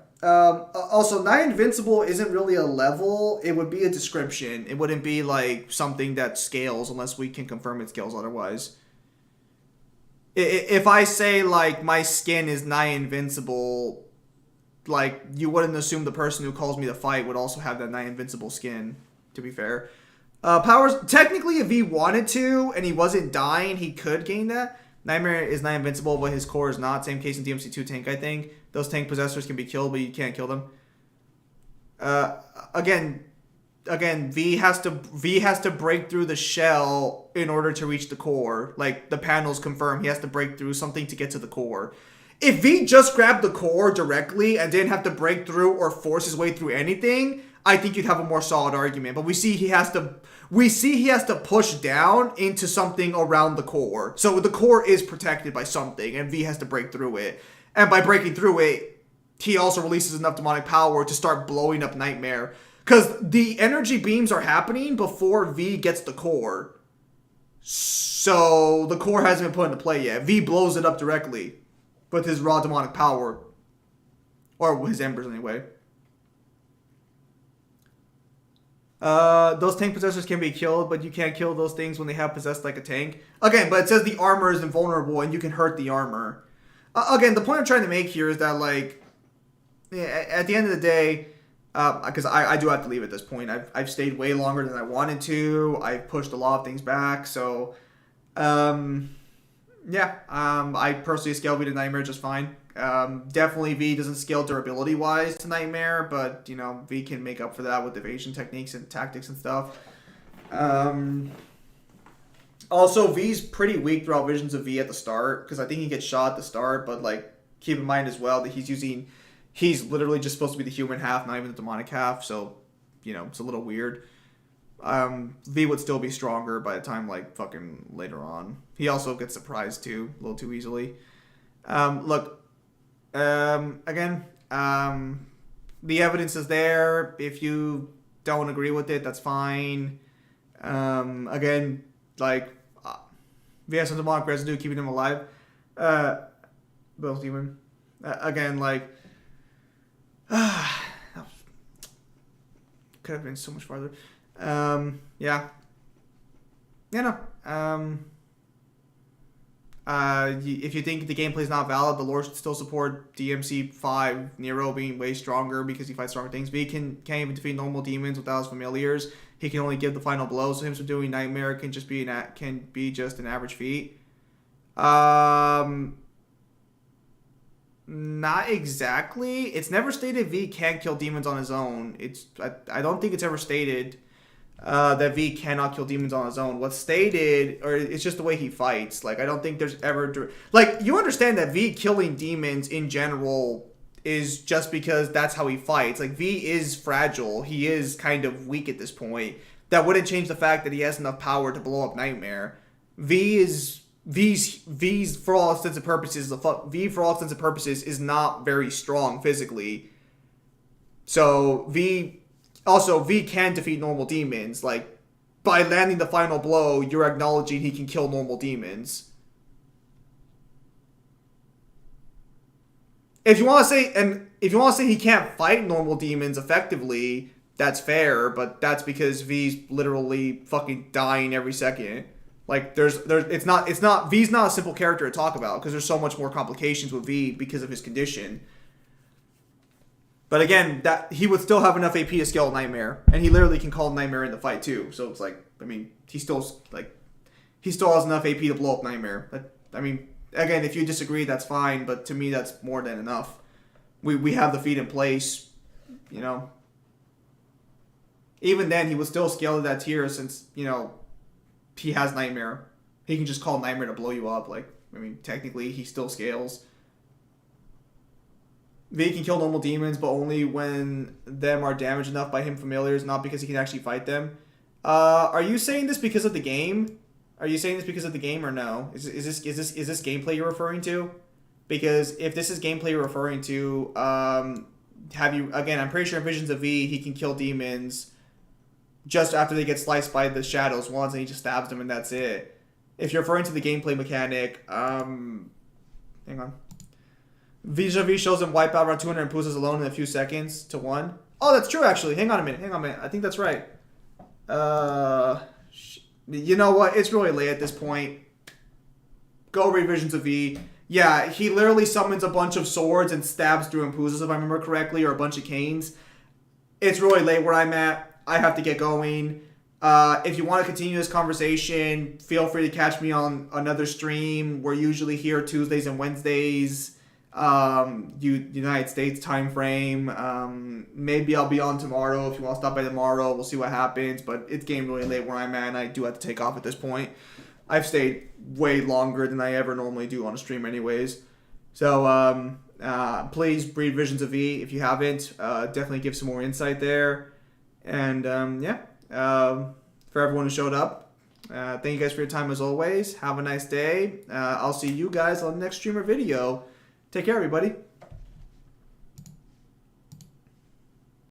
Also, nigh invincible isn't really a level. It would be a description. It wouldn't be like something that scales unless we can confirm it scales otherwise. If I say like my skin is nigh invincible, like you wouldn't assume the person who calls me to fight would also have that nigh invincible skin. To be fair, powers technically if he wanted to and he wasn't dying, he could gain that. Nightmare is nigh invincible, but his core is not. Same case in DMC2 tank, I think. Those tank possessors can be killed, but you can't kill them. Again, V has to break through the shell in order to reach the core. Like the panels confirm, he has to break through something to get to the core. If V just grabbed the core directly and didn't have to break through or force his way through anything, I think you'd have a more solid argument. But we see he has to push down into something around the core. So the core is protected by something, and V has to break through it. And by breaking through it, he also releases enough demonic power to start blowing up Nightmare. Because the energy beams are happening before V gets the core. So the core hasn't been put into play yet. V blows it up directly with his raw demonic power. Or his embers anyway. Those tank possessors can be killed, but you can't kill those things when they have possessed like a tank. Again, but it says the armor is invulnerable and you can hurt the armor. Again, the point I'm trying to make here is that, like, at the end of the day, because I do have to leave at this point. I've stayed way longer than I wanted to. I've pushed a lot of things back. So, yeah, I personally scale V to Nightmare just fine. Definitely V doesn't scale durability-wise to Nightmare, but, you know, V can make up for that with evasion techniques and tactics and stuff. Also, V's pretty weak throughout Visions of V at the start, because I think he gets shot at the start, but, like, keep in mind as well that he's literally just supposed to be the human half, not even the demonic half, so, you know, it's a little weird. V would still be stronger by the time, like, fucking later on. He also gets surprised, too, a little too easily. Look, again, the evidence is there. If you don't agree with it, that's fine. Again, like, V has some demonic residue keeping him alive. Bill's demon. Again, like, could have been so much farther. Yeah. Yeah, no. If you think the gameplay is not valid, the lore should still support DMC5 Nero being way stronger because he fights stronger things. V can't even defeat normal demons without his familiars. He can only give the final blow, so him doing Nightmare can be just an average feat. Not exactly. It's never stated V can't kill demons on his own. I don't think it's ever stated that V cannot kill demons on his own. What's stated, or it's just the way he fights. Like, I don't think there's ever... Like, you understand that V killing demons in general is just because that's how he fights. Like, V is fragile. He is kind of weak at this point. That wouldn't change the fact that he has enough power to blow up Nightmare. V is V's for all intents and purposes, V for all intents and purposes is not very strong physically. So V can defeat normal demons. Like, by landing the final blow, you're acknowledging he can kill normal demons. If you want to say he can't fight normal demons effectively, that's fair, but that's because V's literally fucking dying every second. Like, V's not a simple character to talk about because there's so much more complications with V because of his condition. But again, that he would still have enough AP to scale Nightmare, and he literally can call Nightmare in the fight too. So it's like, I mean, he still has enough AP to blow up Nightmare. I mean, again, if you disagree, that's fine, but to me, that's more than enough. We have the feat in place, you know. Even then, he would still scale to that tier since, you know, he has Nightmare. He can just call Nightmare to blow you up. Like, I mean, technically, he still scales. V can kill normal demons, but only when them are damaged enough by him familiars, not because he can actually fight them. Are you saying this because of the game? Are you saying this because of the game or no? Is this gameplay you're referring to? Because if this is gameplay you're referring to, have you again? I'm pretty sure in Visions of V he can kill demons just after they get sliced by the shadows once, and he just stabs them, and that's it. If you're referring to the gameplay mechanic, hang on. Vis-a-vis shows him wipe out around 200 and Puzza's alone in a few seconds to 1. Oh, that's true, actually. Hang on a minute. I think that's right. You know what? It's really late at this point. Go read Visions of V. Yeah, he literally summons a bunch of swords and stabs through Impuzas, if I remember correctly, or a bunch of canes. It's really late where I'm at. I have to get going. If you want to continue this conversation, feel free to catch me on another stream. We're usually here Tuesdays and Wednesdays. United States time frame. Maybe I'll be on tomorrow if you want to stop by tomorrow. We'll see what happens, but it's getting really late where I'm at, and I do have to take off at this point. I've stayed way longer than I ever normally do on a stream anyways. So please read Visions of V if you haven't. Definitely give some more insight there. And for everyone who showed up, thank you guys for your time as always. Have a nice day. I'll see you guys on the next streamer video. Take care, everybody.